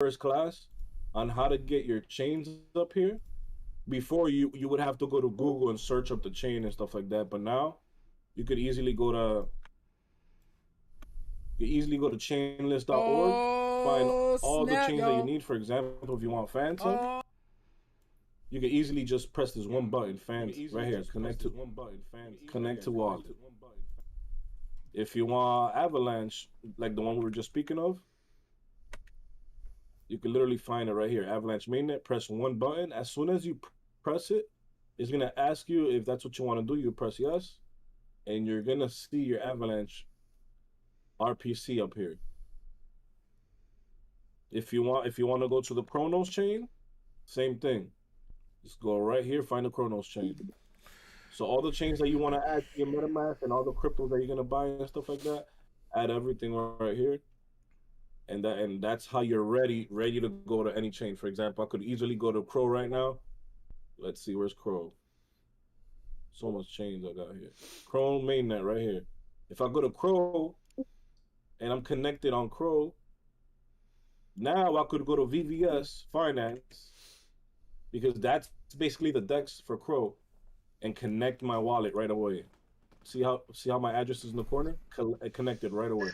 first class on how to get your chains up here. Before you would have to go to Google and search up the chain and stuff like that. But now you could easily go to chainlist.org, find Oh all the snap, chains that you y'all. need. For example, if you want Phantom, Oh, you can easily just press this one button, Phantom, right here, connect to wallet. If you want Avalanche, like the one we were just speaking of, you can literally find it right here, Avalanche mainnet. Press one button. As soon as you press it, it's gonna ask you if that's what you want to do. You press yes, and you're gonna see your Avalanche RPC up here. If you want to go to the Chronos chain, same thing. Just go right here, find the Chronos chain. So all the chains that you want to add to your MetaMask and all the cryptos that you're gonna buy and stuff like that, add everything right here, and that's how you're ready to go to any chain. For example, I could easily go to Crow right now. Let's see, where's Crow? So much chains I got here. Crow mainnet right here. If I go to Crow and I'm connected on Crow, now I could go to VVS Finance because that's basically the DEX for Crow and connect my wallet right away. See how my address is in the corner? Connected right away.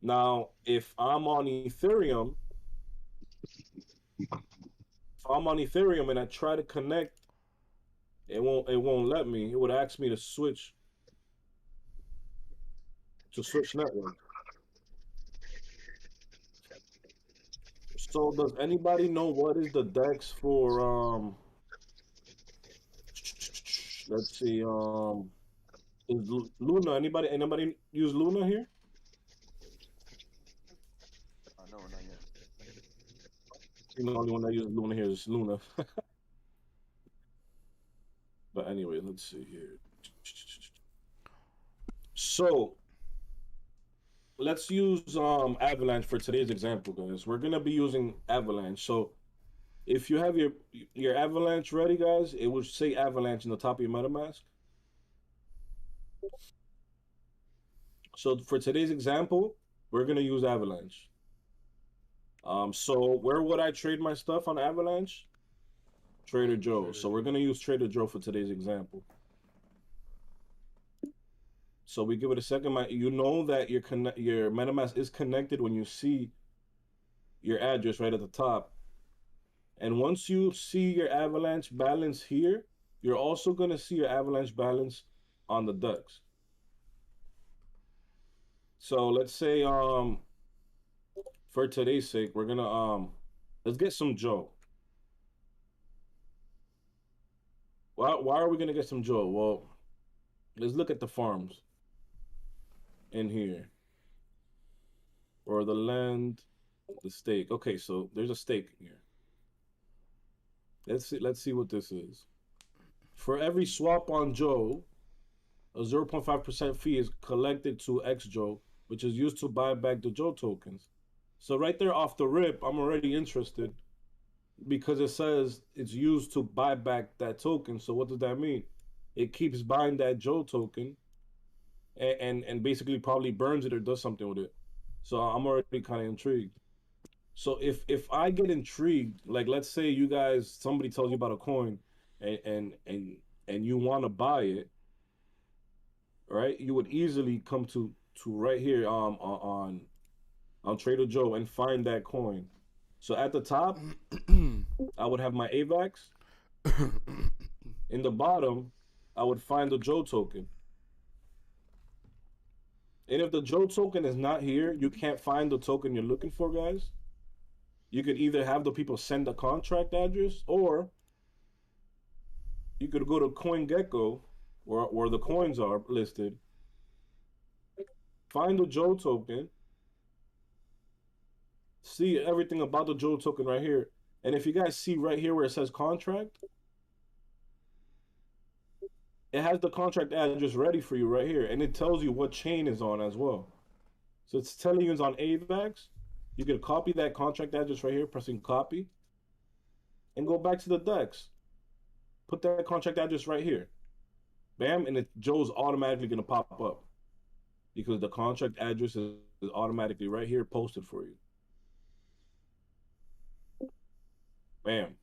Now, if I'm on Ethereum and I try to connect, it won't let me. It would ask me to switch network. So does anybody know what is the DEX for let's see, is Luna, anybody use Luna here? No, not yet. The only one that uses Luna here is Luna. But anyway, let's see here. So let's use Avalanche for today's example, guys. We're gonna be using Avalanche. So if you have your Avalanche ready, guys, it will say Avalanche in the top of your MetaMask. So for today's example, we're gonna use Avalanche. So where would I trade my stuff on Avalanche? Trader Joe. So we're gonna use Trader Joe for today's example. So we give it a second. You know that your MetaMask is connected when you see your address right at the top. And once you see your Avalanche balance here, you're also gonna see your Avalanche balance on the DEX. So let's say for today's sake, we're gonna let's get some Joe. Why are we gonna get some Joe? Well, let's look at the farms in here. Or the land, the stake. Okay, so there's a stake here. Let's see what this is. For every swap on Joe, a 0.5% fee is collected to X Joe, which is used to buy back the Joe tokens. So right there off the rip, I'm already interested because it says it's used to buy back that token. So what does that mean? It keeps buying that Joe token and basically probably burns it or does something with it. So I'm already kind of intrigued. So if I get intrigued, like let's say you guys somebody tells you about a coin and you want to buy it, right? You would easily come to right here on Trader Joe and find that coin. So at the top, I would have my AVAX. In the bottom, I would find the Joe token. And if the Joe token is not here, you can't find the token you're looking for, guys. You could either have the people send the contract address, or you could go to CoinGecko, where the coins are listed, find the Joe token, see everything about the Joe token right here. And if you guys see right here where it says contract, it has the contract address ready for you right here, and it tells you what chain is on as well. So it's telling you it's on AVAX. You can copy that contract address right here, pressing copy, and go back to the DEX. Put that contract address right here. Bam, and Joe's automatically gonna pop up. because the contract address is automatically right here posted for you. Bam.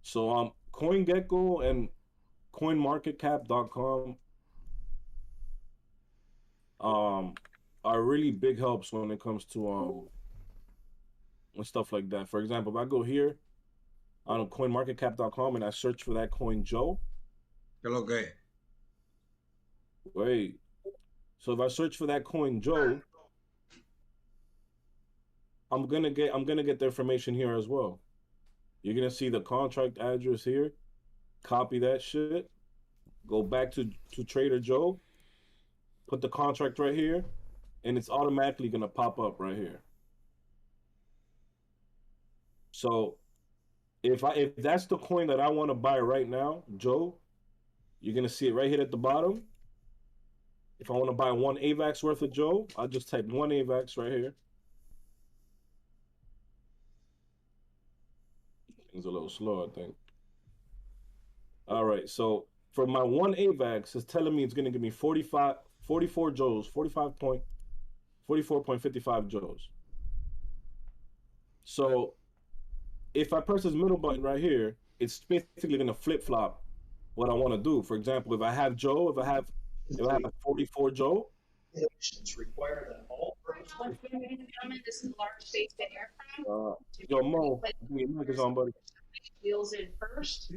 So CoinGecko and CoinMarketCap.com um are really big helps when it comes to and stuff like that. For example, if I go here on CoinMarketCap.com and I search for that coin Joe, ¿Qué es lo que es? wait. So if I search for that coin Joe, I'm gonna get the information here as well. You're gonna see the contract address here. Copy that shit. Go back to Trader Joe. Put the contract right here, and it's automatically gonna pop up right here. So if that's the coin that I want to buy right now, Joe, you're gonna see it right here at the bottom. If I want to buy one AVAX worth of Joe, I'll just type one AVAX right here. Things a little slow, I think. All right, so for my one AVAX, it's telling me it's gonna give me 44 Joes, 44.55 Joes. So if I press this middle button right here, it's basically gonna flip flop what I want to do. For example, if I have Joe, if I have 44 Joe, require that all persons. This is large space to aircraft. yo Mo, your mic is on, buddy. Wheels in first.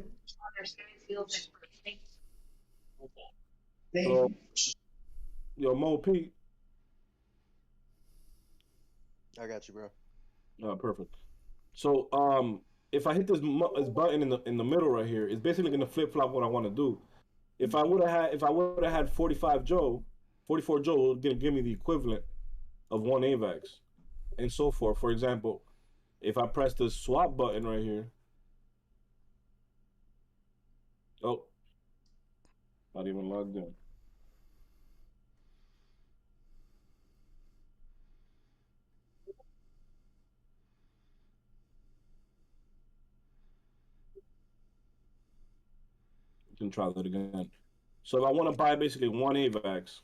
Understand wheels in first. So, yo Mo P. I got you, bro. Perfect. So if I hit this button in the middle right here, it's basically gonna flip flop what I want to do. If I would have had 45 Joe, 44 Joe, it's gonna give me the equivalent of one AVAX, and so forth. For example, if I press the swap button right here, oh, not even logged in. You can try that again. So if I want to buy basically one AVAX,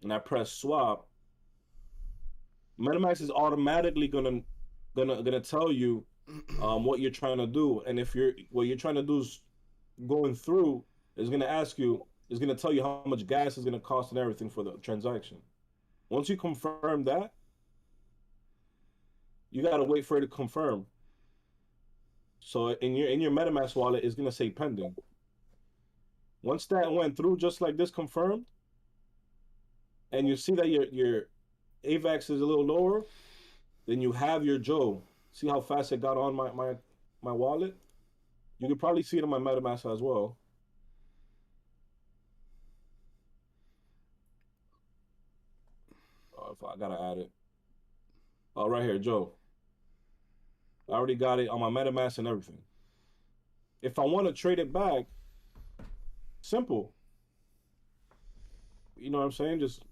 and I press swap, MetaMask is automatically gonna tell you what you're trying to do, and if what you're trying to do is going through, is gonna ask you, is gonna tell you how much gas is gonna cost and everything for the transaction. Once you confirm that, you gotta wait for it to confirm. So in your MetaMask wallet, it's gonna say pending. Once that went through, just like this, confirmed, and you see that your AVAX is a little lower, then you have your Joe. See how fast it got on my wallet? You can probably see it on my MetaMask as well. If I gotta add it. Oh, right here, Joe. I already got it on my MetaMask and everything. If I want to trade it back, simple. You know what I'm saying? Just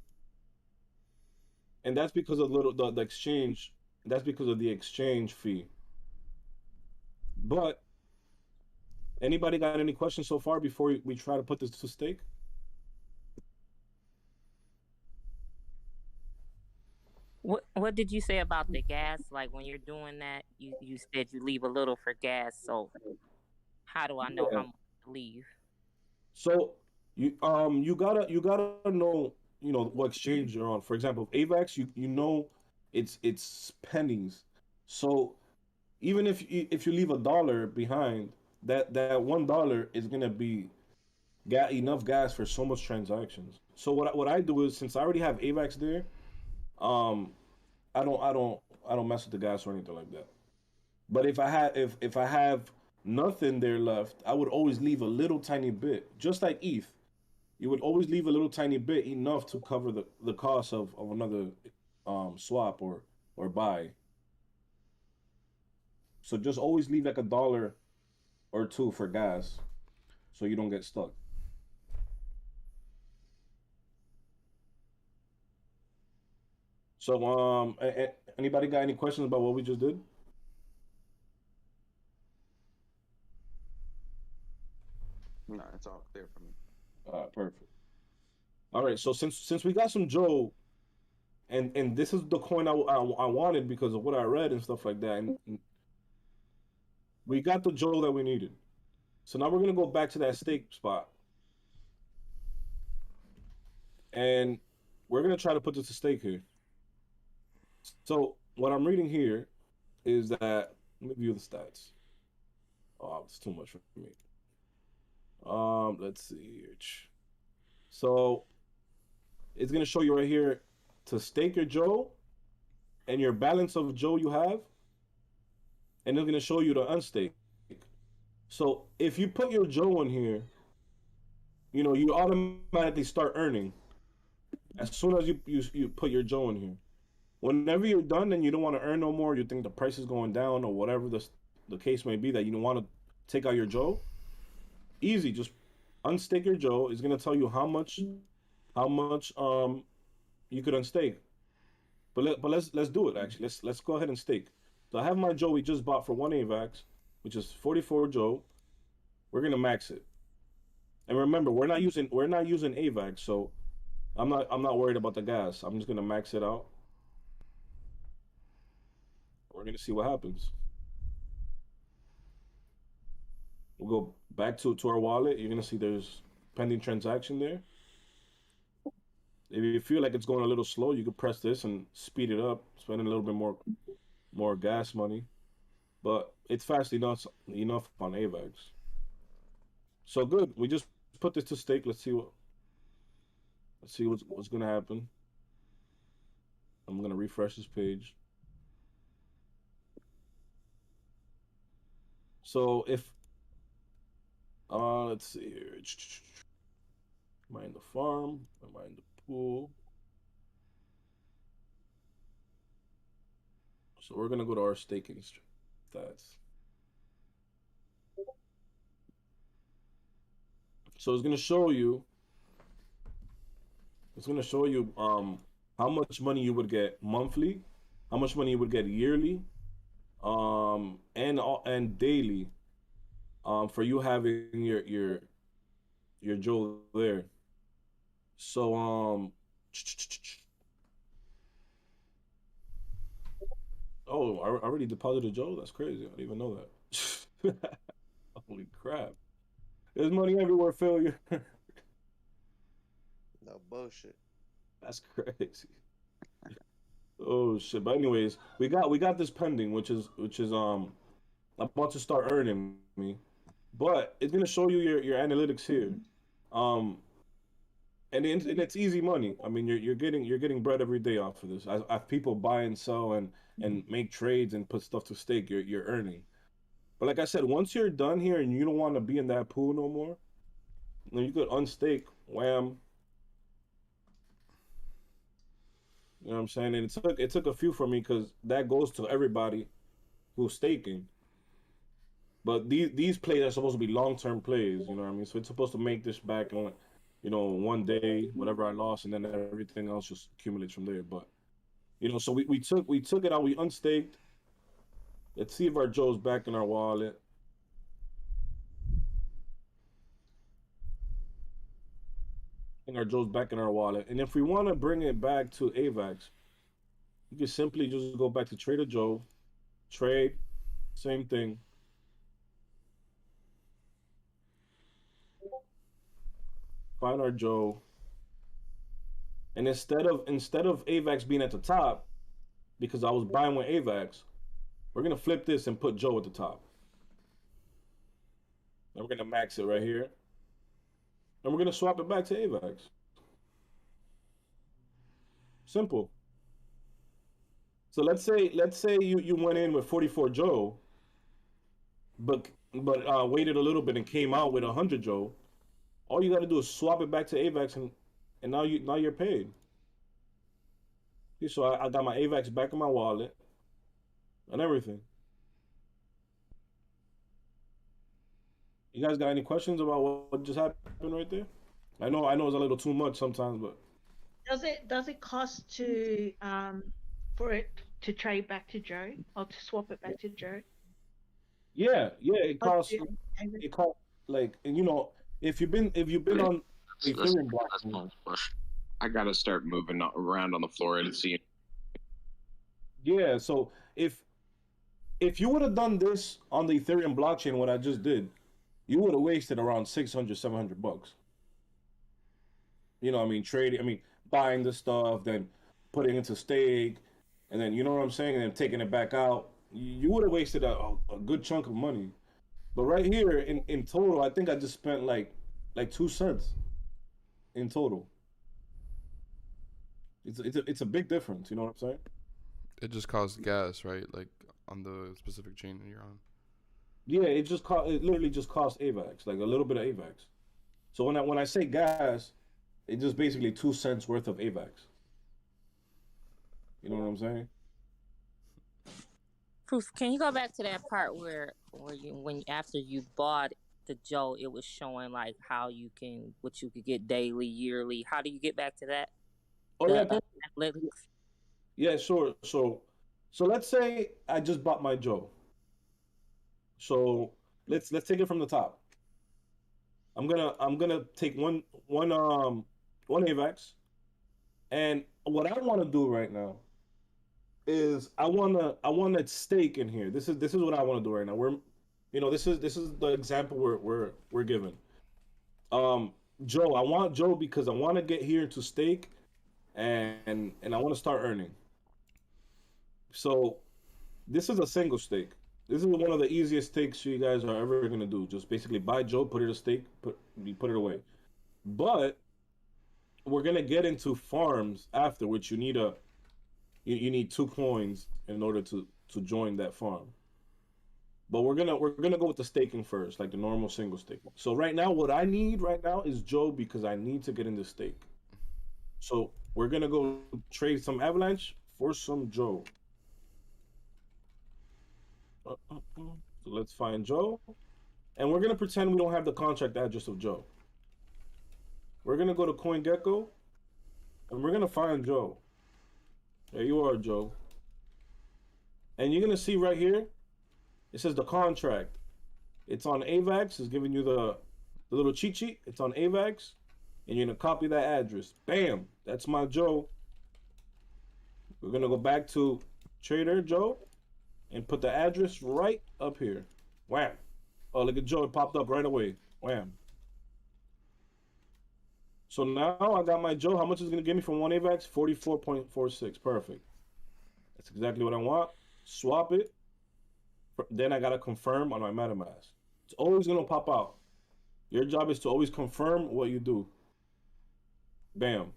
and that's because of the exchange. That's because of the exchange fee. But anybody got any questions so far before we try to put this to stake? What did you say about the gas? Like when you're doing that, you said you leave a little for gas. So how do I know Yeah. how much to leave? So you gotta know what exchange you're on. For example, AVAX, you know it's pennies. So even if you leave $1 behind, that $1 is gonna be enough gas for so much transactions. So what I do is, since I already have AVAX there, um, I don't mess with the gas or anything like that. But if I have nothing there left, I would always leave a little tiny bit, just like ETH. You would always leave a little tiny bit, enough to cover the cost of another swap or buy. So just always leave like $1 or two for gas, so you don't get stuck. So anybody got any questions about what we just did? No, it's all clear for me. Perfect. All right. So since we got some Joe, and this is the coin I wanted because of what I read and stuff like that, and we got the Joe that we needed. So now we're gonna go back to that stake spot, and we're gonna try to put this to stake here. So what I'm reading here is that let me view the stats. Oh, it's too much for me. Let's see here. So it's gonna show you right here to stake your Joe and your balance of Joe you have, and it's gonna show you to unstake. So if you put your Joe in here, you automatically start earning as soon as you put your Joe in here. Whenever you're done and you don't want to earn no more, you think the price is going down or whatever the case may be, that you don't want to take out your Joe, easy, just unstake your Joe. It's gonna tell you how much you could unstake. But let's do it actually. Let's go ahead and stake. So I have my Joe we just bought for 1 AVAX, which is 44 Joe. We're gonna max it. And remember, we're not using AVAX, so I'm not worried about the gas. I'm just gonna max it out. We're gonna see what happens. We'll go back to our wallet. You're gonna see there's pending transaction there. If you feel like it's going a little slow, you could press this and speed it up, spending a little bit more gas money. But it's fast enough on AVAX. So good. We just put this to stake. Let's see what's gonna happen. I'm gonna refresh this page. So if let's see here. Am I in the farm? Am I in the pool? So we're gonna go to our staking stats. So it's gonna show you. It's gonna show you how much money you would get monthly, how much money you would get yearly, and daily, for you having your Joe there. So oh, I already deposited Joe. That's crazy. I didn't even know that. Holy crap! There's money everywhere, failure. No bullshit. That's crazy. Oh shit! But anyways, we got this pending, which is about to start earning me, but it's gonna show you your analytics here. Um, and it's easy money. I mean, you're getting bread every day off of this. As people buy and sell and make trades and put stuff to stake, you're earning. But like I said, once you're done here and you don't want to be in that pool no more, then you could unstake, wham. You know what I'm saying? And it took a few for me because that goes to everybody who's staking. But these plays are supposed to be long term plays. You know what I mean? So it's supposed to make this back on, 1 day, whatever I lost, and then everything else just accumulates from there. But so we took it out. We unstaked. Let's see if our Joe's back in our wallet. I think our Joe's back in our wallet. And if we want to bring it back to AVAX, you can simply just go back to Trader Joe, trade, same thing. Find our Joe, and instead of AVAX being at the top, because I was buying with AVAX, we're gonna flip this and put Joe at the top. And we're gonna max it right here, and we're gonna swap it back to AVAX. Simple. So let's say you went in with 44 Joe, but waited a little bit and came out with 100 Joe. All you got to do is swap it back to AVAX, and now you're paid. See, so I got my AVAX back in my wallet and everything. You guys got any questions about what just happened right there? I know it's a little too much sometimes, but Does it cost to for it to trade back to Joe or to swap it back to Joe? yeah, it Or costs do- it costs like, and if you've been on Ethereum blockchain. Small question. I gotta start moving around on the floor and see. Yeah, so if you would have done this on the Ethereum blockchain, what I just did, you would have wasted around 600, $700. You know what I mean? Trading, I mean, buying the stuff, then putting it into stake, and then, you know what I'm saying? And then taking it back out. You would have wasted a good chunk of money. But right here, in total, I think I just spent like 2 cents in total. It's a big difference, you know what I'm saying? It just costs gas, right? Like on the specific chain that you're on. Yeah, it literally just costs AVAX, like a little bit of AVAX. So when I say gas, it's just basically 2 cents worth of AVAX. You know what I'm saying? Proof, can you go back to that part where you when after you bought the Joe, it was showing like what you could get daily, yearly. How do you get back to that? Oh yeah, Analytics. yeah, sure. So let's say I just bought my Joe. So let's take it from the top. I'm gonna take one AVAX, and what I want to do right now is I wanna stake in here. This is what I want to do right now. This is the example we're given. Joe, I want Joe because I want to get here to stake, and I want to start earning. So this is a single stake. This is one of the easiest stakes you guys are ever gonna do. Just basically buy Joe, put it a stake, put it away. But we're gonna get into farms after, which you need you need 2 coins in order to join that farm. But we're gonna go with the staking first, like the normal single stake. So right now, what I need right now is Joe because I need to get into stake. So we're gonna go trade some Avalanche for some Joe. So let's find Joe, and we're gonna pretend we don't have the contract address of Joe. We're gonna go to CoinGecko, and we're gonna find Joe. There you are, Joe. And you're gonna see right here, it says the contract. It's on AVAX. It's giving you the little cheat sheet. It's on AVAX, and you're gonna copy that address. Bam, that's my Joe. We're gonna go back to Trader Joe, and put the address right up here. Wham. Oh, look at Joe. It popped up right away. Wham. So now I got my Joe. How much is it going to give me from one AVAX? 44.46. Perfect. That's exactly what I want. Swap it. Then I got to confirm on my MetaMask. It's always going to pop out. Your job is to always confirm what you do. Bam.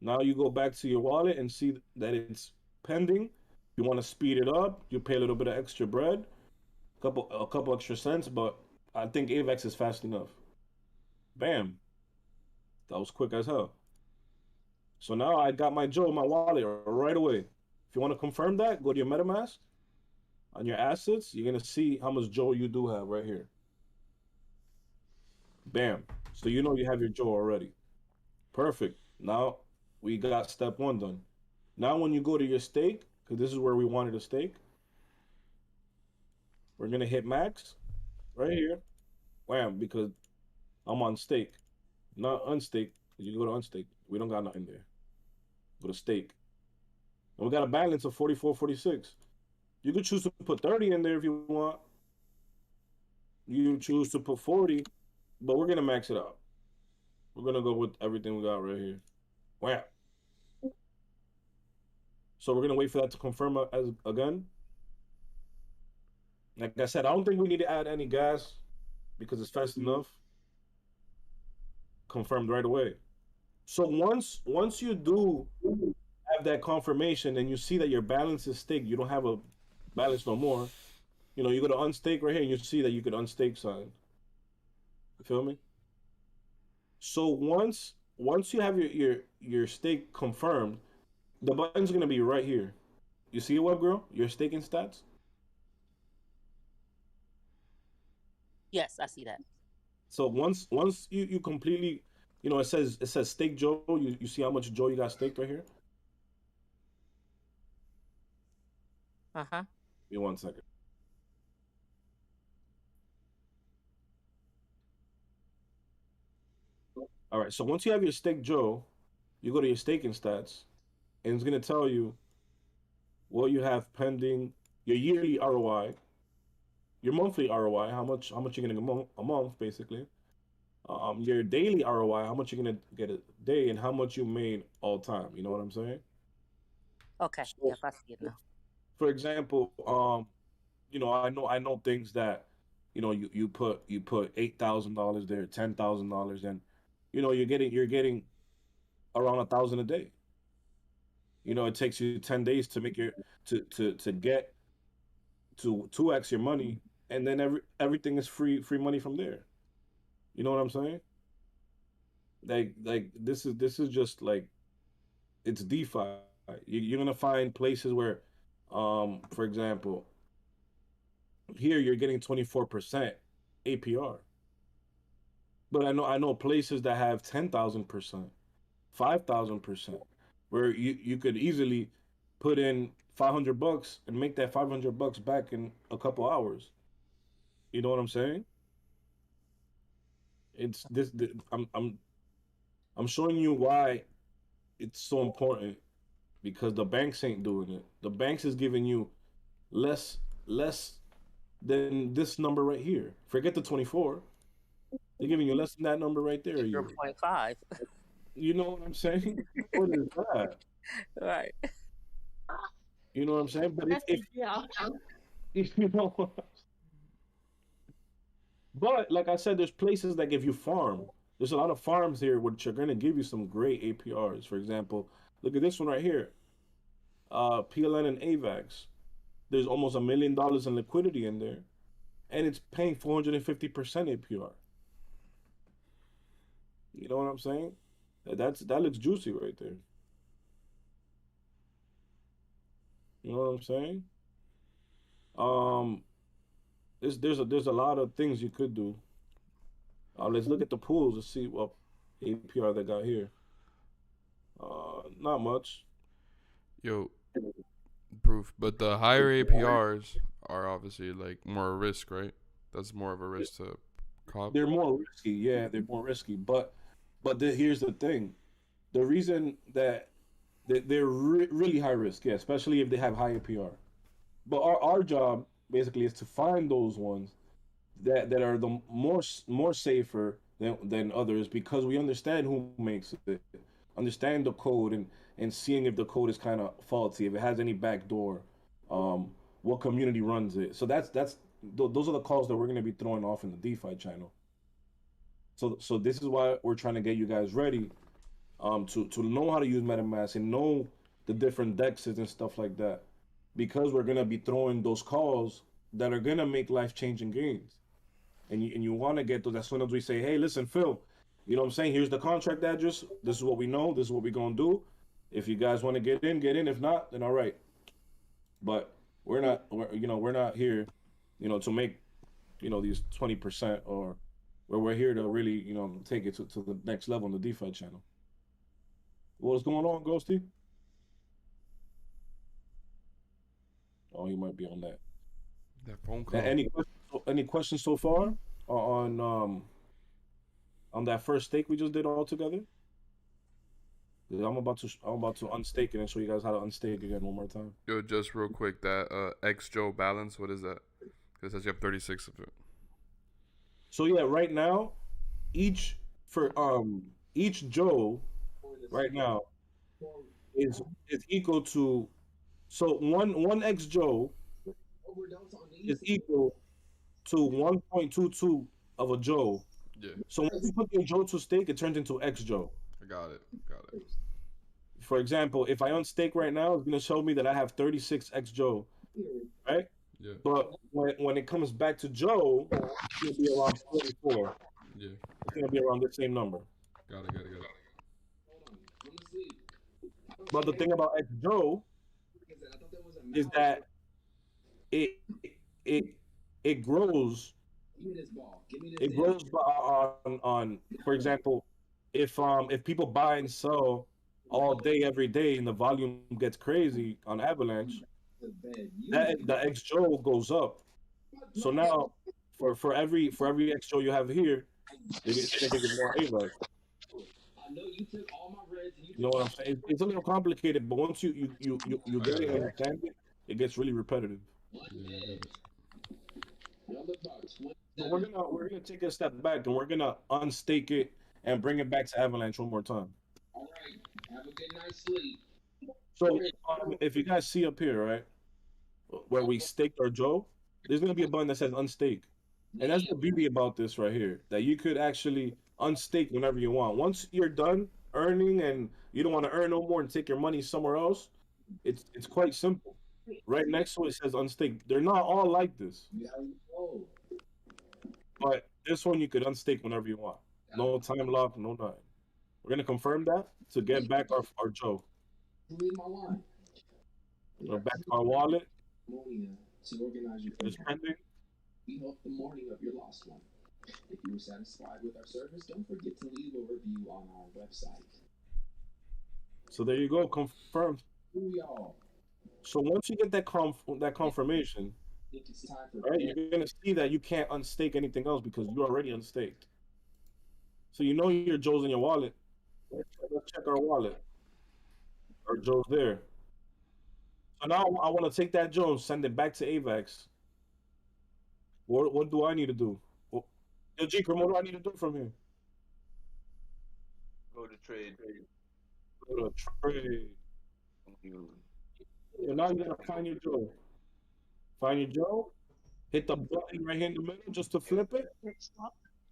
Now you go back to your wallet and see that it's pending. You want to speed it up, you pay a little bit of extra bread, a couple extra cents, but I think AVAX is fast enough. Bam. That was quick as hell. So now I got my Joe in my wallet right away. If you want to confirm that, go to your MetaMask. On your assets, you're going to see how much Joe you do have right here. Bam. So you know you have your Joe already. Perfect. Now we got step 1 done. Now when you go to your stake, because this is where we wanted to stake, we're going to hit max right here. Wham, because I'm on stake. Not unstake. You go to unstake. We don't got nothing there. Go to stake. And we got a balance of 44.46. You could choose to put 30 in there if you want. You choose to put 40, but we're going to max it out. We're going to go with everything we got right here. Wham. So we're going to wait for that to confirm again. Like I said, I don't think we need to add any gas because it's fast enough. Confirmed right away. So once you do have that confirmation and you see that your balance is staked, you don't have a balance no more. You know, you go to unstake right here and you see that you could unstake sign. You feel me? So once you have your stake confirmed, the button's gonna be right here. You see it, Web Girl? Your staking stats? Yes, I see that. So once you completely, you know, it says stake Joe. You see how much Joe you got staked right here? Uh-huh. Give me 1 second. right. So once you have your stake Joe, you go to your staking stats, and it's gonna tell you what you have pending, your yearly ROI, your monthly ROI, how much you're getting a month basically, your daily ROI, how much you're gonna get a day, and how much you made all time. You know what I'm saying? Okay. So, Yep, I see it now. for example, I know things that, you put $8,000 there, $10,000, and you're getting around 1,000 a day. It takes you 10 days to make your to get to 2x your money, and then everything is free money from there. You know what I'm saying? Like this is just like, it's DeFi. You're gonna find places where, for example, here you're getting 24% APR, but I know places that have 10,000%, 5,000%, where you could easily put in $500 and make that $500 back in a couple hours. You know what I'm saying? It's this. I'm showing you why it's so important, because the banks ain't doing it. The banks is giving you less than this number right here. Forget the 24. They're giving you less than that number right there. 0.5. You know what I'm saying? What is that? Right. You know what I'm saying? But if Yeah. you know what, but like I said, there's places that give you farm. There's a lot of farms here which are gonna give you some great APRs. For example, look at this one right here. PLN and AVAX. There's almost $1 million in liquidity in there, and it's paying 450% APR. You know what I'm saying? That looks juicy right there. You know what I'm saying? Um, there's a lot of things you could do. Let's look at the pools to see what APR they got here. Not much. Yo, proof. But the higher APRs are obviously like more risk, right? That's more of a risk to cop. They're more risky, yeah, they're more risky. But here's the thing: the reason that they're really high risk, yeah, especially if they have high APR. But our job basically is to find those ones that are the more safer than others, because we understand who makes it, understand the code, and seeing if the code is kind of faulty, if it has any backdoor, what community runs it. So those are the calls that we're going to be throwing off in the DeFi channel. So this is why we're trying to get you guys ready, to know how to use MetaMask and know the different dexes and stuff like that, because we're going to be throwing those calls that are going to make life-changing gains. And you want to get those as soon as we say, hey, listen, Phil, you know what I'm saying? Here's the contract address. This is what we know. This is what we're going to do. If you guys want to get in, get in. If not, then all right. But we're not here, to make, these 20%, or where we're here to really, take it to the next level on the DeFi channel. What's going on, Ghosty? Oh, he might be on that. That phone call. Any questions so far on that first stake we just did all together? I'm about to unstake it and show you guys how to unstake again one more time. Yo, just real quick, that XJoe balance, what is that? It says you have 36 of it. So yeah, right now, each Joe right now is equal to, so one XJoe is equal to 1.22 of a Joe. Yeah. So when you put your Joe to stake, it turns into XJoe. I got it. For example, if I unstake right now, it's gonna show me that I have 36 XJoe, right? Yeah. But when it comes back to Joe, it's gonna be around 44. Yeah. It's gonna be around the same number. Got it. But the thing about XJoe is that it grows. It grows on, for example, if people buy and sell all day every day and the volume gets crazy on Avalanche, the XJoe goes up. So now for every XJoe you have here, they're gonna give you more AVAX. You know what I'm saying? It's a little complicated, but once you get it and understand it, it gets really repetitive. So we're gonna take a step back and we're gonna unstake it and bring it back to Avalanche one more time. So if you guys see up here, right, where we staked our Joe, there's gonna be a button that says unstake. And that's the beauty about this right here, that you could actually unstake whenever you want. Once you're done earning and you don't want to earn no more and take your money somewhere else, it's quite simple. Right next to it says unstake. They're not all like this, but this one you could unstake whenever you want. No time lock, no nothing. We're gonna confirm that to get back our Joe. We're back to our wallet. It's pending. So there you go, confirmed. So once you get that confirmation, right, you're gonna see that you can't unstake anything else because you're already unstaked. So you know your Joe's in your wallet. Let's check our wallet. Our Joe's there. So now I want to take that Joe and send it back to AVAX. What do I need to do? Yo, G, what do I need to do from here? Go to trade. Go to trade. So now you gotta find your Joe. Find your Joe. Hit the button right here in the middle just to flip it.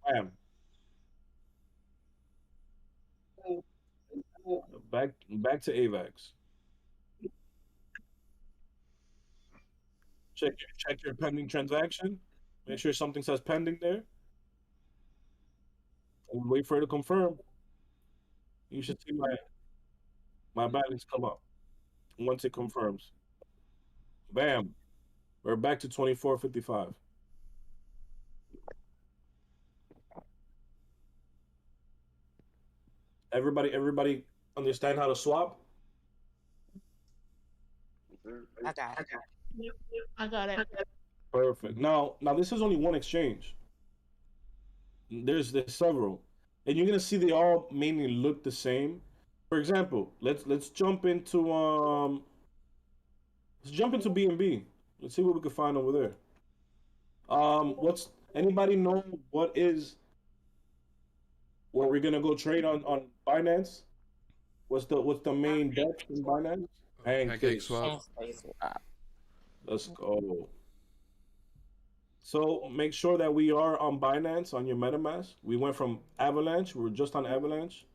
Bam. Back to AVAX. Check your pending transaction. Make sure something says pending there. And wait for it to confirm. You should see my balance come up once it confirms. Bam. We're back to 24.55. Everybody understand how to swap? I got it. Yep, I got it. Perfect. Now this is only one exchange. There's several, and you're gonna see they all mainly look the same. For example, let's jump into BNB. Let's see what we can find over there. What's anybody know what is where we're gonna go trade on Binance? What's the main desk in Binance? Pancake swap. Let's go. So make sure that we are on Binance on your MetaMask. We went from Avalanche. We were just on Avalanche.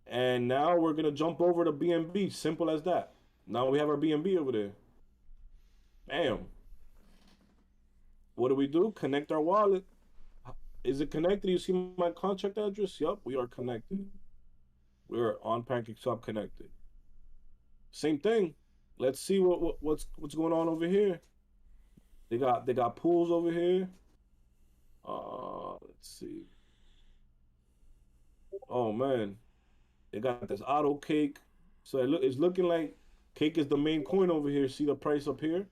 And now we're going to jump over to BNB. Simple as that. Now we have our BNB over there. Bam. What do? Connect our wallet. Is it connected? You see my contract address? Yup, we are connected. We're on PancakeSwap connected. Same thing. Let's see what's going on over here. They got pools over here. Let's see. Oh man, they got this auto cake. So it's looking like cake is the main coin over here. See the price up here.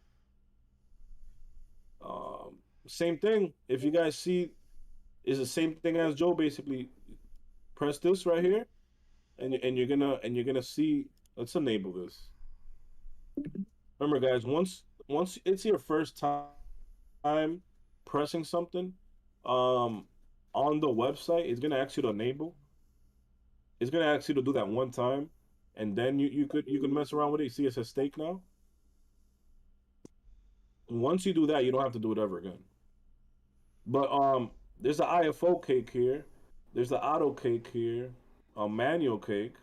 Same thing. If you guys see, it's the same thing as Joe. Basically, press this right here, and you're gonna see. Let's enable this. Remember, guys, once it's your first time pressing something, on the website, it's gonna ask you to enable. It's gonna ask you to do that one time, and then you could mess around with it. You see, it says stake now. Once you do that, you don't have to do it ever again. But there's the IFO cake here. There's the auto cake here. A manual cake.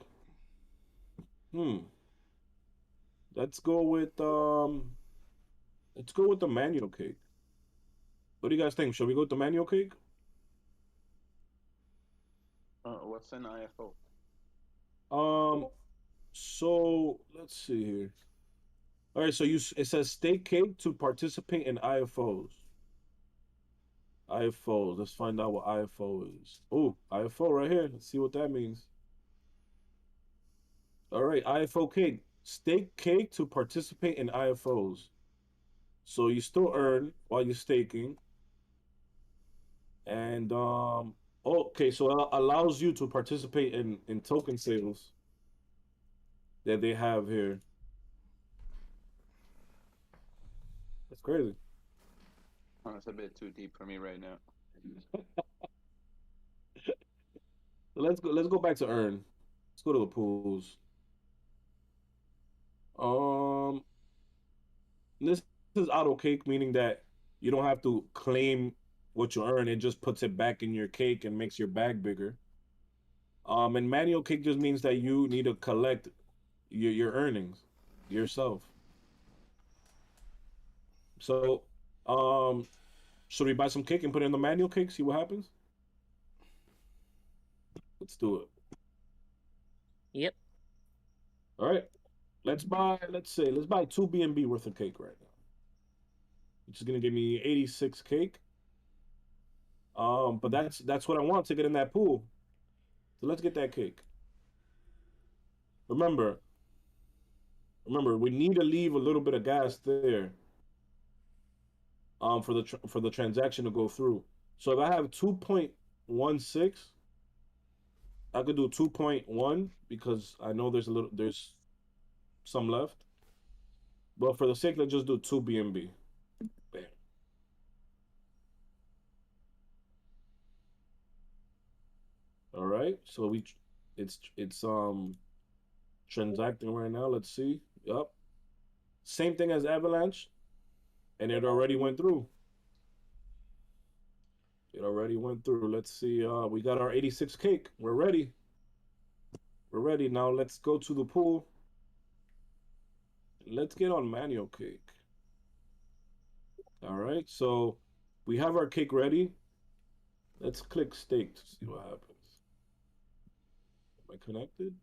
Let's go with the manual cake. What do you guys think? Should we go with the manual cake? What's an IFO? So let's see here. All right, so it says stake cake to participate in IFOs. IFOs. Let's find out what IFO is. Oh, IFO right here. Let's see what that means. All right, IFO cake. Stake cake to participate in IFOs. So you still earn while you're staking. And oh, Okay, so it allows you to participate in token sales that they have here. That's crazy. Oh, it's a bit too deep for me right now. Let's go back to earn. Let's go to the pools. Um, this is auto cake, meaning that you don't have to claim what you earn. It just puts it back in your cake and makes your bag bigger. And manual cake just means that you need to collect your earnings yourself. So, um, should we buy some cake and put it in the manual cake? See what happens. Let's do it. Yep. All right. Let's buy. Let's buy 2 BNB worth of cake right now, which is gonna give me 86 cake. But that's what I want to get in that pool. So let's get that cake. Remember, we need to leave a little bit of gas there. For the transaction to go through. So if I have 2.16, I could do 2.1 because I know there's some left. But for the sake, let's just do 2 BNB. Bam. All right. So it's transacting right now. Let's see. Yup. Same thing as Avalanche, and it already went through. It already went through. Let's see. We got our 86 cake. We're ready. We're ready. Now let's go to the pool. Let's get on manual cake. All right. So we have our cake ready. Let's click stake to see what happens. Am I connected?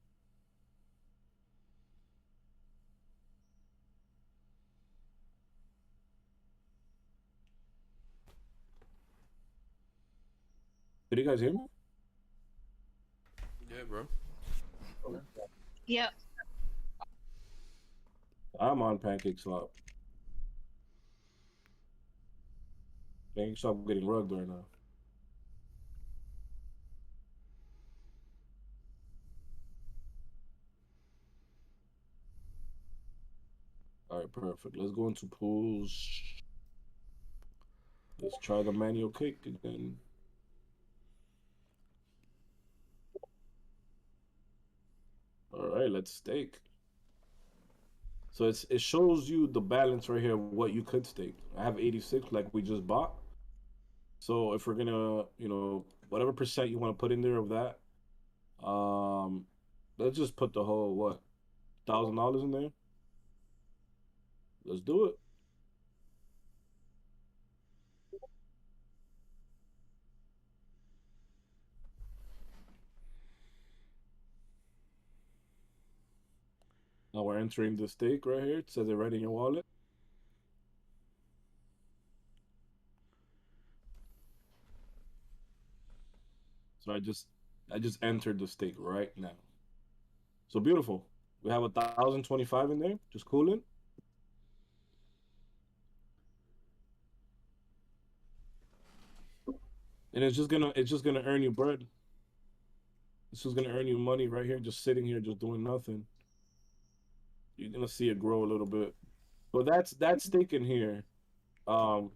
Did you guys hear me? Yeah, bro. Yep. I'm on Pancake Swap. Pancake Swap getting rugged right now. All right, perfect. Let's go into pools. Let's try the manual cake again. All right, let's stake. So it shows you the balance right here, what you could stake. I have 86 like we just bought. So if we're gonna, whatever percent you want to put in there of that, let's just put the whole what, $1,000 in there. Let's do it. Now we're entering the stake right here. It says it right in your wallet. So I just entered the stake right now. So beautiful. We have 1,025 in there, just cooling. And it's just gonna earn you bread. It's just gonna earn you money right here, just sitting here, just doing nothing. You're gonna see it grow a little bit. But that's stake in here. Um,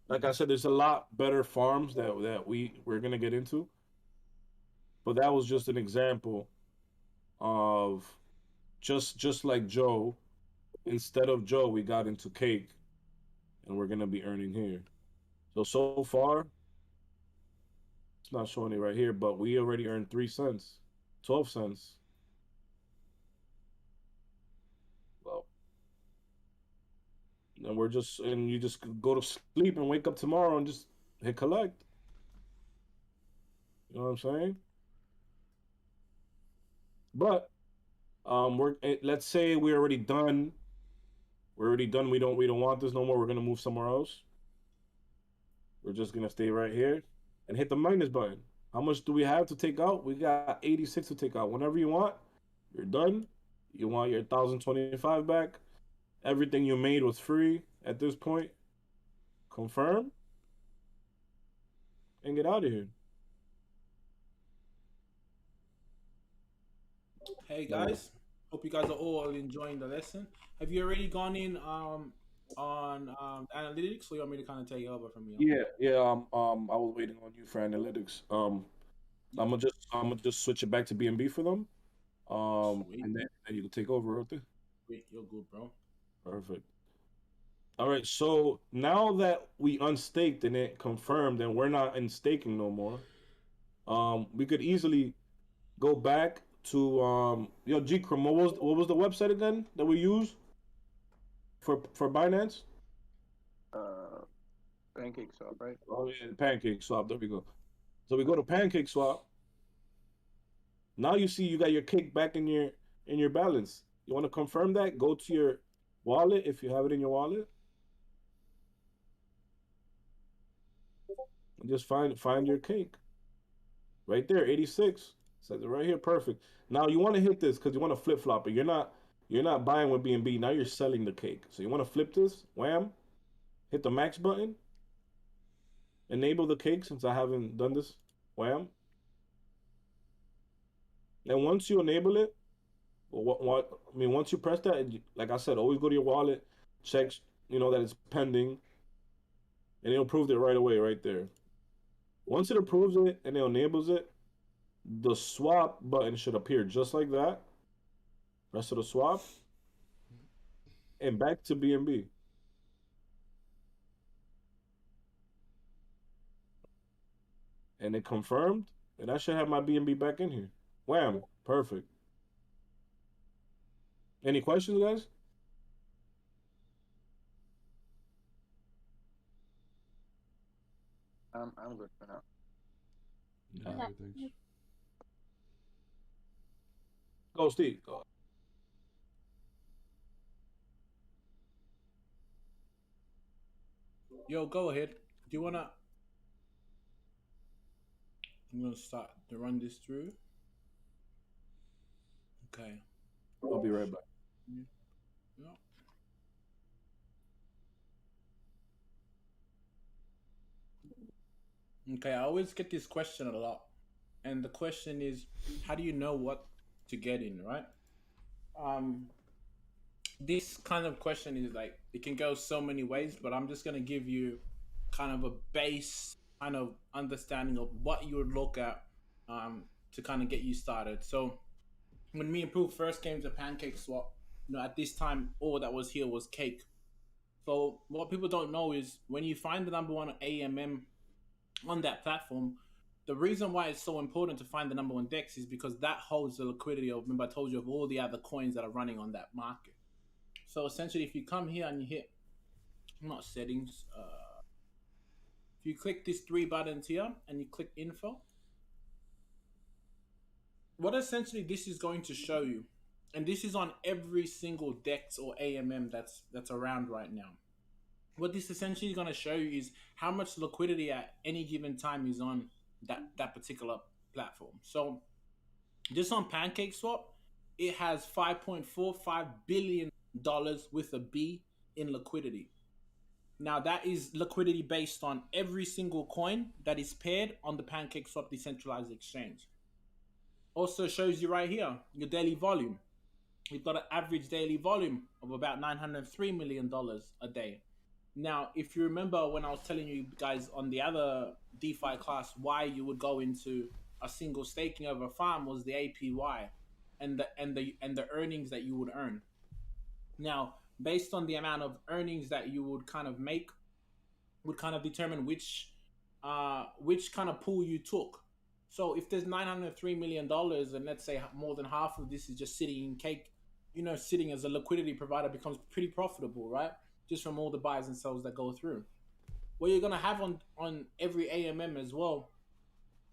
like I said, there's a lot better farms that we're gonna get into. But that was just an example of just like Joe. Instead of Joe, we got into cake, and we're gonna be earning here. So far, it's not showing it right here, but we already earned 3 cents, 12 cents. Well, and you just go to sleep and wake up tomorrow and just hit collect. You know what I'm saying? But let's say we're already done. We're already done. We don't want this no more. We're gonna move somewhere else. We're just gonna stay right here and hit the minus button. How much do we have to take out? We got 86 to take out. Whenever you want, you're done. You want your 1,025 back. Everything you made was free at this point. Confirm. and get out of here. Hey guys, hope you guys are all enjoying the lesson. Have you already gone in on analytics, or you want me to kind of take over from you? Yeah. I was waiting on you for analytics. I'm gonna just switch it back to BNB for them. Sweet. And then you can take over, okay? Sweet, you're good, bro. Perfect. All right. So now that we unstaked and it confirmed and we're not in staking no more, we could easily go back to Gcrum. What was the website again that we use for Binance? Pancake swap, right? Oh yeah, Pancake Swap. There we go. So we go to Pancake Swap. Now you see you got your cake back in your balance. You want to confirm that? Go to your wallet if you have it in your wallet. And just find your cake. Right there, 86. Says it right here, perfect. Now you want to hit this because you want to flip flop it. You're not buying with BNB. Now you're selling the cake. So you want to flip this. Wham. Hit the max button. Enable the cake since I haven't done this. Wham. And once you enable it, once you press that, like I said, always go to your wallet, check, that it's pending, and it approves it right away, right there. Once it approves it and it enables it, the swap button should appear just like that. Rest of the swap, and back to BNB. And it confirmed, and I should have my BNB back in here. Wham, perfect. Any questions, guys? I'm good for now. Yeah, thanks. Go, Steve. Go. Yo, go ahead. Do you wanna? I'm gonna start to run this through. Okay. I'll be right back. Yeah. Okay, I always get this question a lot. And the question is, how do you know what to get in, right? This kind of question is like, it can go so many ways, but I'm just going to give you kind of a base kind of understanding of what you would look at to kind of get you started. So when me and Proof first came to Pancake Swap, at this time, all that was here was cake. So what people don't know is when you find the number one AMM on that platform, the reason why it's so important to find the number one DEX is because that holds the liquidity of, remember I told you, of all the other coins that are running on that market. So essentially, if you come here and you hit, not settings, if you click these three buttons here and you click info, what essentially this is going to show you, and this is on every single DEX or AMM that's around right now. What this essentially is going to show you is how much liquidity at any given time is on that particular platform. So just on PancakeSwap, it has $5.45 billion with a B in liquidity. Now that is liquidity based on every single coin that is paired on the PancakeSwap decentralized exchange. Also shows you right here your daily volume. We've got an average daily volume of about $903 million a day. Now, if you remember when I was telling you guys on the other DeFi class why you would go into a single staking over a farm was the APY and the earnings that you would earn. Now, based on the amount of earnings that you would kind of make, would kind of determine which kind of pool you took. So if there's $903 million and let's say more than half of this is just sitting in cake, sitting as a liquidity provider becomes pretty profitable, right? Just from all the buys and sells that go through. What you're going to have on every AMM as well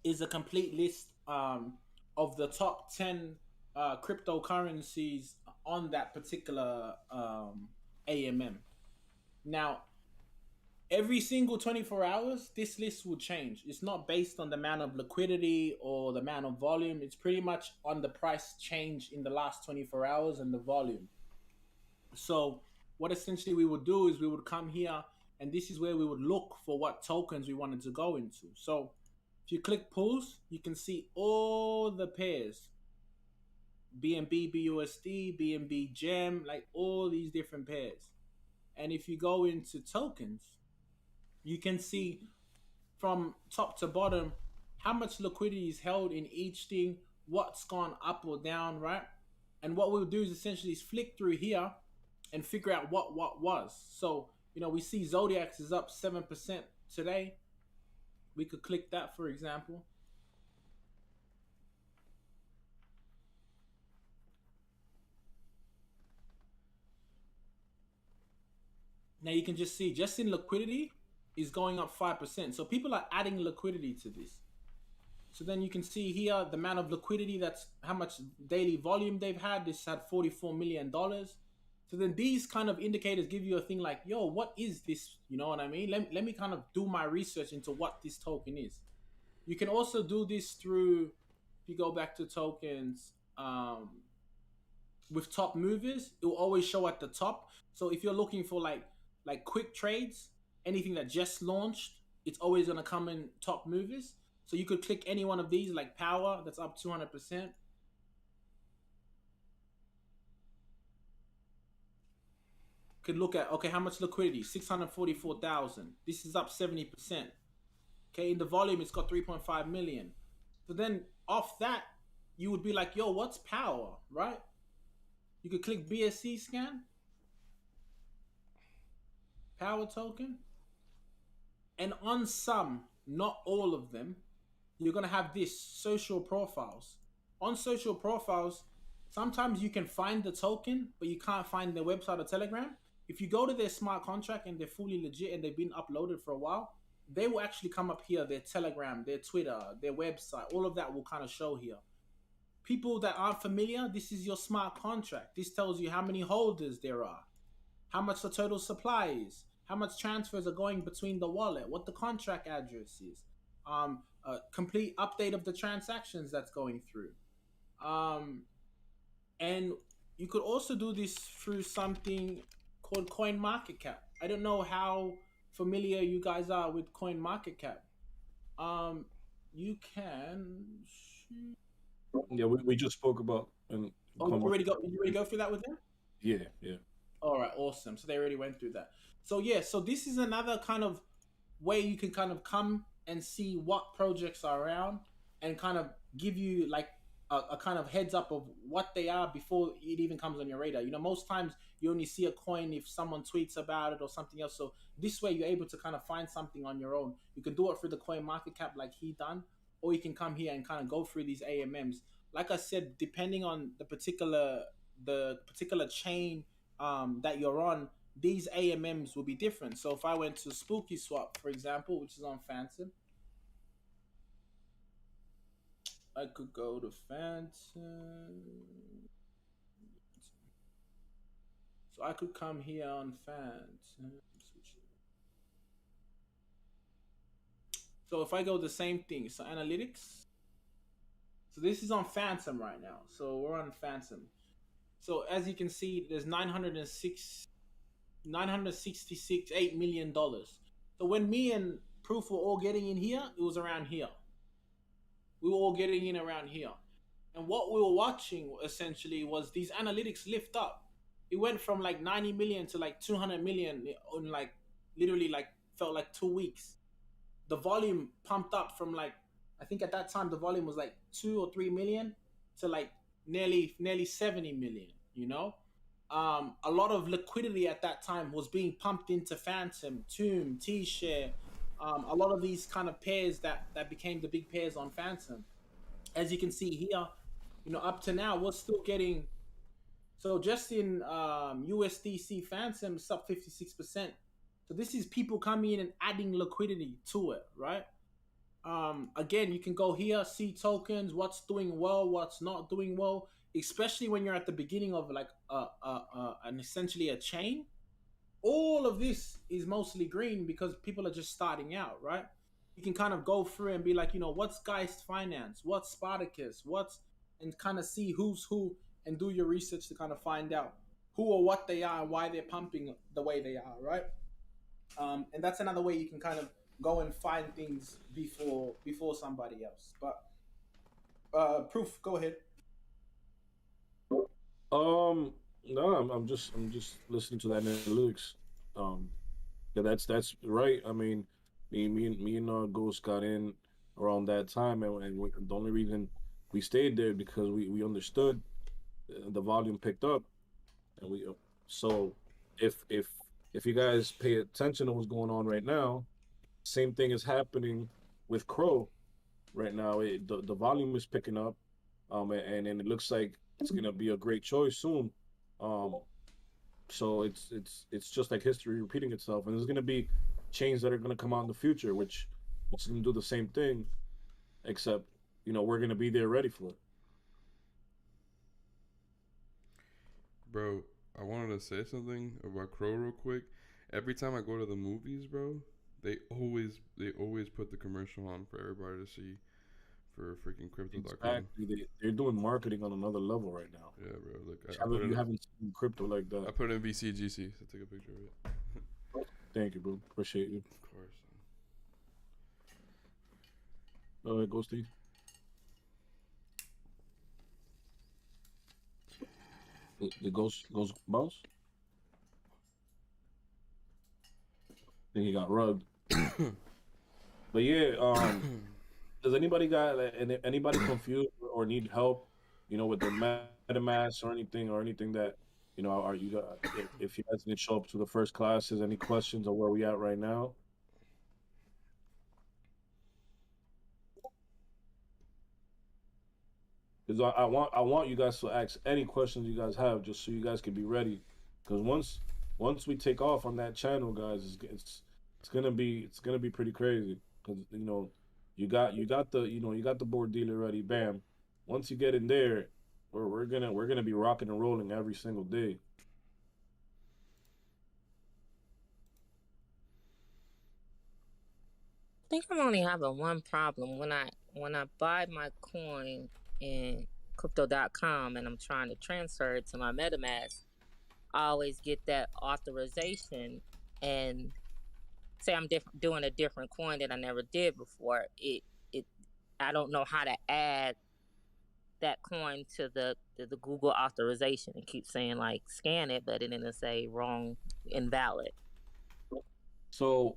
is a complete list of the top 10 cryptocurrencies on that particular AMM. Now, every single 24 hours, this list will change. It's not based on the amount of liquidity or the amount of volume. It's pretty much on the price change in the last 24 hours and the volume. So what essentially we would do is we would come here and this is where we would look for what tokens we wanted to go into. So If you click pools, you can see all the pairs. BNB, BUSD, BNB Gem, like all these different pairs. And if you go into tokens, you can see from top to bottom how much liquidity is held in each thing, what's gone up or down, right? And what we'll do is essentially flick through here and figure out what was. So, you know, we see Zodiacs is up 7% today. We could click that, for example. Now you can just see, just in liquidity, is going up 5%. So people are adding liquidity to this. So then you can see here the amount of liquidity, that's how much daily volume they've had. This had $44 million. So then these kind of indicators give you a thing like, yo, what is this? You know what I mean? Let me kind of do my research into what this token is. You can also do this through, if you go back to tokens, with top movers, it will always show at the top. So if you're looking for like quick trades, anything that just launched, it's always going to come in top movers. So you could click any one of these, like Power, that's up 200%. Could look at, okay, how much liquidity? 644,000. This is up 70%. Okay, in the volume, it's got 3.5 million. So then off that, you would be like, yo, what's Power, right? You could click BSC scan. Power token. And on some, not all of them, you're going to have this social profiles. On social profiles, sometimes you can find the token, but you can't find their website or Telegram. If you go to their smart contract and they're fully legit and they've been uploaded for a while, they will actually come up here, their Telegram, their Twitter, their website, all of that will kind of show here. People that aren't familiar, this is your smart contract. This tells you how many holders there are, how much the total supply is, how much transfers are going between the wallet, what the contract address is, a complete update of the transactions that's going through. And you could also do this through something called CoinMarketCap. I don't know how familiar you guys are with CoinMarketCap. You can... Yeah, we just spoke about... you already go through that with them? Yeah. All right, awesome. So they already went through that. So yeah, so this is another kind of way you can kind of come and see what projects are around and kind of give you like a kind of heads up of what they are before it even comes on your radar. You know, most times you only see a coin if someone tweets about it or something else. So this way you're able to kind of find something on your own. You can do it through the CoinMarketCap like he done, or you can come here and kind of go through these AMMs. Like I said, depending on the particular chain that you're on, these AMMs will be different. So if I went to Spooky Swap, for example, which is on Phantom, I could go to Phantom. So I could come here on Phantom. So if I go the same thing, so analytics. So this is on Phantom right now. So we're on Phantom. So as you can see, there's $966.8 million. So when me and Proof were all getting in here, it was around here. We were all getting in around here. And what we were watching essentially was these analytics lift up. It went from like 90 million to like 200 million in like literally like felt like 2 weeks. The volume pumped up from like, I think at that time the volume was like 2 or 3 million to like nearly 70 million, you know? A lot of liquidity at that time was being pumped into Phantom, Tomb, T-Share, a lot of these kind of pairs that became the big pairs on Phantom. As you can see here, you know, up to now, we're still getting, so just in USDC Phantom, it's up 56%. So this is people coming in and adding liquidity to it, right? Again, you can go here, see tokens, what's doing well, what's not doing well, especially when you're at the beginning of like an essentially a chain. All of this is mostly green because people are just starting out, right? You can kind of go through and be like, you know, what's Geist Finance, what's Spartacus, and kind of see who's who and do your research to kind of find out who or what they are and why they're pumping the way they are, right? And that's another way you can kind of go and find things before somebody else. But Proof, go ahead. No, I'm just listening to that analytics. Um, yeah, that's right. I mean, me and Ghost got in around that time, and the only reason we stayed there because we understood the volume picked up, and we so if if you guys pay attention to what's going on right now, same thing is happening with Crow right now. The volume is picking up, and it looks like it's gonna be a great choice soon. Um, so it's just like history repeating itself, and there's gonna be chains that are gonna come out in the future, which is gonna do the same thing, except we're gonna be there ready for it. Bro, I wanted to say something about Crow real quick. Every time I go to the movies, bro, they always put the commercial on for everybody to see for freaking crypto.com. Exactly, they're doing marketing on another level right now. Yeah, bro. Look, You haven't seen crypto like I that. put it in VCGC, so take a picture of it. Thank you, bro. Appreciate you. Of course. All right, go Steve. It goes bounce. Then he got rugged. But yeah, does anybody anybody confused or need help, with their MetaMask or anything that, are you guys, if you guys didn't show up to the first classes, any questions on where we at right now? Because I want you guys to ask any questions you guys have, just so you guys can be ready. Because once we take off on that channel, guys, it's gonna be pretty crazy. Because you got the board dealer ready. Bam. Once you get in there, we're gonna be rocking and rolling every single day. I think I'm only having one problem when I buy my coin in crypto.com and I'm trying to transfer it to my MetaMask. I always get that authorization and say I'm doing a different coin that I never did before. It I don't know how to add that coin to the Google authorization. It keeps saying like scan it, but then it'll say wrong, invalid. So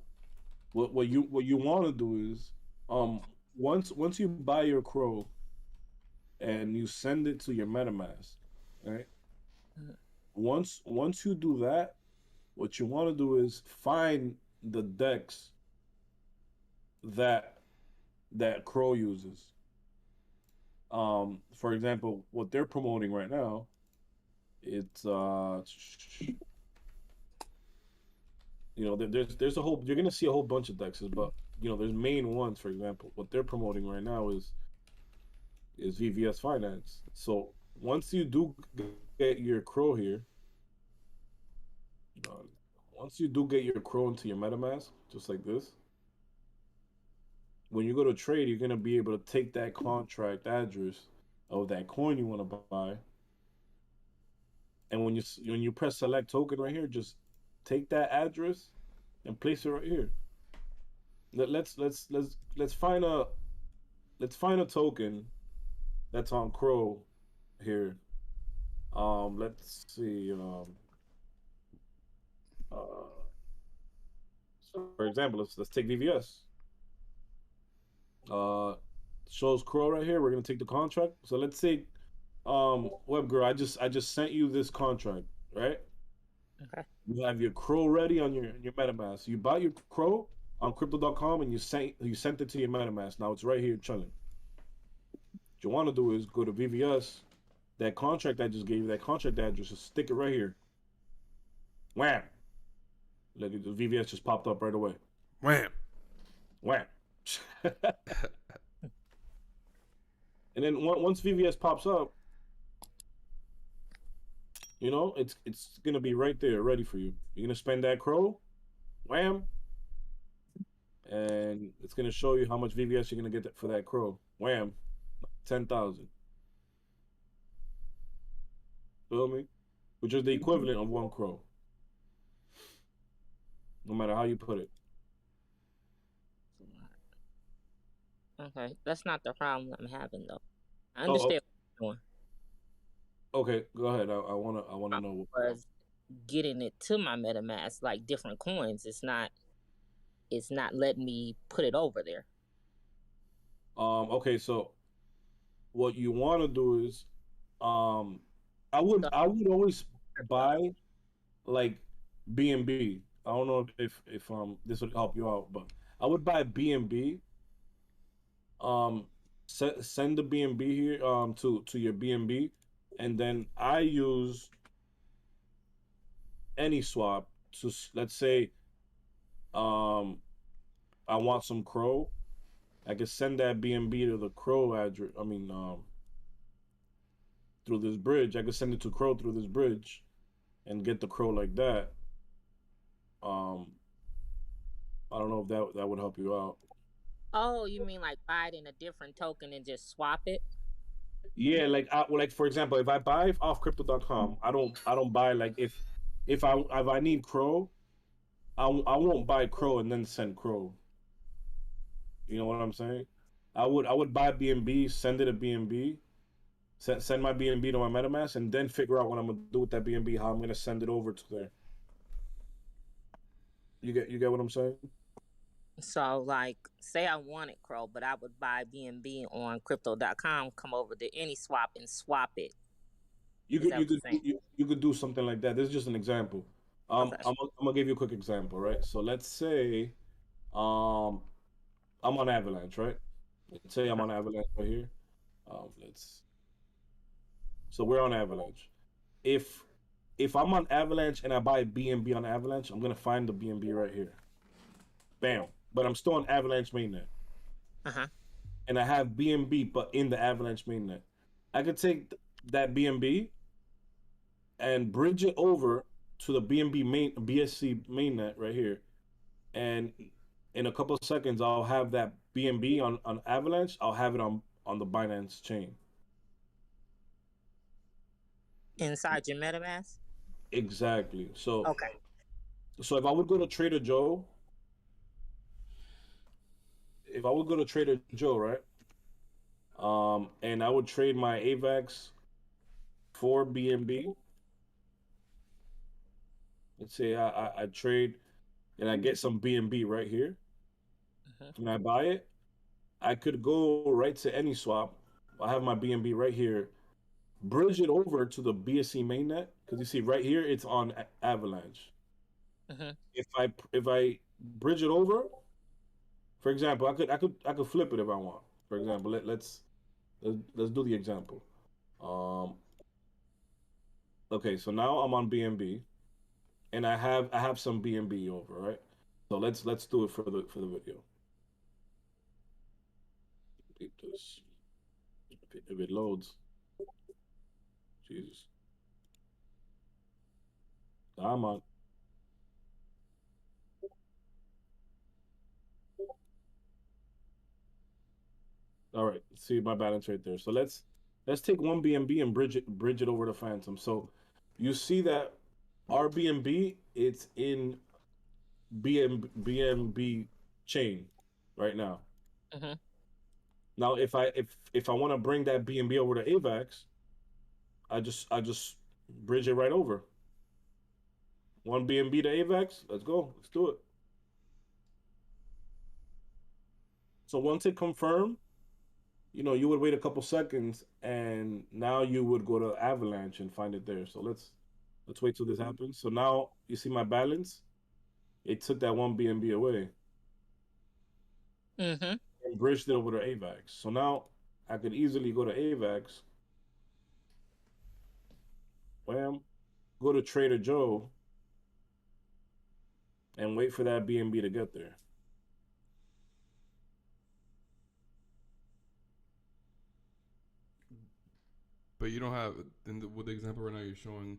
what you want to do is, once you buy your Crow and you send it to your MetaMask, right? Mhm. Once you do that, what you want to do is find the decks that Crow uses. For example, what they're promoting right now, it's there's a whole you're gonna see a whole bunch of dexes, but there's main ones. For example, what they're promoting right now is VVS Finance. So once you do get your Crow here, uh, once you do get your Crow into your MetaMask, just like this, when you go to trade, you're gonna be able to take that contract address of that coin you want to buy, and when you press select token right here, just take that address and place it right here. Let's find a token that's on Crow here. Let's see. Uh, so for example, let's take VVS. Shows Crow right here. We're gonna take the contract. So let's say, Web Girl, I just sent you this contract, right? Okay. You have your Crow ready on your MetaMask. You buy your Crow on Crypto.com and you sent it to your MetaMask. Now it's right here chilling. What you want to do is go to VVS. That contract I just gave you, that contract address, just stick it right here. Wham! Look, the VVS just popped up right away. Wham! Wham! And then once VVS pops up, it's gonna be right there, ready for you. You're gonna spend that Crow, wham, and it's gonna show you how much VVS you're gonna get for that Crow. Wham, 10,000. Feel me? Which is the equivalent of one Crow. No matter how you put it. Okay, that's not the problem I'm having though. I Oh, understand what you're doing. okay. Go ahead. I wanna know. Was getting it to my MetaMask like different coins. It's not letting me put it over there. Okay. So what you want to do is, um, I would So, always buy like BNB. I don't know if this would help you out, but I would buy BNB. Send the BNB here to your BNB, and then I use AnySwap to let's say I want some Crow. I can send that BNB to the Crow address. I mean through this bridge. I can send it to Crow through this bridge and get the Crow like that. Um, I don't know if that would help you out. oh, you mean like buy it in a different token and just swap it? Yeah, like for example, if I buy off crypto.com, I don't buy like if I need Crow, I won't buy Crow and then send Crow. You know what I'm saying? I would buy BNB, send it to BNB, send my BNB to my MetaMask, and then figure out what I'm gonna do with that BNB, how I'm gonna send it over to there. You get what I'm saying? So like say I wanted Crow, but I would buy BNB on crypto.com, come over to AnySwap and swap it. You Is could that you what you're could saying? you could do something like that. This is just an example. Okay. I'm gonna give you a quick example, right? So let's say um I'm on Avalanche, right? Let's say I'm on Avalanche right here. Let's so we're on Avalanche. If if I'm on Avalanche and I buy BNB on Avalanche, I'm gonna find the BNB right here. Bam. But I'm still on Avalanche mainnet. Uh-huh. And I have BNB but in the Avalanche mainnet. I could take that BNB and bridge it over to the BNB main BSC mainnet right here. And in a couple of seconds I'll have that BNB on Avalanche. I'll have it on the Binance chain. Inside your MetaMask? Exactly. So Okay. if I would go to Trader Joe, right? And I would trade my AVAX for BNB. Let's say I trade and I get some BNB right here, and I buy it. I could go right to AnySwap. I have my BNB right here. Bridge it over to the BSC mainnet because you see right here it's on Avalanche. If I bridge it over, for example, I could flip it if I want. For example, let's do the example. Okay, so now I'm on BNB, and I have some BNB over, right? So let's do it for the video. Keep this if it loads. Jesus. I'm on. All right, see my balance right there. So let's take one BNB and bridge it over to Phantom. So you see that our BNB it's in BNB chain right now. Now if I want to bring that BNB over to AVAX, I just bridge it right over. One BNB to AVAX. Let's go. Let's do it. So once it confirmed, you would wait a couple seconds, and now you would go to Avalanche and find it there. So let's wait till this happens. So now you see my balance. It took that one BNB away and bridged it over to AVAX. So now I could easily go to AVAX. Bam. Go to Trader Joe and wait for that BNB to get there. But you don't have with the example right now you're showing.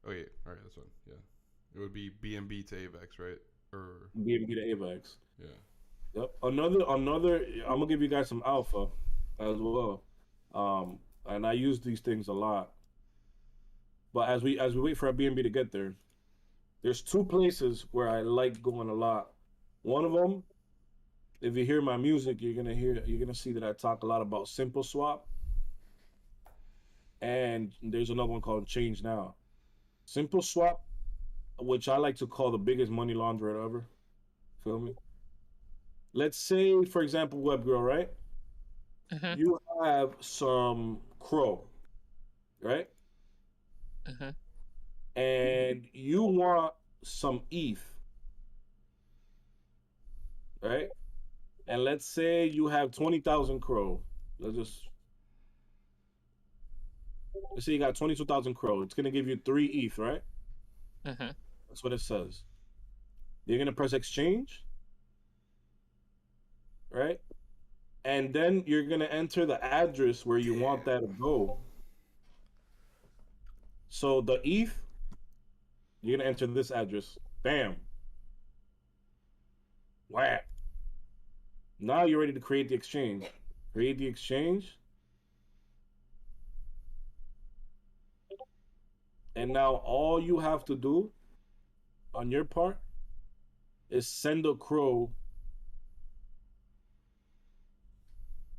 Oh yeah, all right, that's one. Yeah, it would be BNB to AVAX, right? Or BNB to AVAX. Yeah. Yep. Another. I'm gonna give you guys some alpha as well. And I use these things a lot. But as we wait for our BNB to get there, there's two places where I like going a lot. One of them if you hear my music, you're gonna see that I talk a lot about Simple Swap, and there's another one called Change Now. Simple Swap, which I like to call the biggest money launderer ever. Feel me? Let's say, for example, WebGirl, right? Mhm. You have some Crow, right? Mhm. And you want some ETH, right? And let's say you have 20,000 Crow. Let's say you got 22,000 Crow. It's gonna give you 3 ETH, right? Mhm. That's what it says. You're gonna press exchange, right? And then you're gonna enter the address where you want that to go. So the ETH, you're gonna enter this address. Bam. Whap. Now you're ready to create the exchange. Create the exchange. And now all you have to do on your part is send a Crow.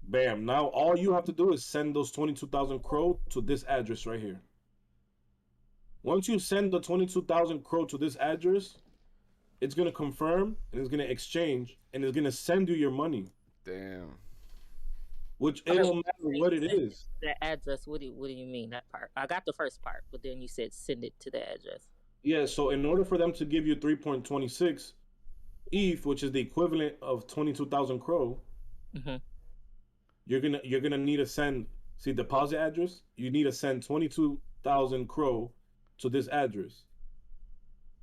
Bam. Now all you have to do is send those 22,000 Crow to this address right here. Once you send the 22,000 Crow to this address, it's going to confirm and it's going to exchange and it's going to send you your money. Damn. Which it Okay, don't matter what it is. the address. What do you mean that part? I got the first part, but then you said send it to the address. Yeah, so in order for them to give you 3.26 ETH, which is the equivalent of 22,000 Crow, Mhm. you're gonna need to send, see, deposit address. You need to send 22,000 Crow to this address.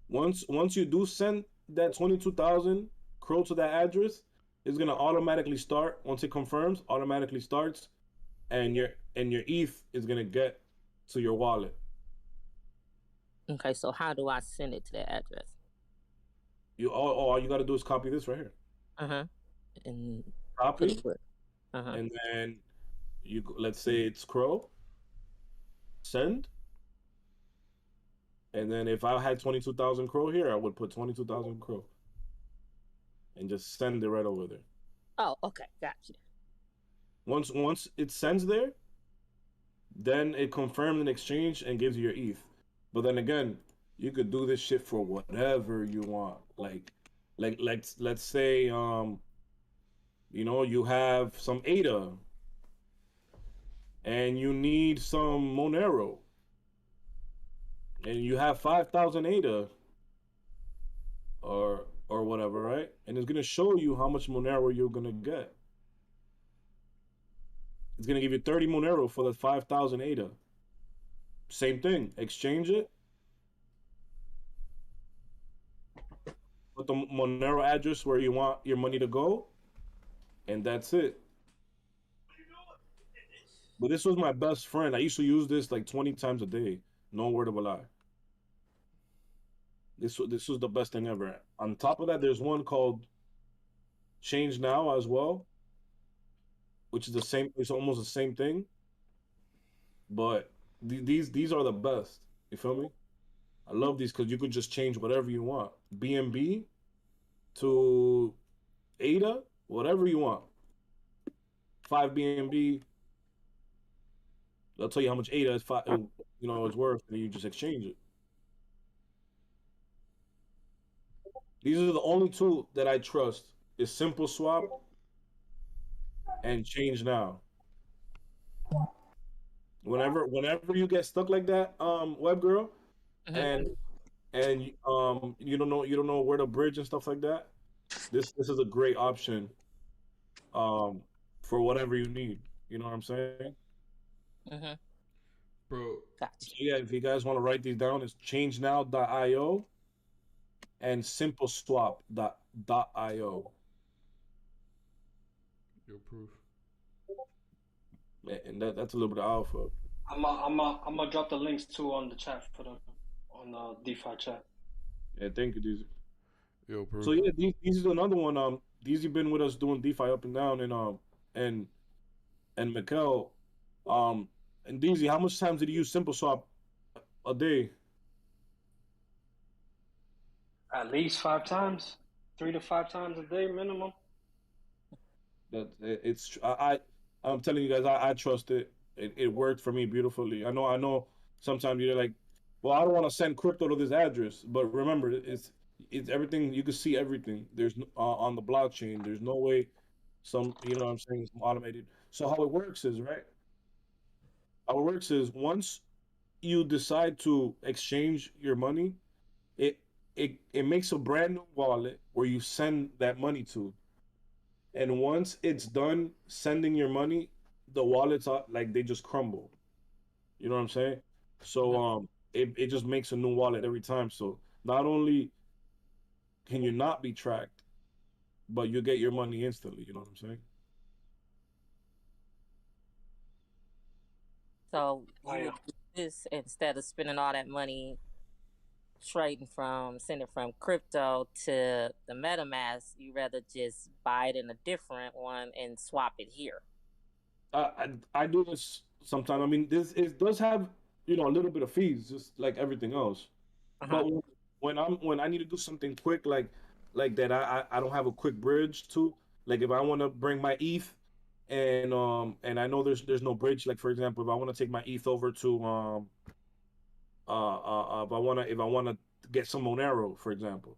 Once you do send that 22,000 Crow to that address, it's gonna automatically start. Once it confirms, automatically starts, and your ETH is gonna get to your wallet. Okay, so how do I send it to that address? All you gotta do is copy this right here. And put Copy, it where? and then let's say it's Crow. Send. And then if I had 22,000 Crow here, I would put 22,000 Crow and just send it right over there. Oh, okay, gotcha. Once it sends there, then it confirms an exchange and gives you your ETH. But then again, you could do this shit for whatever you want. Like let's say you have some ADA and you need some Monero and you have 5,000 ADA or whatever, right? And it's gonna show you how much Monero you're gonna get. It's gonna give you 30 Monero for the 5,000 ADA. Same thing. Exchange it. Put the Monero address where you want your money to go, and that's it. But this was my best friend. I used to use this like 20 times a day. No word of a lie. This was the best thing ever. On top of that, there's one called Change Now as well, which is the same. It's almost the same thing, but these are the best. You feel me? I love these because you could just change whatever you want. BNB to ADA, whatever you want. 5 BNB. They'll tell you how much ADA is it's worth, and you just exchange it. These are the only two that I trust: is Simple Swap and Change Now. Whenever you get stuck like that, web girl, and you don't know where to bridge and stuff like that, this is a great option for whatever you need. You know what I'm saying? Bro. Gotcha. So yeah, if you guys want to write these down, it's changenow.io and simpleswap.io. Your proof. And that's a little bit of alpha. I'm gonna drop the links too on the chat on the DeFi chat. Yeah, thank you, DZ. Yo, proof. So yeah, these is another one. DZ been with us doing DeFi up and down, and Mikkel, and DZ, how much times did you use Simple Swap a day? At least 5 times, 3 to 5 times a day minimum. I'm telling you guys, I trust it. It worked for me beautifully. I know. Sometimes you're like, well, I don't want to send crypto to this address, but remember, it's everything. You can see everything. There's on the blockchain. There's no way you know what I'm saying, it's automated. So how it works is right. How it works is once you decide to exchange your money, it it makes a brand new wallet where you send that money to. And once it's done sending your money, the wallets are like they just crumble. You know what I'm saying? So it just makes a new wallet every time. So not only can you not be tracked, but you get your money instantly. You know what I'm saying? So Oh, you yeah. would do this instead of spending all that money sending from crypto to the MetaMask. You rather just buy it in a different one and swap it here. I do this sometimes. I mean, this it does have a little bit of fees, just like everything else. Uh-huh. But when I need to do something quick, like that, I don't have a quick bridge to. Like if I want to bring my ETH, and I know there's no bridge. Like for example, if I want to take my ETH over to if I wanna get some Monero, for example,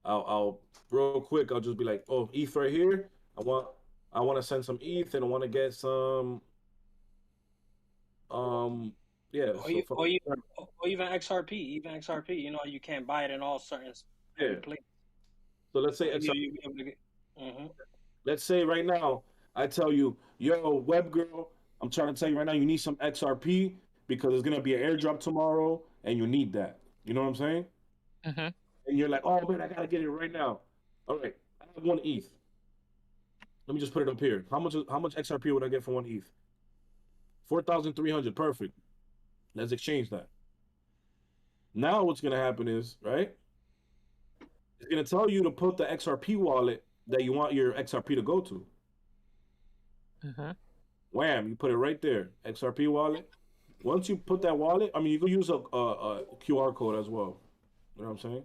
I'll real quick I'll just be like, oh, ETH right here. I want I want to send some ETH and I want to get some um yeah. Or, So you, for or, you, or even XRP. Even XRP, you know, you can't buy it in all certain yeah. places. So let's say So XR. you be able to get. Mm-hmm. Let's say right now I tell you, yo, web girl, I'm trying to tell you right now you need some XRP because there's gonna be an airdrop tomorrow and you need that. You know what I'm saying? Mm-hmm. And you're like, oh man, I gotta get it right now. All right, I have one ETH. Let me just put it up here. How much XRP would I get for one ETH? 4,300. Perfect. Let's exchange that. Now what's gonna happen is right. It's gonna tell you to put the XRP wallet that you want your XRP to go to. Mm-hmm. Wham! You put it right there. XRP wallet. Once you put that wallet, I mean, you can use a QR code as well. You know what I'm saying?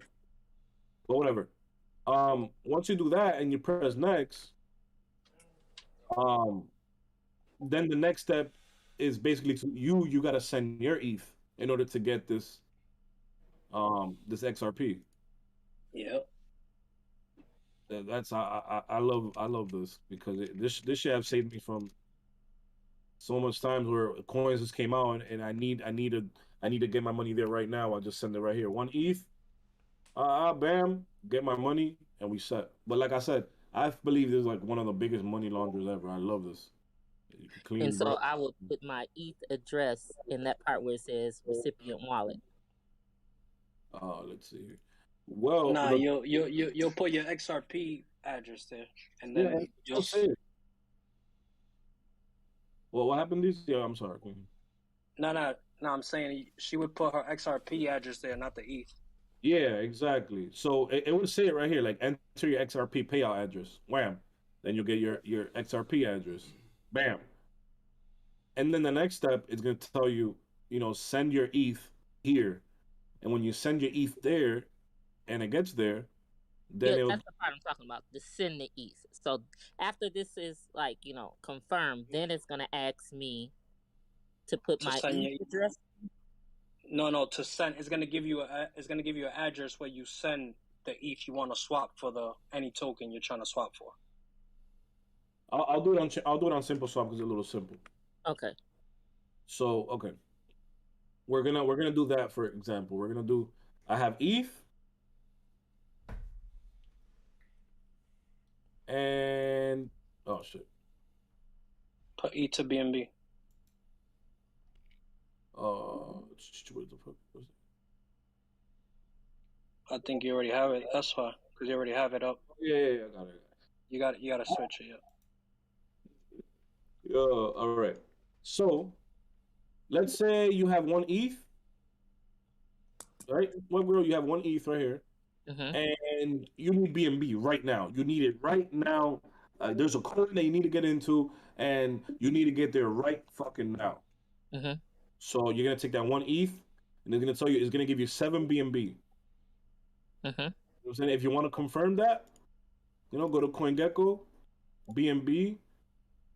But whatever. Once you do that and you press next, um, then the next step is basically you gotta send your ETH in order to get this XRP. Yep. That's I love this because this should have saved me from so much times where coins just came out and I need to get my money there right now. I just send it right here. One ETH, bam, get my money and we set. But like I said, I believe this is like one of the biggest money launderers ever. I love this. You can clean, And so bro. I would put my ETH address in that part where it says recipient wallet. Let's see. Well, Nah, you'll put your XRP address there, and yeah, then you'll. say it. Well, what happened? Yeah, I'm sorry. No. I'm saying she would put her XRP address there, not the ETH. Yeah, exactly. So it would say it right here, like enter your XRP payout address. Wham. Then you'll get your XRP address. Bam. And then the next step is going to tell you, send your ETH here. And when you send your ETH there and it gets there, then Yeah, it'll. that's the part I'm talking about. The send the ETH. So after this is like, confirmed, then it's gonna ask me to put To my send your ETH address. No, to send. It's gonna give you an address where you send the ETH you want to swap for any token you're trying to swap for. I'll do it on Simple Swap because it's a little simple. Okay. So okay, we're gonna do that for example. We're gonna do. I have ETH. And oh shit. Put ETH to BNB. What the fuck was I think you already have it. That's why, because you already have it up. it? Yeah, I got it. You gotta switch it. Yeah. All right. So let's say you have one ETH, right? Well, girl, you have one ETH right here, Mm-hmm. and you need BNB right now. You need it right now. There's a coin that you need to get into, and you need to get there right fucking now. Mm-hmm. So you're gonna take that one ETH, and it's gonna tell you it's gonna give you 7 BNB. Mm-hmm. You know what I'm saying? If you want to confirm that, go to CoinGecko, BNB,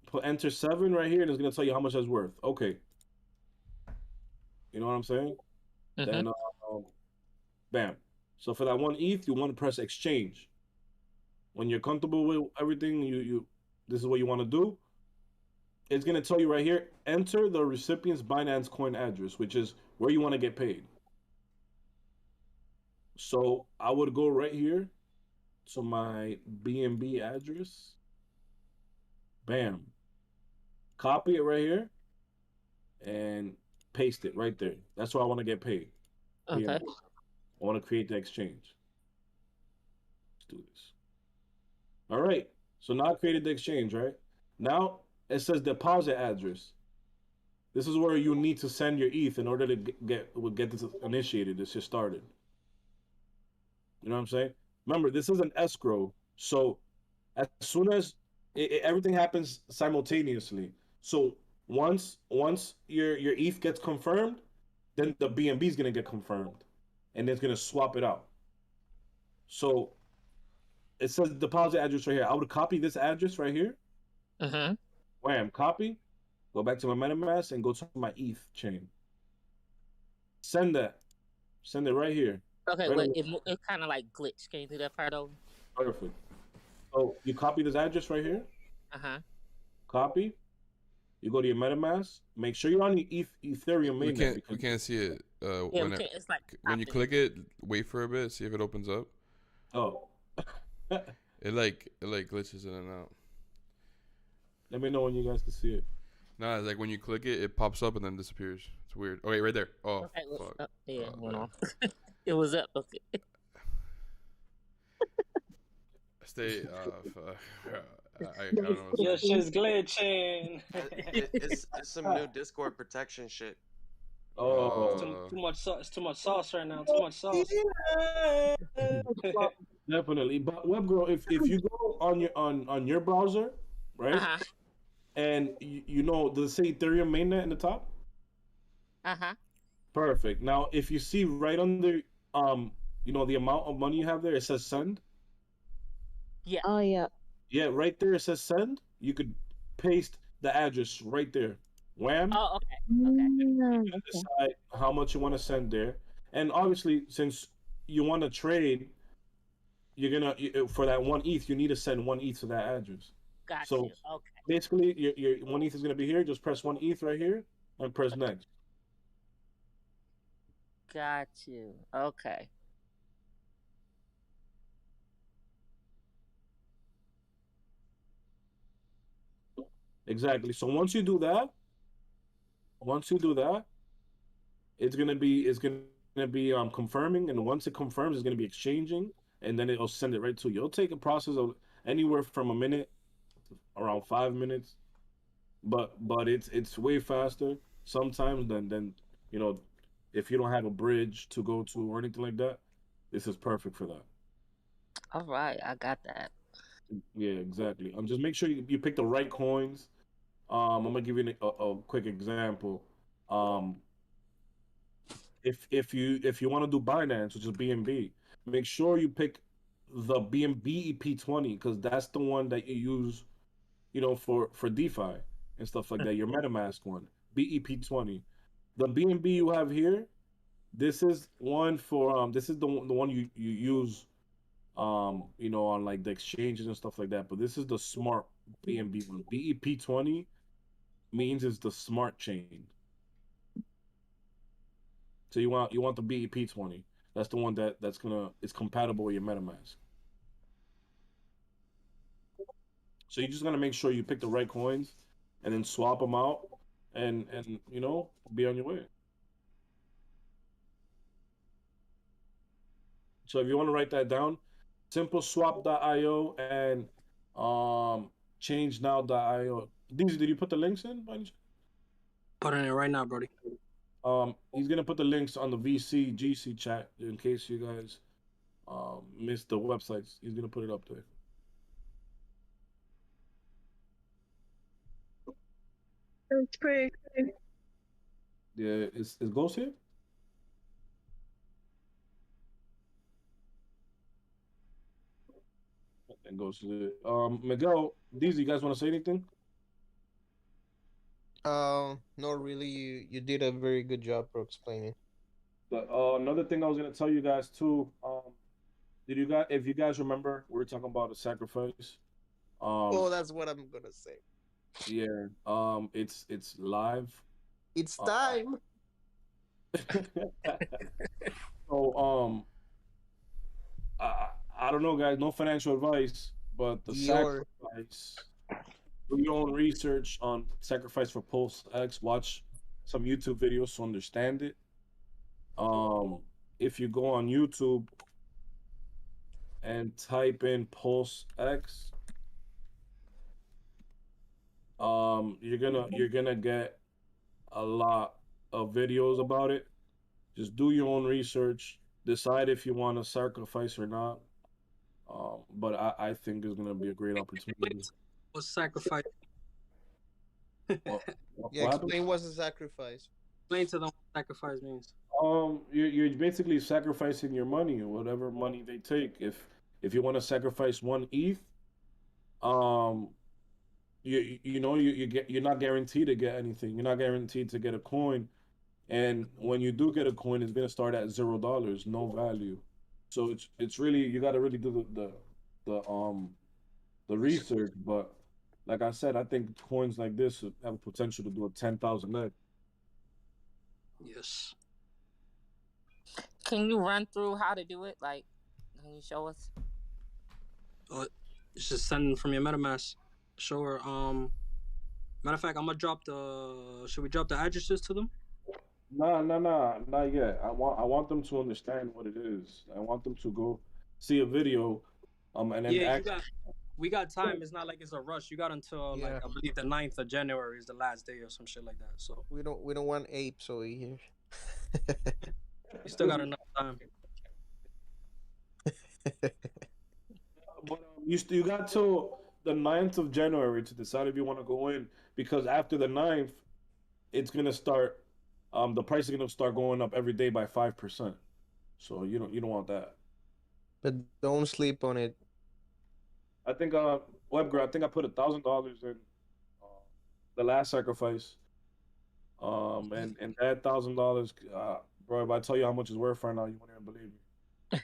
put enter 7 right here, and it's gonna tell you how much that's worth. Okay, you know what I'm saying? Mm-hmm. Then, bam. So for that 1 ETH, you want to press exchange. When you're comfortable with everything, this is what you want to do. It's gonna tell you right here, enter the recipient's Binance coin address, which is where you want to get paid. So I would go right here to my BNB address. Bam. Copy it right here and paste it right there. That's where I want to get paid. Okay. BNB. I want to create the exchange. Let's do this. All right. So now I created the exchange, right? Now it says deposit address. This is where you need to send your ETH in order to get this initiated. This just started. You know what I'm saying? Remember, this is an escrow. So as soon as everything happens simultaneously. So once your ETH gets confirmed, then the BNB is gonna get confirmed, and it's gonna swap it out. So it says deposit address right here. I would copy this address right here. Mm-hmm. Wham, copy. Go back to my MetaMask and go to my ETH chain. Send that. Send it right here. Okay, Right wait, away. it kind of like glitched. Can you do that part over? Perfect. So you copy this address right here. Uh-huh. Copy. You go to your MetaMask. Make sure you're on the Ethereum We mainnet. we can't see it. Yeah, it's like When you click it, wait for a bit, see if it opens up. Oh. It like glitches in and out. Let me know when you guys can see it. Nah, it's like when you click it, it pops up and then disappears. It's weird. Okay, right there. Oh, okay, fuck. yeah, Oh, went man. off. It was up. Okay. Stay. Fuck. I don't know. What's Your up. shit's glitching. It's some new Discord protection shit. Oh. Too much sauce. It's too much sauce right now. Too much sauce. Definitely. But WebGirl, if you go on your browser, right? Uh-huh. And you know, does it say Ethereum mainnet in the top? Uh-huh. Perfect. Now, if you see right under the amount of money you have there, it says send. Yeah. Oh yeah. Yeah, right there it says send. You could paste the address right there. Wham. Oh, okay. Okay. You decide how much you want to send there, and obviously, since you want to trade, for that 1 ETH, you need to send 1 ETH to that address. Got So you. Okay. basically, your 1 ETH is gonna be here. Just press 1 ETH right here and press next. Got you. Okay. Exactly. So once you do that, it's gonna be confirming, and once it confirms, it's gonna be exchanging, and then it'll send it right to you. It'll take a process of anywhere from a minute, around 5 minutes, but it's way faster sometimes than if you don't have a bridge to go to or anything like that. This is perfect for that. All right, I got that. Yeah, exactly. Just make sure you pick the right coins. I'm gonna give you a quick example. If you want to do Binance, which is BNB, make sure you pick the BNB EP20 because that's the one that you use, for DeFi and stuff like that. Your MetaMask one, BEP20. The BNB you have here, this is one for this is the one you use, on like the exchanges and stuff like that. But this is the smart BNB one. BEP20 means it's the smart chain. So you want the BEP20. That's the one it's compatible with your MetaMask. So you just gotta make sure you pick the right coins, and then swap them out, and be on your way. So if you want to write that down, simpleswap.io and changenow.io. Did you put the links in? Putting it right now, Brody. He's gonna put the links on the VC GC chat in case you guys missed the websites. He's gonna put it up there. It's pretty cool. Yeah, is Ghost here? And Ghost is it. Miguel, these you guys want to say anything? Not really. You did a very good job for explaining. But another thing I was gonna tell you guys too. Did you guys, if you guys remember, we were talking about a sacrifice. Oh, that's what I'm gonna say. Yeah. It's live. It's Uh, time. so I don't know, guys. No financial advice, but the Your sacrifice. Do your own research on sacrifice for Pulse X. Watch some YouTube videos to understand it. If you go on YouTube and type in Pulse X, you're gonna get a lot of videos about it. Just do your own research. Decide if you want to sacrifice or not. But I think it's gonna be a great opportunity. What's sacrifice? What, yeah. what happened? Explain what's a sacrifice. Explain to them what sacrifice means. You're basically sacrificing your money or whatever money they take. If you want to sacrifice one ETH, um, you're not guaranteed to get anything. You're not guaranteed to get a coin, and when you do get a coin, it's gonna start at $0, no value. So it's really, you got to really do the research. But like I said, I think coins like this have potential to do a 10,000x. Yes. Can you run through how to do it? Like, can you show us? It's just send from your MetaMask. Sure. Matter of fact, I'm gonna drop the. Should we drop the addresses to them? Nah, not yet. I want them to understand what it is. I want them to go see a video, and then Yeah, we got time. It's not like it's a rush. You got until Yeah. like I believe the 9th of January is the last day or some shit like that. So We don't want apes over here. you still got enough time. But you got till the 9th of January to decide if you want to go in, because after the 9th, it's gonna start. The price is gonna start going up every day by 5%. So you don't want that. But don't sleep on it. I think Webgirl, I think I put $1,000 in the last sacrifice. And that $1,000, bro, if I tell you how much it's worth right now, you won't even believe me.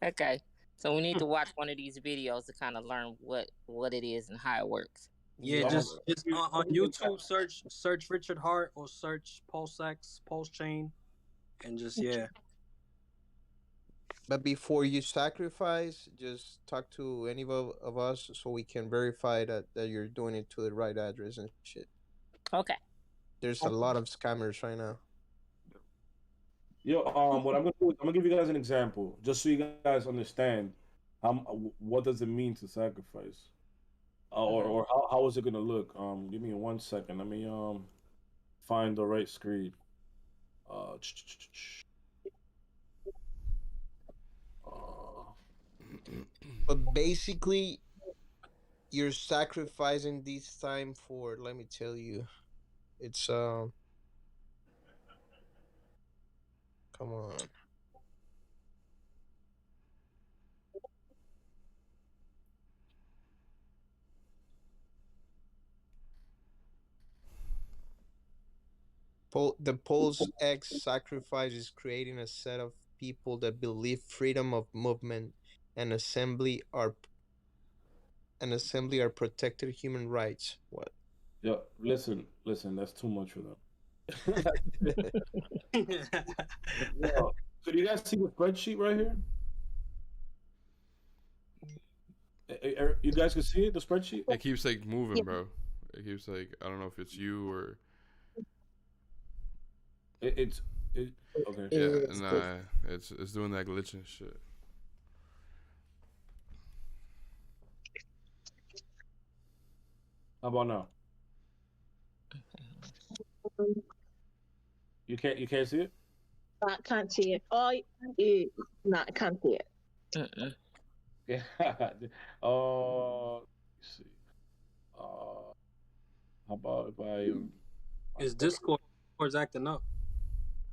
Okay. So we need to watch one of these videos to kind of learn what it is and how it works. Yeah, just on YouTube search Richard Hart or search Pulse X, Pulse Chain, and just yeah. But before you sacrifice, just talk to any of us so we can verify that you're doing it to the right address and shit. Okay. There's a lot of scammers right now. Yo, what I'm gonna do is I'm gonna give you guys an example, just so you guys understand what does it mean to sacrifice, or how is it gonna look. Give me 1 second. Let me find the right screen. But basically, you're sacrificing this time for. Let me tell you, it's Come on. The Pulse X sacrifice is creating a set of people that believe freedom of movement and assembly are protected human rights. What? Yeah, listen, that's too much for them. Yo, so do you guys see the spreadsheet right here? You guys can see it, the spreadsheet? It keeps like moving, bro. It keeps like, I don't know if it's you or It's okay. yeah, nah, it's doing that glitching shit. How about now? You can't see it? I can't see it. Oh, no, I can't see it. Yeah. Let's see. How about if I Is Discord's acting up?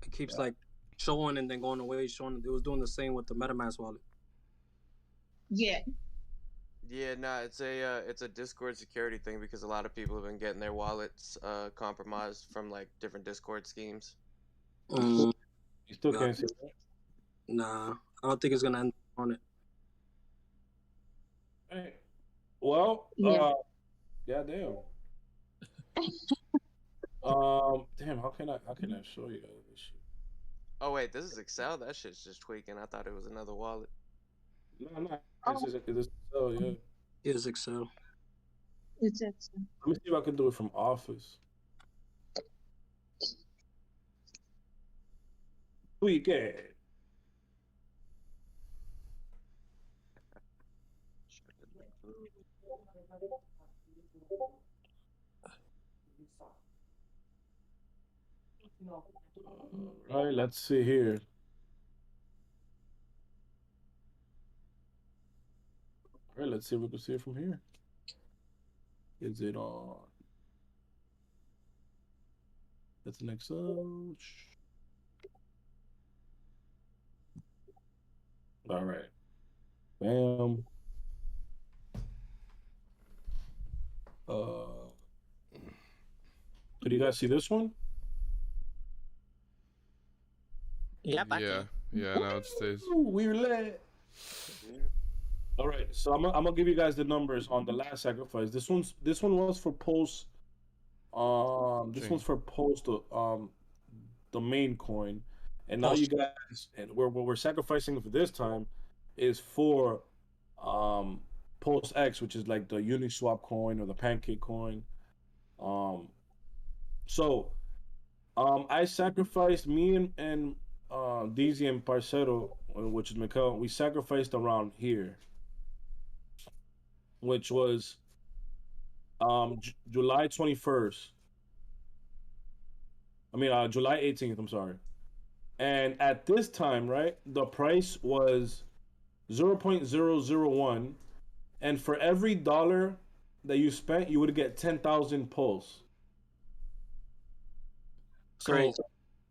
It keeps like showing and then going away, showing. It was doing the same with the MetaMask wallet. Yeah. Yeah, nah, it's a Discord security thing because a lot of people have been getting their wallets compromised from like different Discord schemes. Mm, You still nah, can't see that. nah, I don't think it's gonna end on it. Right. Well, Yeah. goddamn. Damn, how can I show you guys this shit? Oh wait, this is Excel. That shit's just tweaking. I thought it was another wallet. No, it's oh yeah. Here's Excel. It's Excel. Let me see if I can do it from Office. Weekend. All right, let's see here. All right, let's see if we can see it from here. Is it on? That's an Excel. All right. Bam. Did you guys see this one? Yep, I Yeah, can. yeah. Now it stays. Ooh, we lit. All right, so I'm gonna give you guys the numbers on the last sacrifice. This one was for post. This Change. one's for post. The main coin, and now you guys, and what we're sacrificing for this time, is for post X, which is like the Uniswap coin or the Pancake coin. So I sacrificed me and DZ and Parcero, which is Mikhail. We sacrificed around here, which was July 21st. I mean, July 18th. I'm sorry. And at this time, right, the price was 0.001, and for every dollar that you spent, you would get 10,000 pulls. So Crazy.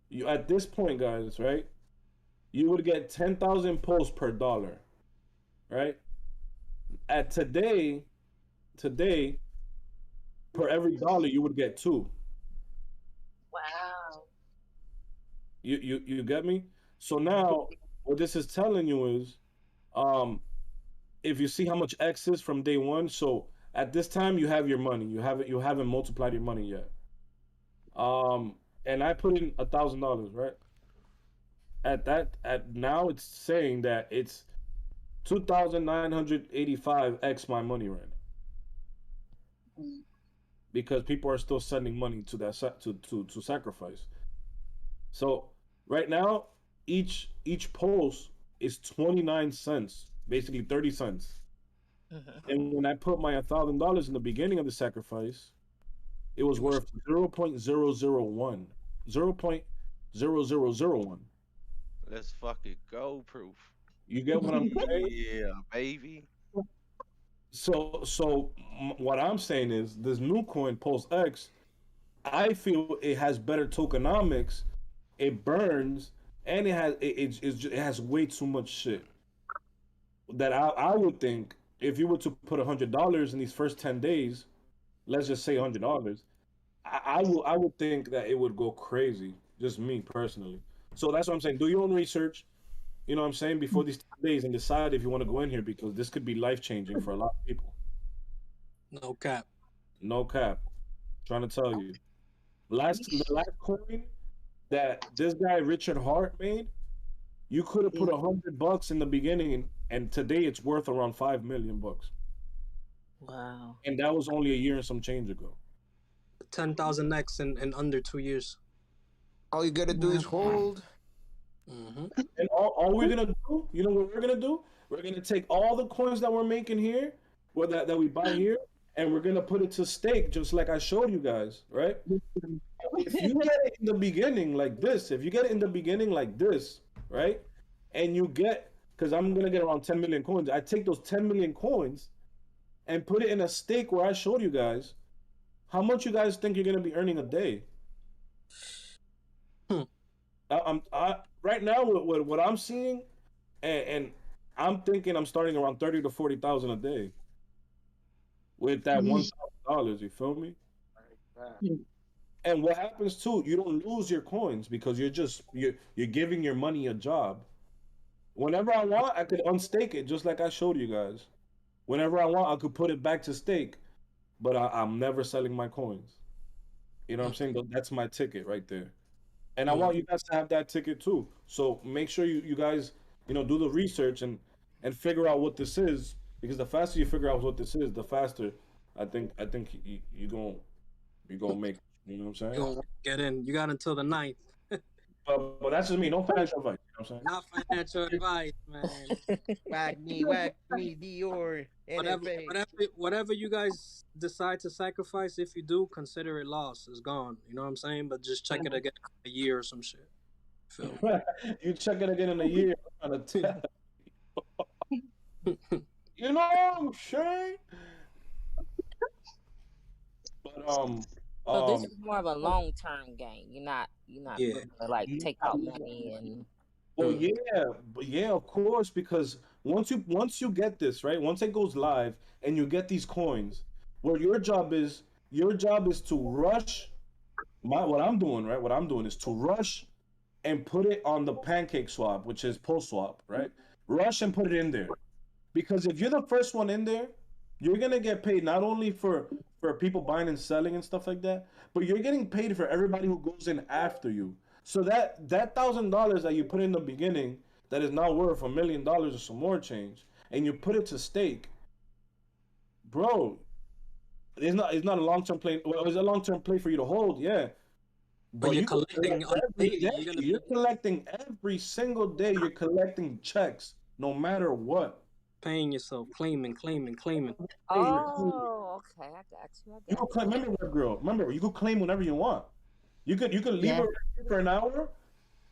you at this point, guys, right, you would get 10,000 pulls per dollar, right? At today, per every dollar, you would get two. Wow. You get me? So now what this is telling you is if you see how much X is from day one, so at this time you have your money. You haven't multiplied your money yet. And I put in $1,000, right? At now it's saying that it's 2,985 X my money right now. Because people are still sending money to that to sacrifice. So right now, each post is 29 cents, basically 30 cents. And when I put my $1,000 in the beginning of the sacrifice, it was worth 0.001. 0.0001. Let's fucking go, Proof. You get what I'm saying? Yeah, baby. So what I'm saying is this new coin Pulse X, I feel it has better tokenomics, it burns, and it has way too much shit. That I would think if you were to put $100 in these first 10 days, let's just say $100, I would think that it would go crazy. Just me personally. So that's what I'm saying. Do your own research. You know what I'm saying, before these 10 days, and decide if you want to go in here, because this could be life changing for a lot of people. No cap. No cap. Trying to tell you. The last coin that this guy Richard Hart made, you could have put $100 in the beginning, and today it's worth around $5 million. Wow. And that was only a year and some change ago. 10,000 X in under 2 years. All you gotta do is hold. And all we're gonna do, you know what we're gonna do? We're gonna take all the coins that we're making here, or that we buy here, and we're gonna put it to stake, just like I showed you guys, right? If you get it in the beginning like this, right? And you get, because I'm gonna get around 10 million coins. I take those 10 million coins and put it in a stake where I showed you guys. How much you guys think you're gonna be earning a day? Right now with what I'm seeing, and I'm thinking I'm starting around 30 to 40,000 a day. with that $1,000. You feel me? And what happens too? You don't lose your coins because you're giving your money a job. Whenever I want, I could unstake it, just like I showed you guys. Whenever I want, I could put it back to stake, but I'm never selling my coins. You know what I'm saying? That's my ticket right there. And I want you guys to have that ticket too. So make sure you guys, do the research and figure out what this is, because the faster you figure out what this is, the faster I think you're gonna make. You know what I'm saying? You don't want to get in. You got until the 9th. But that's just me. No financial advice. You know what I'm saying? Not financial advice, man. Whack me, Dior. Whatever you guys decide to sacrifice, if you do, consider it lost. It's gone. You know what I'm saying? But just check it again in a year or some shit. Feel me? You check it again in a year. I'm trying to tell. You know what I'm saying? But So this is more of a long-term game. You're not looking to like take out money and. Well, yeah, of course, because once you get this right, once it goes live and you get these coins, what your job is to rush. What I'm doing is to rush and put it on the pancake swap, which is Pulse Swap, right? Rush and put it in there, because if you're the first one in there, you're gonna get paid not only for people buying and selling and stuff like that, but you're getting paid for everybody who goes in after you. So that $1,000 that you put in the beginning, that is now worth $1 million or some more change, and you put it to stake, bro. It's not a long-term play. Well, it's a long-term play for you to hold, yeah. But you're collecting You're collecting every single day. You're collecting checks, no matter what. Paying yourself, claiming. Oh, okay, I got you. You can claim, remember, you could claim whenever you want. You could leave it for an hour,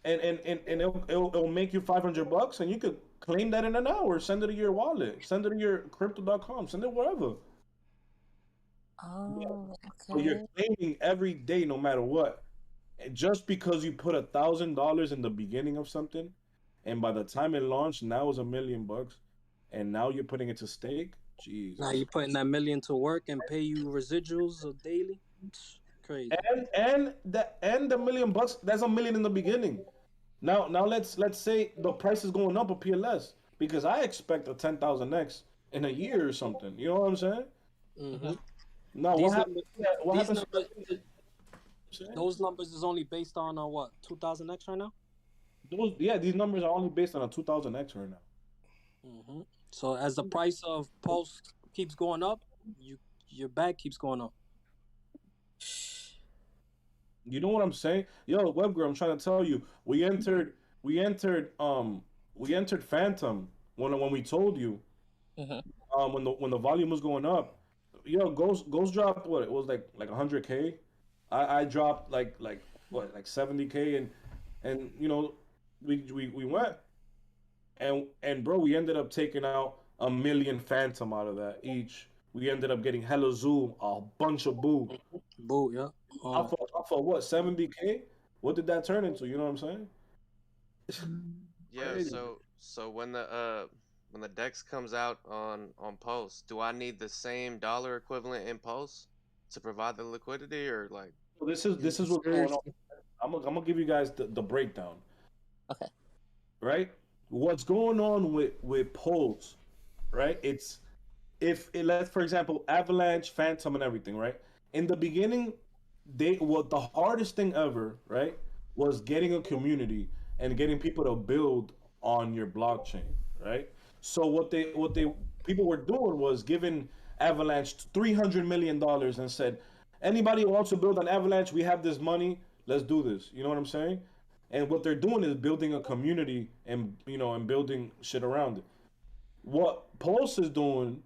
and it'll make you $500, and you could claim that in an hour. Send it to your wallet. Send it to your crypto.com. Send it wherever. Oh, okay. So you're claiming every day, no matter what. And just because you put $1,000 in the beginning of something, and by the time it launched, now it's $1 million, and now you're putting it to stake. Jeez. Now you're putting that $1 million to work and pay you residuals daily. It's crazy. And the $1 million, that's $1 million in the beginning. Now let's say the price is going up at PLS, because I expect a 10,000x in a year or something. You know what I'm saying? Mm-hmm. Now what happens? Those numbers is only based on what, 2,000x right now? These numbers are only based on a 2,000x right now. Mm-hmm. So as the price of Pulse keeps going up, your bag keeps going up. You know what I'm saying? Yo, WebGirl, I'm trying to tell you, we entered Phantom when we told you, when the volume was going up. Yo, Ghost dropped what? It was like 100K. I dropped like 70K, and we went, and bro, we ended up taking out $1 million Phantom out of that each. We ended up getting hella Zoom, a bunch of Boo. Boo, yeah. Off of what, 70K? What did that turn into? You know what I'm saying? Yeah. So when the Dex comes out on Pulse, do I need the same dollar equivalent in Pulse to provide the liquidity, or like? Well, this is what's going on. I'm gonna give you guys the breakdown. Okay. Right. What's going on with Pulse? Right. It's let's, for example, Avalanche, Phantom, and everything. Right. In the beginning, the hardest thing ever, right, was getting a community and getting people to build on your blockchain, right? So what people were doing was giving Avalanche $300 million and said, anybody who wants to build on Avalanche, we have this money, let's do this. You know what I'm saying? And what they're doing is building a community and building shit around it. What Pulse is doing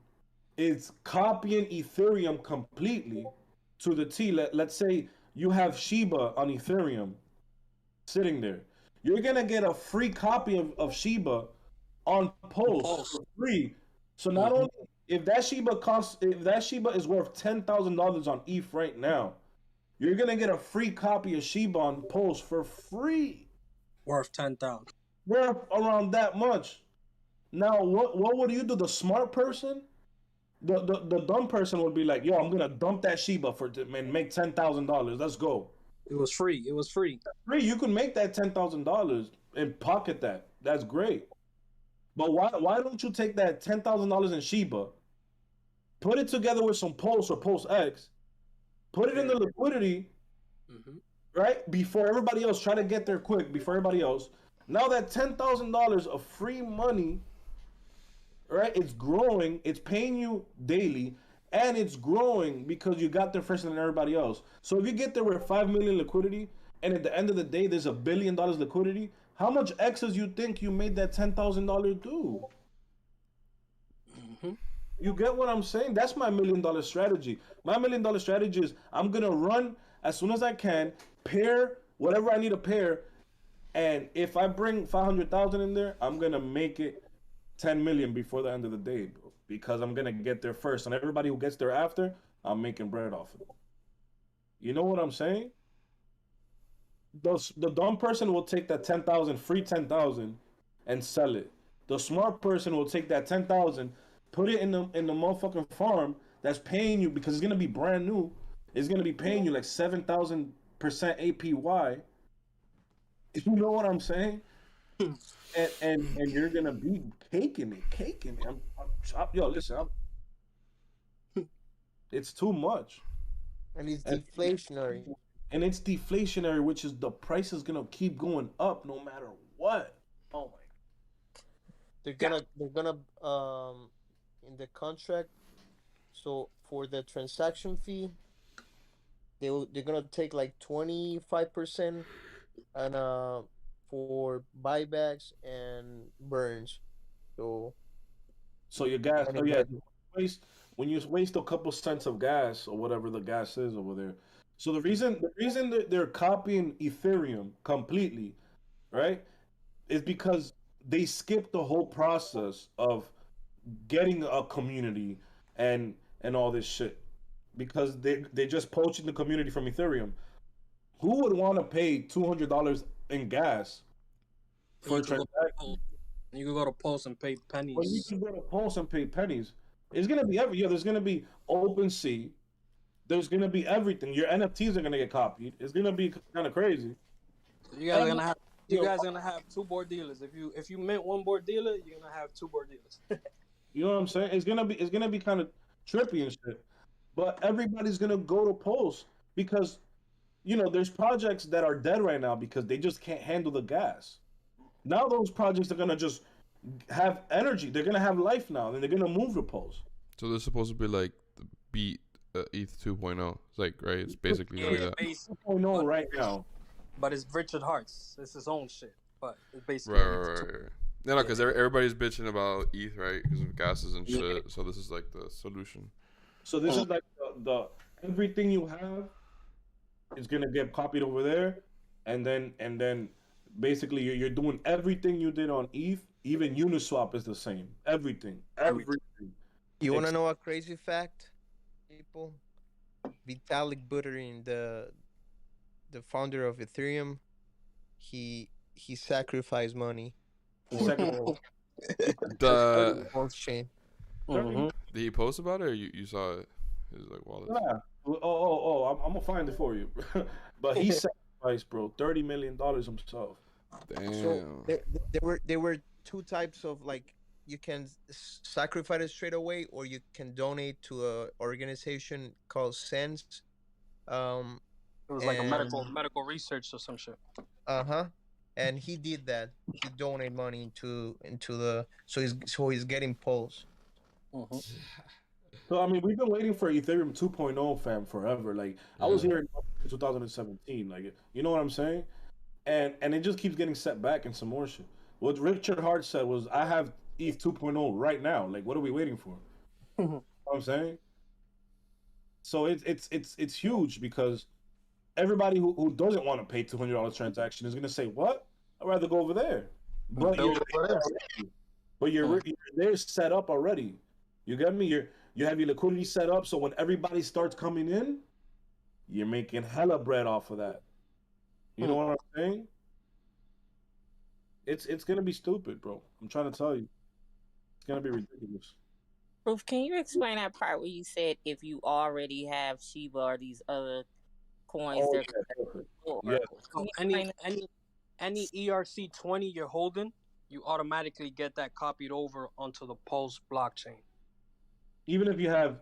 is copying Ethereum completely to the T. Let's say you have Shiba on Ethereum sitting there. You're gonna get a free copy of Shiba on Pulse for free. So not only if that Shiba is worth $10,000 on ETH right now, you're gonna get a free copy of Shiba on Pulse for free. Worth 10,000. Worth around that much. Now what would you do? The smart person, the dumb person would be like, yo, I'm gonna dump that Shiba and make $10,000. Let's go. It was free. It was free. Free, you can make that $10,000 and pocket that. That's great. But why don't you take that $10,000 in Shiba, put it together with some Pulse or Pulse X, put it in the liquidity, right? Before everybody else, try to get there quick before everybody else. Now that $10,000 of free money, right? It's growing. It's paying you daily, and it's growing because you got there first than everybody else. So if you get there with 5 million liquidity, and at the end of the day, there's $1 billion liquidity, how much X's you think you made that $10,000 do? You get what I'm saying? That's my $1 million strategy. My $1 million strategy is I'm gonna run as soon as I can, pair whatever I need to pair, and if I bring 500,000 in there, I'm gonna make it 10 million before the end of the day, bro, because I'm gonna get there first, and everybody who gets there after, I'm making bread off of it. You know what I'm saying? The dumb person will take that 10,000, free 10,000, and sell it. The smart person will take that 10,000, put it in the motherfucking farm that's paying you, because it's gonna be brand new. It's gonna be paying you like 7,000% APY. You know what I'm saying? And you're gonna be caking it. Yo, listen, it's too much. And it's deflationary. And it's deflationary, which is the price is gonna keep going up no matter what. Oh my! They're gonna in the contract. So for the transaction fee, they're gonna take like 25%, and for buybacks and burns. So your gas. Oh yeah, when you waste a couple cents of gas or whatever the gas is over there. So the reason that they're copying Ethereum completely, right, is because they skipped the whole process of getting a community and all this shit, because they just poaching the community from Ethereum. Who would want to pay $200 in gas for a transaction? You can go to Pulse and pay pennies. Well, you can go to Pulse and pay pennies. It's gonna be there's gonna be OpenSea. There's gonna be everything. Your NFTs are gonna get copied. It's gonna be kind of crazy. You guys are gonna have two board dealers. If you mint one board dealer, you're gonna have two board dealers. You know what I'm saying? It's gonna be kind of trippy and shit. But everybody's gonna go to Pulse because, there's projects that are dead right now because they just can't handle the gas. Now those projects are gonna just have energy. They're gonna have life now, and they're gonna move to Pulse. So they're supposed to be like the beat ETH 2.0. It's like, right? It's basically like that. 2.0 right now. But it's Richard Hart's. It's his own shit. But it's basically right. No, because everybody's bitching about ETH, right? Because of gases and shit. So this is like the solution. So this is like the everything you have is gonna get copied over there, and then basically you're doing everything you did on ETH. Even Uniswap is the same. Everything. You want to know a crazy fact, people? Vitalik Buterin, the founder of Ethereum, he sacrificed money for the Pulse chain. Did he post about it, or you saw it? His like wallet. Yeah. I'm gonna find it for you. But he sacrificed, bro, $30 million himself. Damn. So there were two types of, like, you can sacrifice it straight away, or you can donate to a organization called Sense. It was like a medical research or some shit. And he did that. He donated money into the so he's getting Pulse. So I mean, we've been waiting for Ethereum 2.0, fam, forever. Like I was here in 2017. Like, you know what I'm saying? And it just keeps getting set back and some more shit. What Richard Hart said was, I have ETH 2.0 right now. Like, what are we waiting for? You know what I'm saying? So it's huge, because everybody who doesn't want to pay $200 transaction is gonna say, what? I'd rather go over there. But you're there set up already. You get me? You have your liquidity set up, so when everybody starts coming in, you're making hella bread off of that. You know what I'm saying? It's gonna be stupid, bro. I'm trying to tell you. It's gonna be ridiculous. Proof, can you explain that part where you said if you already have Shiba or these other coins, Oh, they're yeah, perfect. or Yes. So can you any explain that? any ERC20 you're holding, you automatically get that copied over onto the Pulse blockchain. Even if you have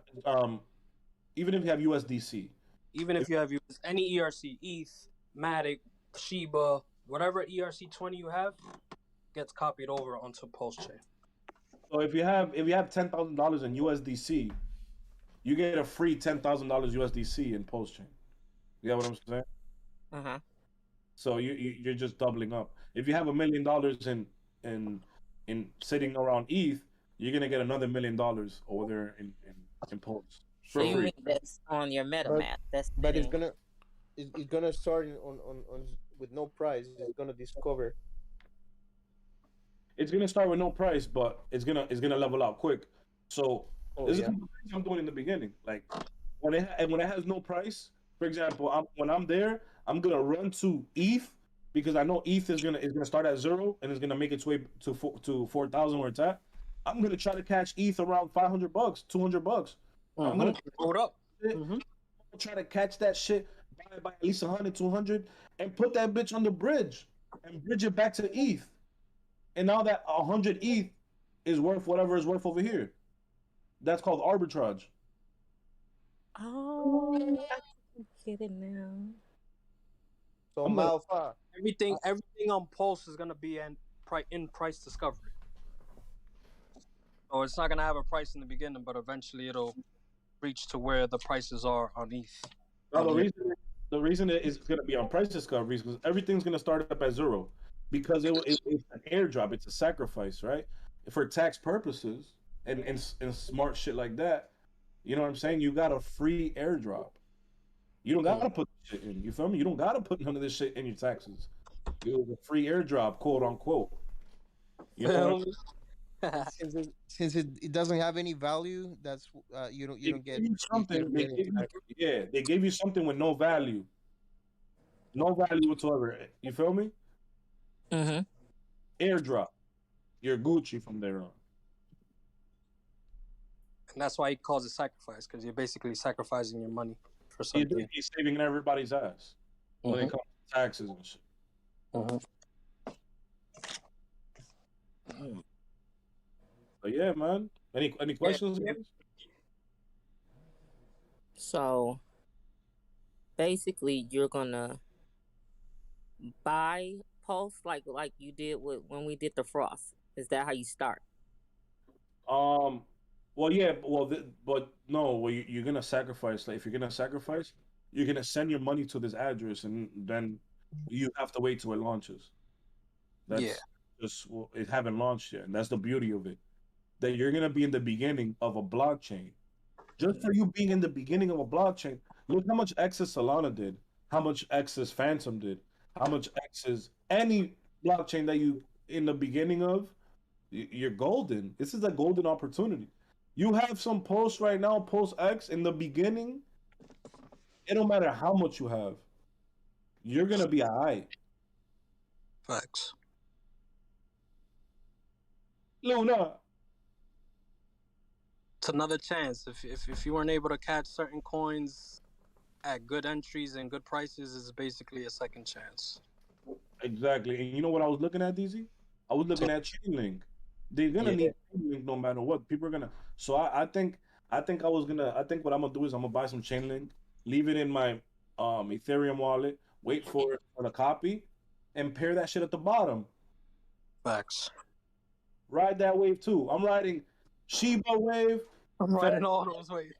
USDC. Even if you have any ERC, ETH, Matic, Shiba, whatever ERC20 you have, gets copied over onto Pulse chain. So if you have $10,000 in USDC, you get a free $10,000 USDC in Pulse chain. You get what I'm saying? Uh-huh. So you're just doubling up. If you have $1 million in sitting around ETH, you're gonna get another $1 million over there in Pulse So for you free. mean that's on your MetaMask? That's But it's sitting. gonna start on with no price. It's gonna discover. It's gonna start with no price, but it's gonna level out quick. So Oh this is yeah. what I'm doing in the beginning. Like when it has no price, for example, when I'm there, I'm gonna run to ETH because I know ETH is gonna start at 0 and it's gonna make its way to 4,000 where it's at. I'm gonna try to catch ETH around $500, $200. I'm gonna hold up. try to catch that shit by at least 100, 200, and put that bitch on the bridge and bridge it back to ETH. And now that 100 ETH is worth whatever is worth over here. That's called arbitrage. Oh, I get it now. So I'm gonna- Malfa, Everything on Pulse is gonna be in price discovery. So it's not gonna have a price in the beginning, but eventually it'll reach to where the prices are on ETH. Now, the reason it is going to be on price discovery is because everything's going to start up at 0 because it's an airdrop. It's a sacrifice, right? For tax purposes and smart shit like that, you know what I'm saying? You got a free airdrop. You don't got to put shit in. You feel me? You don't got to put none of this shit in your taxes. It was a free airdrop, quote unquote. You know what I'm since it doesn't have any value, that's you don't get They gave you something. you don't They get gave it back. they gave you something with no value whatsoever. You feel me? Mm-hmm. Airdrop. You're Gucci from there on. And that's why he calls it sacrifice, because you're basically sacrificing your money for He's something. saving everybody's ass when it Mhm. comes to taxes and shit. But yeah, man. Any questions? So basically, you're gonna buy Pulse like you did when we did the Frost. Is that how you start? Well, yeah. But no. Well, you're gonna sacrifice. Like, if you're gonna sacrifice, you're gonna send your money to this address, and then you have to wait till it launches. That's just it haven't launched yet, and that's the beauty of it. That you're gonna be in the beginning of a blockchain. Just for you being in the beginning of a blockchain, look how much Exodus Solana did, how much Exodus Phantom did, how much Exodus any blockchain that you in the beginning of, you're golden. This is a golden opportunity. You have some Pulse right now, Pulse X in the beginning. It don't matter how much you have, you're gonna be alright. Facts. Luna. It's another chance. If you weren't able to catch certain coins at good entries and good prices, it's basically a second chance. Exactly. And you know what I was looking at, DZ? I was looking at Chainlink. They're gonna need Chainlink no matter what. People are gonna. So I think what I'm gonna do is I'm gonna buy some Chainlink, leave it in my Ethereum wallet, wait for the copy, and pair that shit at the bottom. Facts. Ride that wave too. I'm riding Shiba wave. I'm riding all those waves.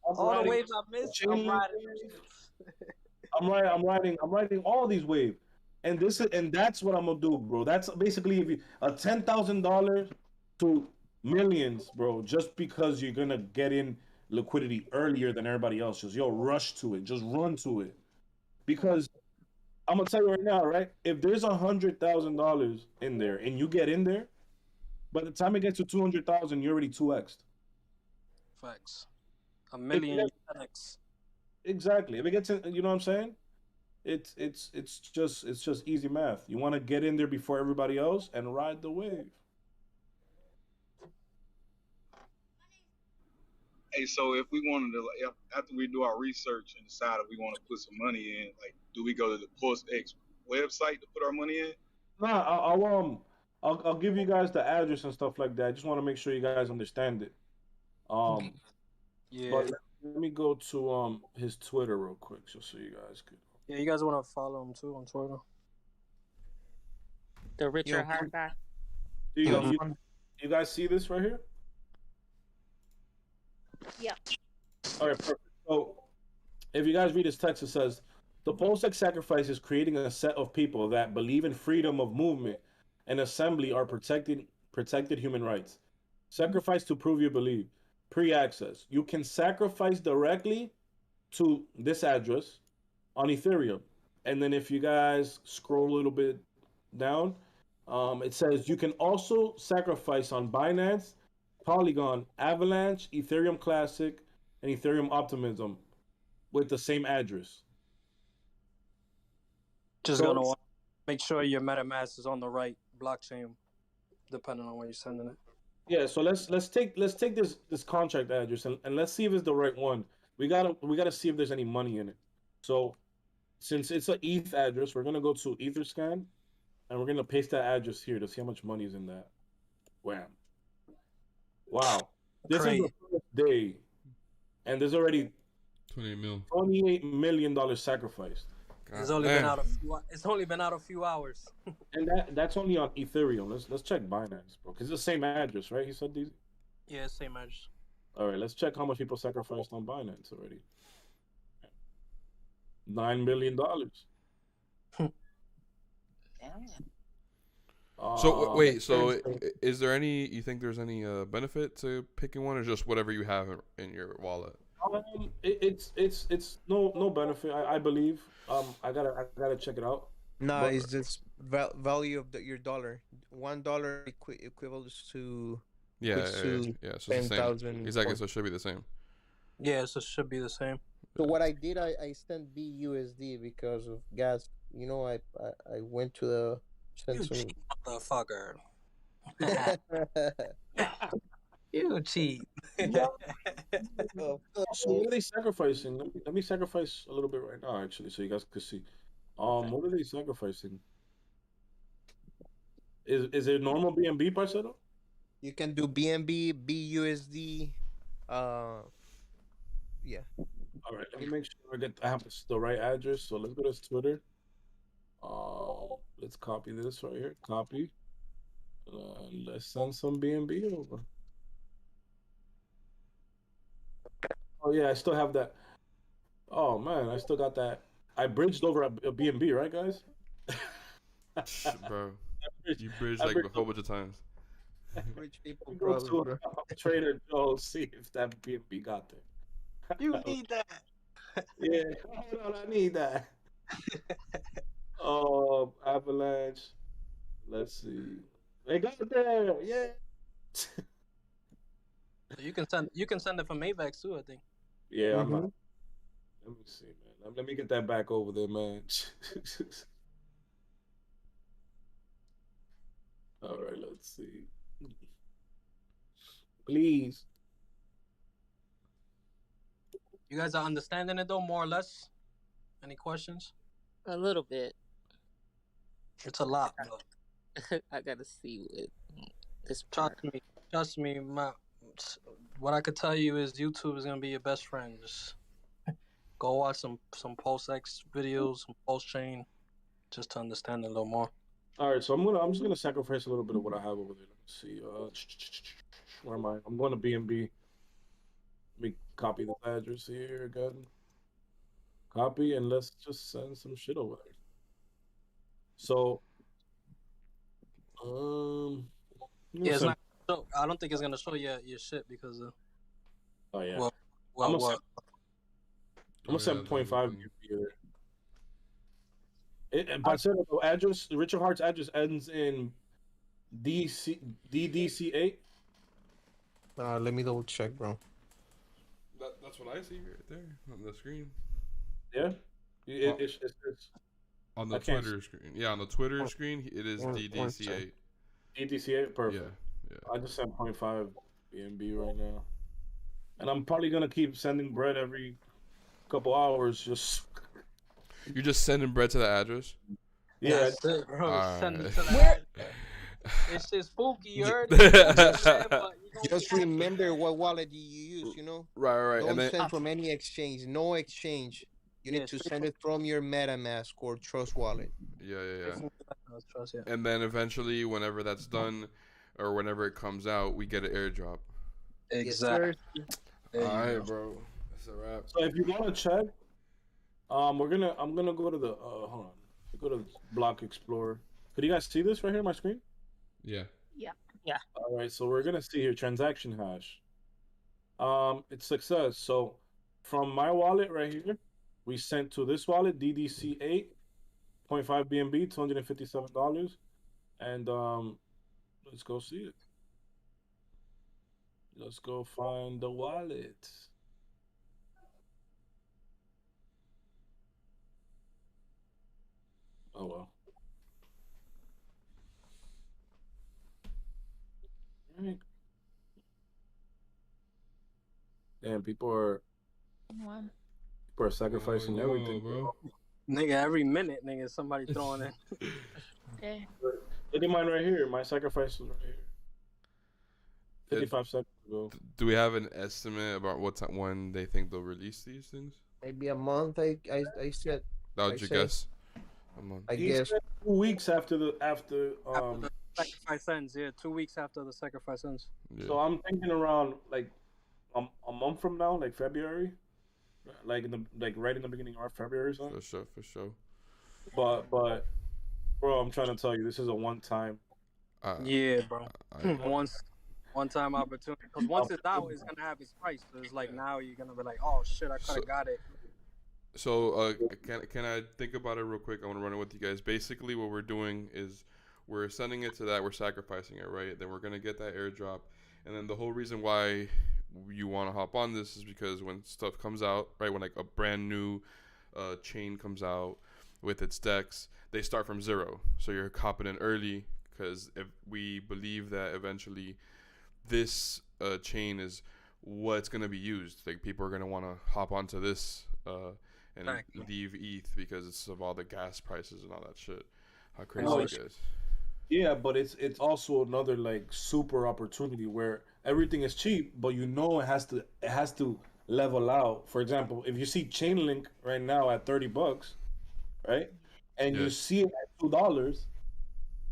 All the waves I missed, I'm riding. I'm riding all these waves. And that's what I'm gonna do, bro. That's basically if you a $10,000 to millions, bro, just because you're gonna get in liquidity earlier than everybody else. Just rush to it, just run to it. Because I'm gonna tell you right now, right? If there's $100,000 in there and you get in there, by the time it gets to 200,000, you're already 2x'd. Facts. A million X. Exactly. If it gets in, you know what I'm saying? It's just easy math. You want to get in there before everybody else and ride the wave. Hey, so if we wanted to, like, after we do our research and decide if we want to put some money in, like, do we go to the PulseX website to put our money in? Nah, I'll give you guys the address and stuff like that. I just want to make sure you guys understand it. Yeah. But let me go to his Twitter real quick, just so you guys could. Yeah, you guys want to follow him too on Twitter? The Richard Hart guy. Do you guys see this right here? Yeah. All right, perfect. So, if you guys read his text, it says, the PulseX sacrifice is creating a set of people that believe in freedom of movement and assembly are protected human rights. Sacrifice to prove you believe. Pre-access. You can sacrifice directly to this address on Ethereum. And then if you guys scroll a little bit down, it says you can also sacrifice on Binance, Polygon, Avalanche, Ethereum Classic, and Ethereum Optimism with the same address. Just gonna want to make sure your MetaMask is on the right blockchain, depending on where you're sending it. Yeah, so let's take this contract address and let's see if it's the right one. We gotta see if there's any money in it. So since it's an ETH address, we're gonna go to Etherscan and we're gonna paste that address here to see how much money is in that. Wham. Wow. This is the first day, and there's already $28 million sacrificed. It's only been out a few hours. And that's only on Ethereum. Let's check Binance, bro. Cause it's the same address, right? He said these. Yeah, same address. All right, let's check how much people sacrificed on Binance already. $9 million. So wait, so is there any? You think there's any benefit to picking one, or just whatever you have in your wallet? It's no benefit. I believe. I gotta check it out. Nah, it's just value of your dollar. $1 equals to So it's the same. 10,000. Exactly, so it should be the same. Yeah, so it should be the same. So what I did, I sent BUSD because of gas. You know, I went to the sent some. Motherfucker. You cheat. So what are they sacrificing? Let me sacrifice a little bit right now, actually, so you guys can see. What are they sacrificing? Is it normal BNB, parcero? You can do BNB, BUSD. Yeah. All right, let me make sure I have the right address. So let's go to his Twitter. Let's copy this right here. Copy. Let's send some BNB over. Oh yeah, I still have that. Oh man, I still got that. I bridged over a BNB, right, guys? Bro, you bridged like a whole bunch of times. Rich people Go to Trader Joe, see if that BNB got there. You need that. Yeah, hold on, I need that. Avalanche. Let's see. They got it there. Yeah. You can send it from Avax too, I think. Yeah, I'm not. Let me see, man. Let me get that back over there, man. All right, let's see. Please. You guys are understanding it though, more or less? Any questions? A little bit. It's a lot, though. I gotta see what this Trust me, what I could tell you is YouTube is gonna be your best friend. Just go watch some PulseX videos, some Pulse Chain, just to understand it a little more. All right, so I'm just gonna sacrifice a little bit of what I have over there. Let's see. Where am I? I'm going to BNB. Let me copy the address here again. Copy, and let's just send some shit over there. So, yeah, it's not. So I don't think it's gonna show your shit because of. Oh yeah. Well, I'm gonna send 0.5 here. But said the address, Richard Hart's address ends in DDC8. Let me double check, bro. That's what I see right there on the screen. Yeah, it's on the Twitter screen. Yeah, on the Twitter screen, it is DDC8. DDC8, perfect. Yeah. I just sent 0.5 BNB right now, and I'm probably gonna keep sending bread every couple hours. Just You're just sending bread to the address. yeah, That's it, bro. Alright. Send it to the ad. It's just spooky, you heard it? Just remember what wallet you use, you know? Right. Don't And then send from any exchange. No exchange. You need to send it from your MetaMask or Trust wallet. yeah. Trust, yeah. And then eventually, whenever that's done, or whenever it comes out, we get an airdrop. Exactly. All right, bro. That's a wrap. So if you want to check, I'm gonna go to the hold on. Go to Block Explorer. Could you guys see this right here on my screen? Yeah. Yeah. All right, so we're gonna see here transaction hash. It's success. So from my wallet right here, we sent to this wallet DDC 8.5 BNB, $257, and let's go see it. Let's go find the wallet. Oh well. Right. Damn, people are sacrificing everything, bro. Nigga, every minute, nigga, somebody throwing in. Yeah. Look at mine right here. My sacrifice was right here. 55 seconds ago. Do we have an estimate about when they think they'll release these things? Maybe a month. I said. That would you guess? A month. I He guess. said 2 weeks after the Sacrifice ends, yeah. 2 weeks after the sacrifice ends. Yeah. So I'm thinking around like a month from now, like February, like right in the beginning of February or something. For sure. But bro, I'm trying to tell you, this is a one-time. Yeah, bro. One time opportunity. Because once it's out, it's gonna have its price. So it's like now you're gonna be like, oh shit, I could have got it. So can I think about it real quick? I want to run it with you guys. Basically, what we're doing is we're sending it to that. We're sacrificing it, right? Then we're gonna get that airdrop, and then the whole reason why you want to hop on this is because when stuff comes out, right? When like a brand new chain comes out with its DEX, they start from zero. So you're hopping in early because if we believe that eventually this chain is what's gonna be used. Like people are gonna want to hop onto this and leave ETH because of all the gas prices and all that shit. How crazy it is. Yeah, but it's also another like super opportunity where everything is cheap, but you know it has to level out. For example, if you see Chainlink right now at $30, right, and you see it at $2,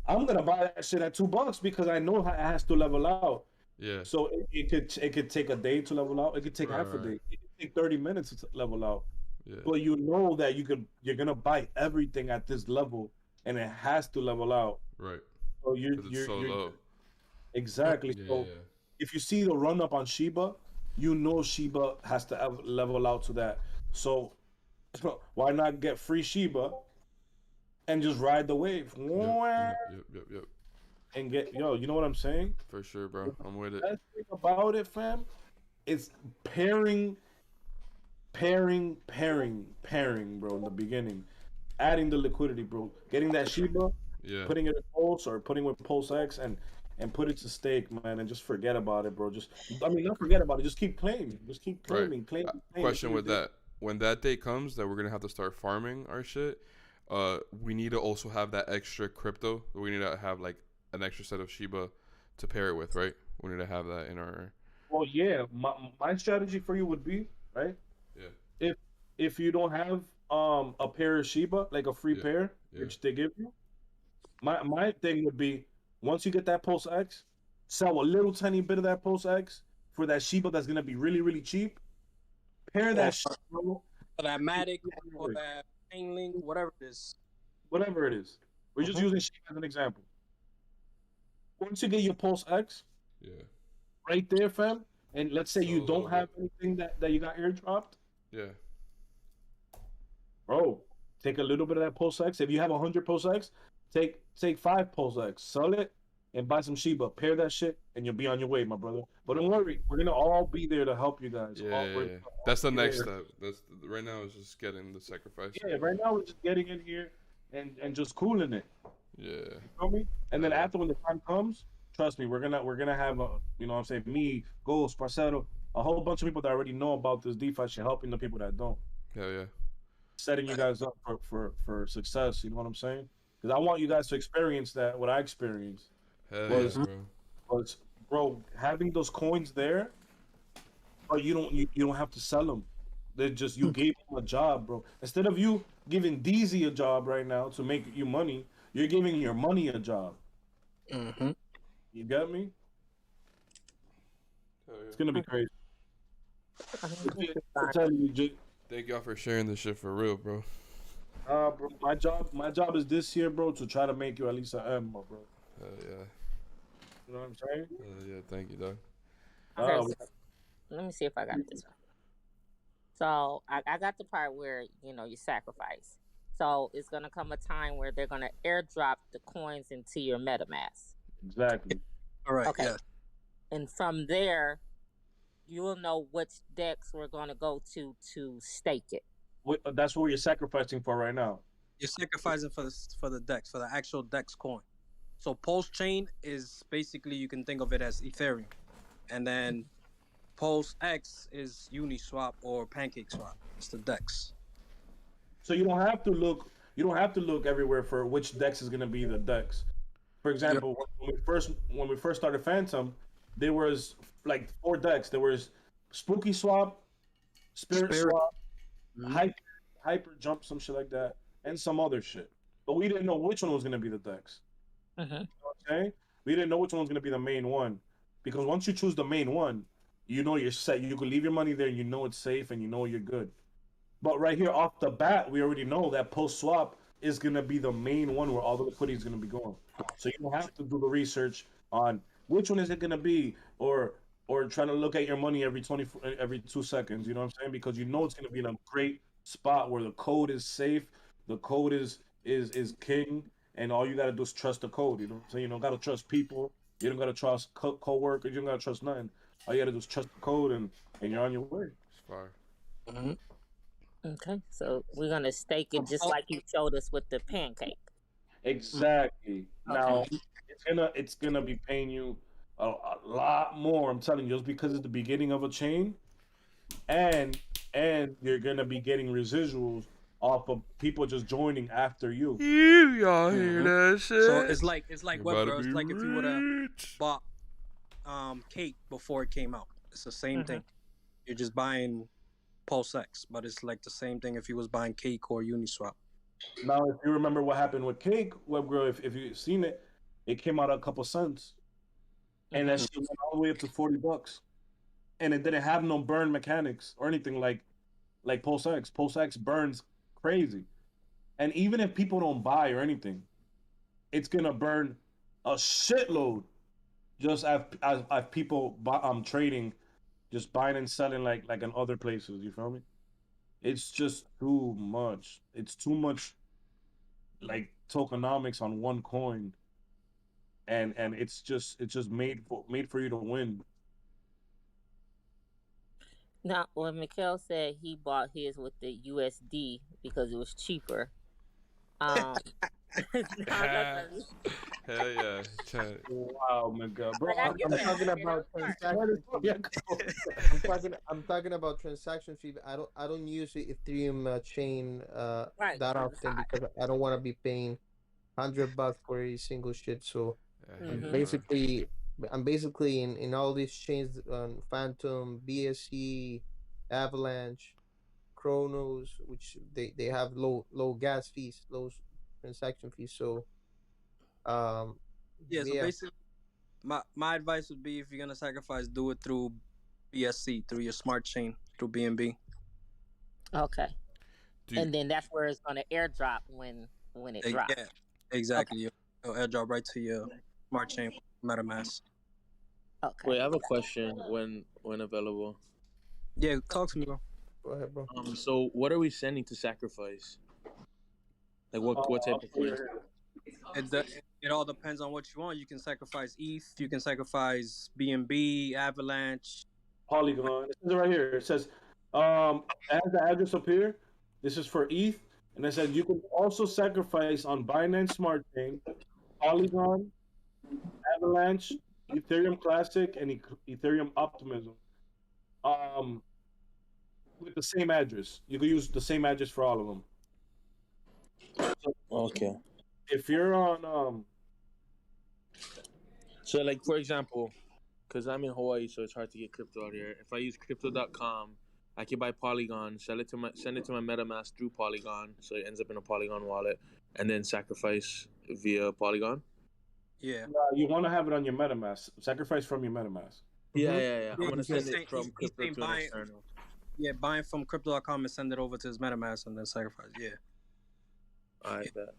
I'm gonna buy that shit at $2 because I know it has to level out. Yeah. So it could take a day to level out. It could take half a day. It could take 30 minutes to level out. Yeah. But you know that you're gonna buy everything at this level, and it has to level out. Right. So you're so low. Exactly. Yeah, So if you see the run up on Shiba, you know Shiba has to level out to that. So why not get free Shiba and just ride the wave? Yep. And get you know what I'm saying? For sure, bro. I'm with it. The best thing about it, fam, is pairing, bro, in the beginning. Adding the liquidity, bro. Getting that Shiba, putting it in Pulse or putting with Pulse X and put it to stake, man, and just forget about it, bro. Not forget about it, just keep claiming. Just keep claiming, claiming. Question with that. When that day comes that we're gonna have to start farming our shit, we need to also have that extra crypto. We need to have like an extra set of Shiba to pair it with, right? We need to have that in our. Well, yeah. My strategy for you would be right. Yeah. If you don't have a pair of Shiba, like a free pair, which they give you, my thing would be once you get that Pulse X, sell a little tiny bit of that Pulse X for that Shiba that's gonna be really really cheap. Pair that shit, bro. For that Matic or that Chainlink, whatever it is. Whatever it is, we're just using Shiba as an example. Once you get your Pulse X, right there, fam, and let's say you don't have anything that you got airdropped, bro, take a little bit of that Pulse X. If you have 100 Pulse X, take 5 Pulse X, sell it, and buy some Shiba. Pair that shit, and you'll be on your way, my brother. But don't worry, we're gonna all be there to help you guys. Yeah. That's the next step. That's right now is just getting the sacrifice. Yeah, right now we're just getting in here and just cooling it. Yeah. You feel me? And then after when the time comes, trust me, we're gonna have a, you know what I'm saying, me, Ghost, Parcero, a whole bunch of people that already know about this DeFi shit, helping the people that don't. Hell yeah. Setting you guys up for success. You know what I'm saying? Because I want you guys to experience that. What I experienced Hell was, yeah, bro. was, bro, having those coins there, but you don't have to sell them. They just you gave them a job, bro. Instead of you giving DZ a job right now to make you money, you're giving your money a job. Mm-hmm. You get me? Hell yeah. It's gonna be crazy. I'm Got telling you, Jake. Thank y'all for sharing this shit for real, bro. Bro, my job is this year, bro, to try to make you at least an M, bro. Hell yeah. You know what I'm saying? Hell yeah. Thank you, dog. Okay, so let me see if I got this right. So I got the part where you sacrifice. So it's gonna come a time where they're gonna airdrop the coins into your MetaMask. Exactly. All right. Okay. Yeah. And from there, you will know which decks we're gonna go to stake it. That's what you're sacrificing for right now. You're sacrificing for the DEX, for the actual DEX coin. So Pulse Chain is basically, you can think of it as Ethereum, and then Pulse X is Uniswap or PancakeSwap. It's the DEX. So you don't have to look. You don't have to look everywhere for which DEX is gonna be the DEX. For example, when we first started Phantom, there was like 4 DEX. There was Spooky Swap, Spirit Swap, Hyper Jump, some shit like that, and some other shit. But we didn't know which one was gonna be the DEX. You know what I'm saying? We didn't know which one was gonna be the main one, because once you choose the main one, you know you're set. You can leave your money there, and you know it's safe, and you know you're good. But right here off the bat, we already know that Post Swap is gonna be the main one where all the liquidity is gonna be going. So you don't have to do the research on which one is it gonna be, or trying to look at your money every 2 seconds. You know what I'm saying? Because you know it's gonna be in a great spot where the code is safe, the code is king, and all you gotta do is trust the code. You know what I'm saying? You don't gotta trust people. You don't gotta trust co-workers. You don't gotta trust nothing. All you gotta do is trust the code, and you're on your way. It's fire. Mm-hmm. Okay, so we're gonna stake it just like you showed us with the pancake. Exactly. Now it's gonna be paying you a lot more. I'm telling you, just because it's the beginning of a chain, and you're gonna be getting residuals off of people just joining after you. Y'all hear that shit? So it's like what, about bro? to It's be like if you would have rich. bought Cake before it came out. It's the same thing. You're just buying Pulse X, but it's like the same thing if you was buying Cake or Uniswap. Now, if you remember what happened with Cake, WebGirl, if you've seen it, it came out a couple cents, and that shit went all the way up to $40, and it didn't have no burn mechanics or anything like Pulse X. Pulse X burns crazy, and even if people don't buy or anything, it's gonna burn a shitload. Just as people trading, just buying and selling like in other places. You feel me? It's just too much. It's too much, like tokenomics on one coin, and it's just made for you to win. Now, when Mikhail said he bought his with the USD because it was cheaper, Hell yeah. Wow, my God, bro. I'm talking about transaction fee. I'm talking about transaction fee. I don't use the Ethereum chain that often because I don't want to be paying $100 for a single shit. So I'm basically in all these chains on Phantom, BSC, Avalanche, Chronos, which they have low gas fees, low transaction fees. So so basically my advice would be, if you're gonna sacrifice, do it through BSC, through your smart chain, through BNB. Okay. And then that's where it's gonna airdrop when it drops. Yeah, exactly. It'll airdrop right to your smart chain MetaMask. Okay. Wait, I have a question when available. Yeah, talk to me, bro. Go ahead, bro. So what are we sending to sacrifice? Like what type of coin? It all depends on what you want. You can sacrifice ETH. You can sacrifice BNB, Avalanche, Polygon. It says it right here. It says, as the address up here, this is for ETH, and it says you can also sacrifice on Binance Smart Chain, Polygon, Avalanche, Ethereum Classic, and Ethereum Optimism. with the same address. You can use the same address for all of them. So Okay. if you're on So, like, for example, because I'm in Hawaii, so it's hard to get crypto out here. If I use crypto.com, I can buy Polygon, send it to my MetaMask through Polygon, so it ends up in a Polygon wallet, and then sacrifice via Polygon. Yeah. you want to have it on your MetaMask. Sacrifice from your MetaMask. Yeah. I'm gonna he's send saying- it from he's crypto saying to an buy- external. Yeah, buying from crypto.com and send it over to his MetaMask and then sacrifice. Yeah. All right, bet.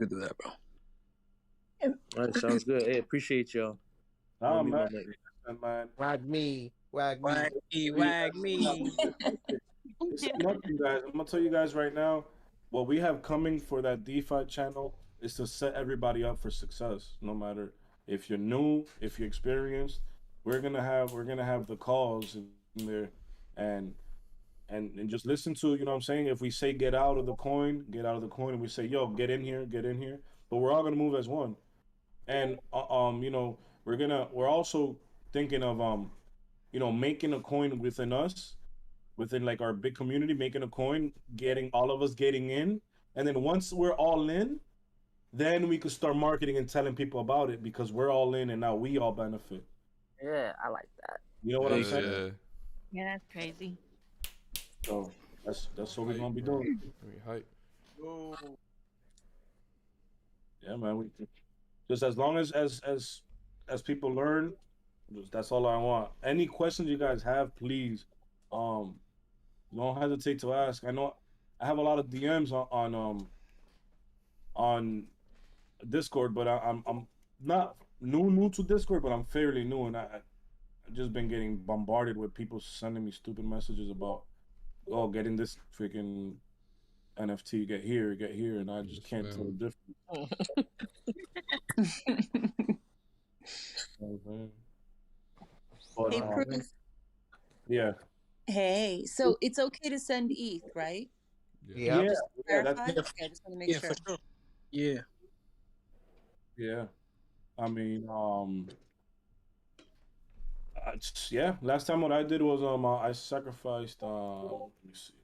You do that, bro. All right, sounds good. Hey, appreciate y'all. Oh, I'll leave my man. mic. Man. Wag me. Wag me. It's nothing, guys. I'm gonna tell you guys right now, what we have coming for that DeFi channel is to set everybody up for success. No matter if you're new, if you're experienced, we're gonna have the calls in there, and just listen to, you know what I'm saying. If we say get out of the coin, and we say yo get in here, but we're all gonna move as one, and you know we're also thinking of making a coin within us. Within like our big community, making a coin, getting all of us getting in, and then once we're all in, then we could start marketing and telling people about it because we're all in and now we all benefit. Yeah, I like that. You know what I'm saying? Yeah. Yeah, that's crazy. So that's what we're gonna be doing. Hype. Yeah, man. We just as long as people learn, that's all I want. Any questions you guys have, please, don't hesitate to ask. I know I have a lot of DMs on Discord, but I'm not new to Discord, but I'm fairly new, and I've just been getting bombarded with people sending me stupid messages about getting this freaking NFT, get here, and I just can't tell the difference. But, Hey, Proof. yeah. Hey, so it's okay to send ETH, right? Yeah. Just to clarify? that's- Okay, I just want to make sure. For sure. Yeah. Yeah. I mean, yeah. Last time what I did was I sacrificed let me see.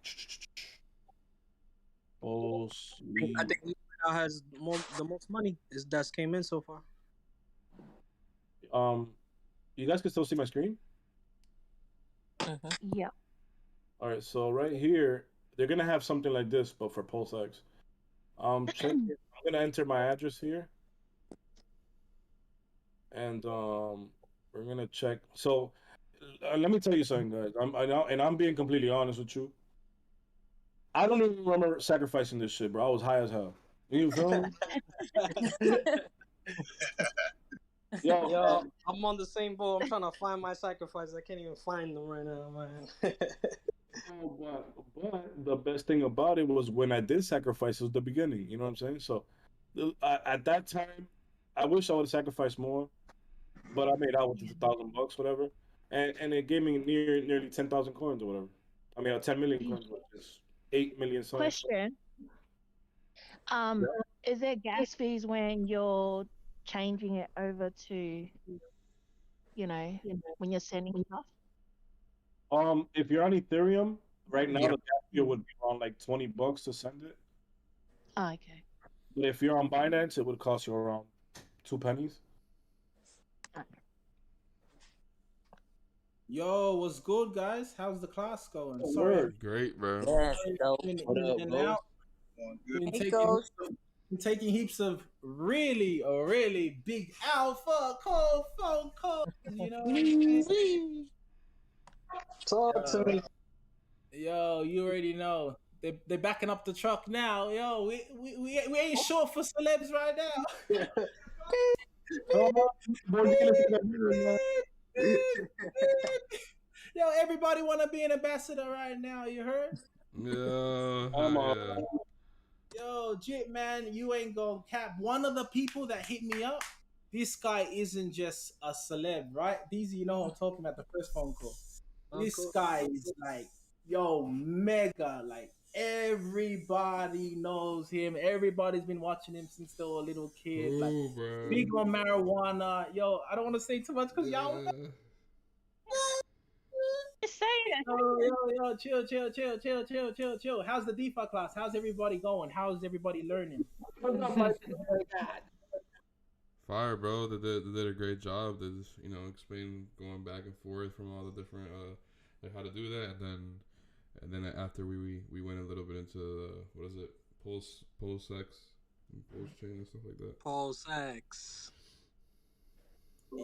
I think he now has the most money that's came in so far. You guys can still see my screen? Yeah. All right, so right here, they're gonna have something like this, but for PulseX. Check it. I'm gonna enter my address here, and we're gonna check. So, let me tell you something, guys. I'm being completely honest with you. I don't even remember sacrificing this shit, bro. I was high as hell. You feel me? Yo, I'm on the same boat. I'm trying to find my sacrifice. I can't even find them right now, man. But the best thing about it was when I did sacrifice was the beginning. You know what I'm saying? So at that time, I wish I would have sacrificed more, but I made out with the $1,000, whatever, and it gave me nearly 10,000 coins or whatever. I mean, 10 million coins, which is 8 million. Question. Is there gas fees when you're changing it over to, when you're sending stuff? If you're on Ethereum right now, the gas fee would be around like $20 to send it. Oh, okay. But if you're on Binance, it would cost you around 2 pennies. Yo, what's good, guys? How's the class going? Oh, Sorry, word. Great, bro. been What up, in and bro? out. Been taking heaps of really big alpha cold phone calls. You know what I'm saying? Talk to me. Yo, you already know. They're backing up the truck now. Yo, we ain't short for celebs right now. Yo, everybody want to be an ambassador right now. You heard? Yeah. Yo, Jit, man, you ain't gonna cap. One of the people that hit me up, this guy isn't just a celeb, right? These, you know, I'm talking about the first phone call. This guy is like, yo, mega. Like, everybody knows him. Everybody's been watching him since they were a little kid. Like, bro. big on marijuana. Yo, I don't want to say too much because y'all. Just say Yo, chill. How's the DeFi class? How's everybody going? How's everybody learning? Fire, bro. They did a great job. They just, explain going back and forth from all the different like how to do that, and then after we went a little bit into what is it, pulse X, pulse chain and stuff like that. Pulse X.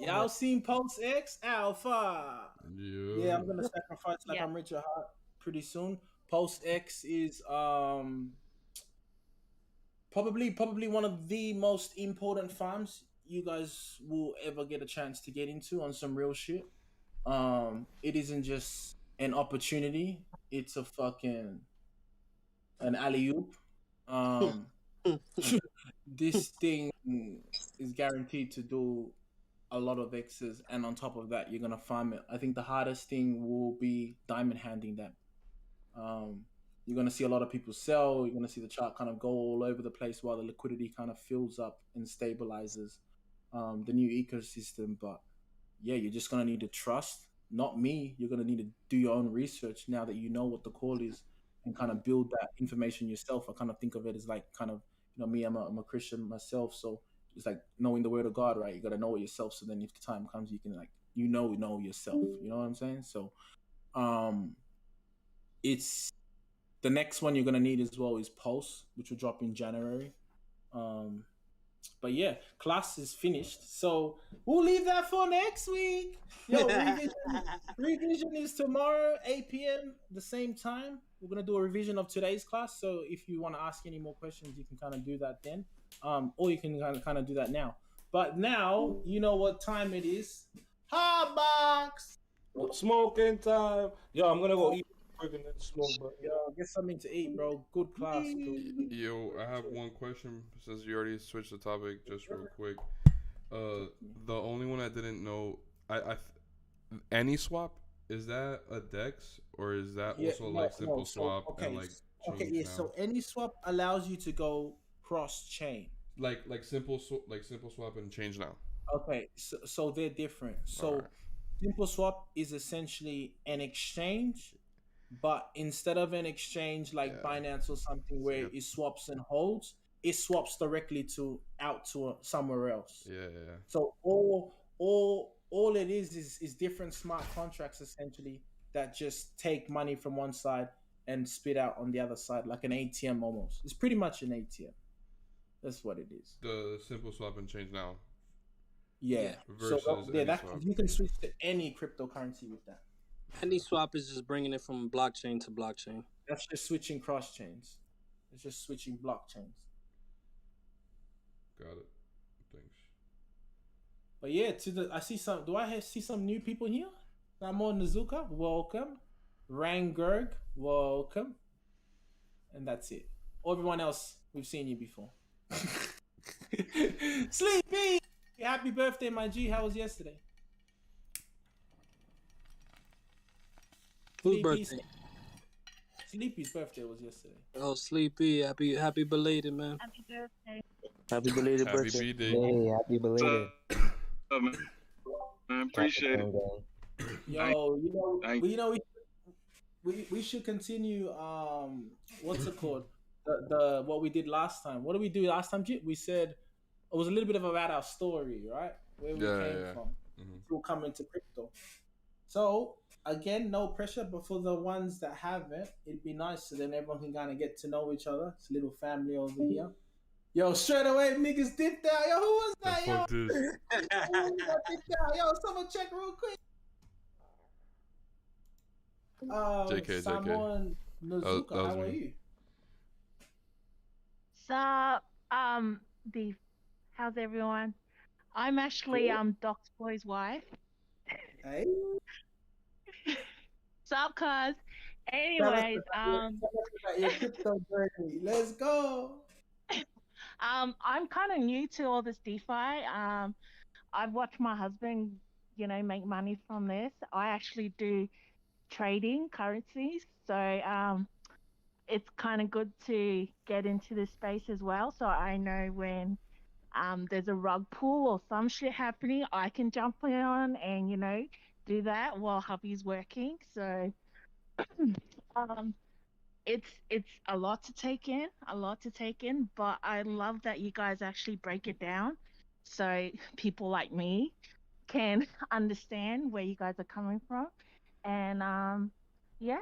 Y'all seen Pulse X Alpha? Yeah, I'm gonna sacrifice like I'm Richard Hart pretty soon. Pulse X is probably one of the most important farms you guys will ever get a chance to get into on some real shit. It isn't just an opportunity; it's a fucking an alley-oop. This thing is guaranteed to do a lot of X's, and on top of that, you're gonna farm it. I think the hardest thing will be diamond handing that. You're gonna see a lot of people sell. You're gonna see the chart kind of go all over the place while the liquidity kind of fills up and stabilizes the new ecosystem. But yeah, you're just gonna need to trust, not me. You're gonna need to do your own research now that you know what the call is, and kind of build that information yourself. I kind of think of it as like kind of me. I'm a Christian myself, so it's like knowing the word of God, right? You got to know it yourself. So then if the time comes, you can like, know yourself, you know what I'm saying? So, it's the next one you're going to need as well is Pulse, which will drop in January. But yeah, class is finished. So we'll leave that for next week. Yo, revision is tomorrow, 8 p.m. the same time. We're going to do a revision of today's class. So if you want to ask any more questions, you can kind of do that then. Or you can kind of do that now. But now, you know what time it is. Hot box! Smoking time. Yo, I'm going to go eat and then smoke. But yo, get something to eat, bro. Good class. Yo, I have one question since you already switched the topic just real quick. The only one I didn't know, AnySwap, is that a DEX or is that also like Simple Swap and like yeah. So AnySwap allows you to go cross chain. Like simple swap and change now. Okay, so they're different. So Simple Swap is essentially an exchange, but instead of an exchange like Binance or something where it swaps and holds, it swaps directly out to somewhere else. Yeah. So all it is different smart contracts essentially that just take money from one side and spit out on the other side, like an ATM almost. It's pretty much an ATM. That's what it is. The Simple Swap and change now. Yeah. Versus you can switch to any cryptocurrency with that. AnySwap is just bringing it from blockchain to blockchain. That's just switching cross chains. It's just switching blockchains. Got it. Thanks. But yeah, do I see some new people here? Ramon Nazuka, welcome. Rangurg, welcome. And that's it. Everyone else, we've seen you before. Sleepy! Happy birthday, my G. How was yesterday? Whose birthday? Sleepy's birthday was yesterday. Oh, Sleepy. Happy belated, man. Happy birthday. Happy belated birthday. Hey, happy belated. Man, appreciate it. Yo, we should continue. What's it called? The what we did last time. What did we do last time? We said it was a little bit about our story, right? Where we came from. We'll come into crypto. So again, no pressure, but for the ones that haven't, it'd be nice so then everyone can kind of get to know each other. It's a little family over here. Yo, straight away, niggas dipped out. Yo, who was that? Yo, yo, someone check real quick. JK. Someone Nazuka, how are you? So, how's everyone? I'm actually Doc's boy's wife. Hey. Sup, cuz? Anyways, let's go. I'm kind of new to all this DeFi. I've watched my husband, make money from this. I actually do trading currencies, so it's kind of good to get into this space as well. So I know when there's a rug pull or some shit happening, I can jump on and do that while hubby's working. So um, it's a lot to take in, a lot to take in, but I love that you guys actually break it down so people like me can understand where you guys are coming from. And yeah.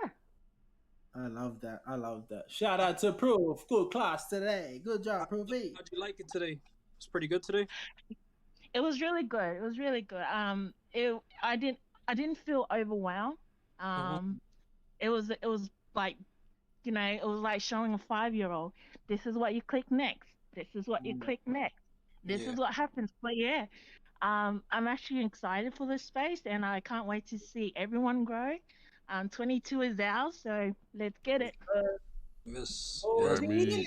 I love that. I love that. Shout out to Proof. Good class today. Good job, Proof. How'd you like it today? It's pretty good today. It was really good. It was really good. I didn't feel overwhelmed. Um, it was like, it was like showing a 5-year-old. This is what you click next. This is what you click next. This Yeah. is what happens. But yeah, I'm actually excited for this space, and I can't wait to see everyone grow. 22 is ours, so let's get it. Yes. Oh, Yeah. Gee.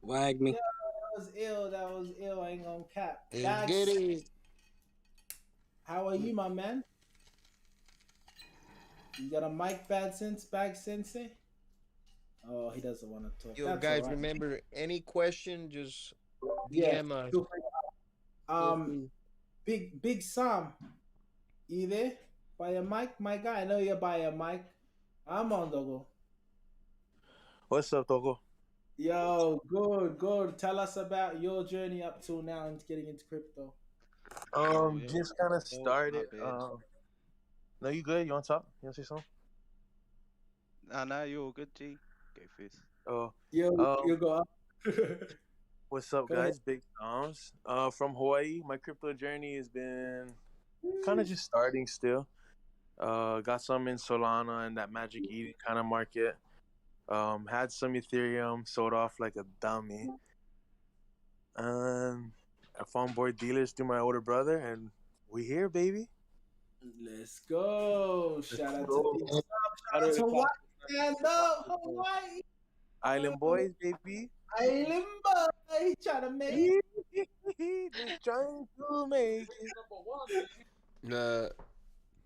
Wag me. Yeah, that was ill. That was ill. I ain't gonna cap. Let's Dax, get it. how are you, my man? You got a mic, bag sensei? Oh, he doesn't want to talk. Yo, That's guys, all right. remember, any question, just Yeah. DM us. feel free. Big Sam, you there? By a mic, my guy. I know you're by a mic. I'm on Dogo. What's up, Togo? Yo, good. Tell us about your journey up till now and getting into crypto. Just kind of started. No, you good? You want to talk? You want to say something? Nah, you're all good, G. Go first. Oh, You go up. what's up, Go guys? Big Toms. From Hawaii. My crypto journey has been kind of just starting still. Got some in Solana and that Magic Eden kind of market. Had some Ethereum, sold off like a dummy. I found board dealers through my older brother, and we here, baby. Let's go. Shout out go. to Big Sam. Shout out to Hawaii. Stand up, Hawaii. Island boys, baby. Island boy. Trying to make it. Just trying to make it. Nah.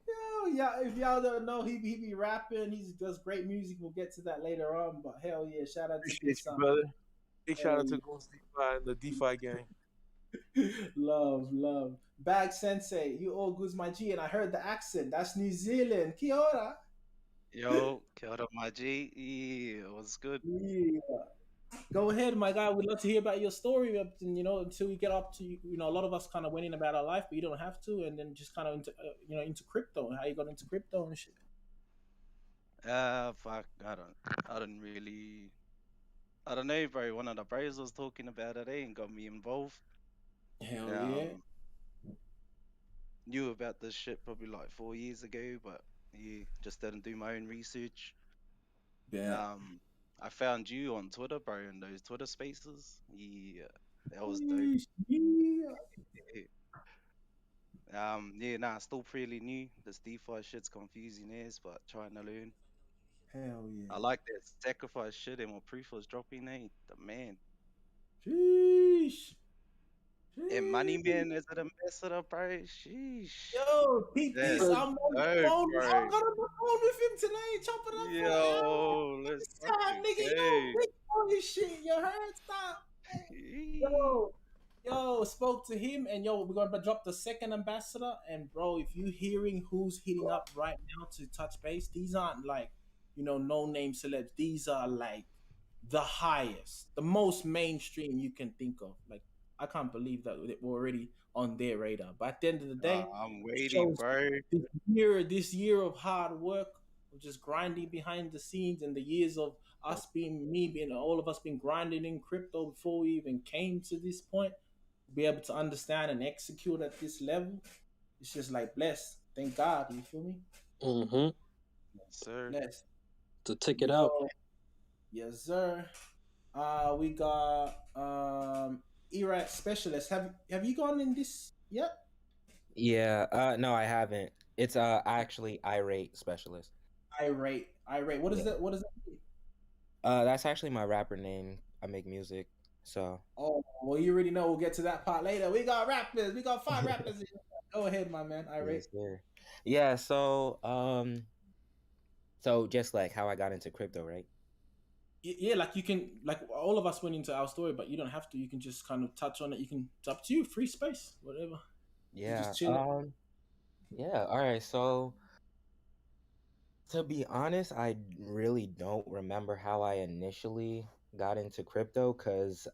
Yo, yeah, if y'all don't know, he be rapping. He does great music. We'll get to that later on. But hell yeah, shout out to Big Appreciate you, Sam. brother. Big shout out Hey. to Ghost DeFi and the DeFi gang. Love. Bag Sensei, you all good's my G, and I heard the accent. That's New Zealand. Kia ora. Yo, kia ora, my G. Yeah, what's good? Yeah. Go ahead, my guy. We'd love to hear about your story. Until we get up to a lot of us kind of went in about our life, but you don't have to, and then just kind of into crypto and how you got into crypto and shit. Fuck, I don't know, bro. One of the bros was talking about it, and got me involved. Hell yeah. Knew about this shit probably like 4 years ago, but yeah, just didn't do my own research. Yeah. I found you on Twitter, bro, in those Twitter spaces. Yeah, that was dope. Still pretty new. This DeFi shit's confusing as, but trying to learn. Hell yeah. I like that sacrifice shit and what Proof was dropping, The man. Sheesh. And Money Man as an ambassador, bro. Sheesh. Yo, peep That's this. I'm on the dope, phone. bro. I got on the phone with him today. Chop it up. Yo, let's Stop, fucking nigga. go. Yo, big boy shit. You heard? Stop. Yo, spoke to him, and yo, we're gonna drop the second ambassador. And bro, if you hearing who's hitting up right now to touch base, these aren't like, no name celebs. These are like the highest, the most mainstream you can think of. Like, I can't believe that we're already on their radar. But at the end of the day, I'm waiting, bro. This year of hard work, of just grinding behind the scenes, and the years of us all of us being grinding in crypto before we even came to this point, be able to understand and execute at this level, it's just like blessed. Thank God, you feel me? Mm-hmm. Yes, sir. Blessed. To tick it out. Yes, sir. We got Iraq specialist. Have you gone in this yet? Yeah, no, I haven't. It's actually irate specialist. Irate. What is that? What is that? That's actually my rapper name. I make music, so. Oh, well, you already know. We'll get to that part later. We got rappers. We got 5 rappers. Go ahead, my man. Irate. Yes, yeah. So just like how I got into crypto, right? Yeah, like you can, like all of us went into our story, but you don't have to. You can just kind of touch on it. It's up to you. Free space, whatever. Yeah. Just chill. Yeah. All right. So To be honest, I really don't remember how I initially got into crypto because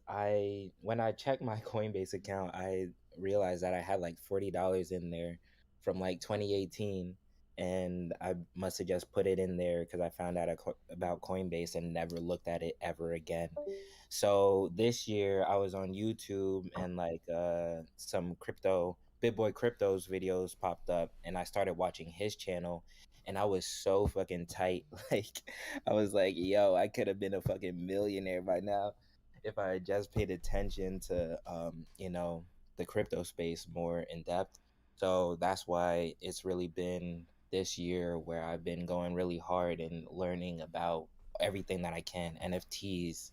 when I checked my Coinbase account, I realized that I had like $40 in there from like 2018. And I must have just put it in there because I found out about Coinbase and never looked at it ever again. So this year I was on YouTube and like some crypto, Big Boy Crypto's videos popped up and I started watching his channel and I was so fucking tight. Like, I was like, yo, I could have been a fucking millionaire by now if I had just paid attention to, the crypto space more in depth. So that's why it's really been this year where I've been going really hard and learning about everything that I can. NFTs.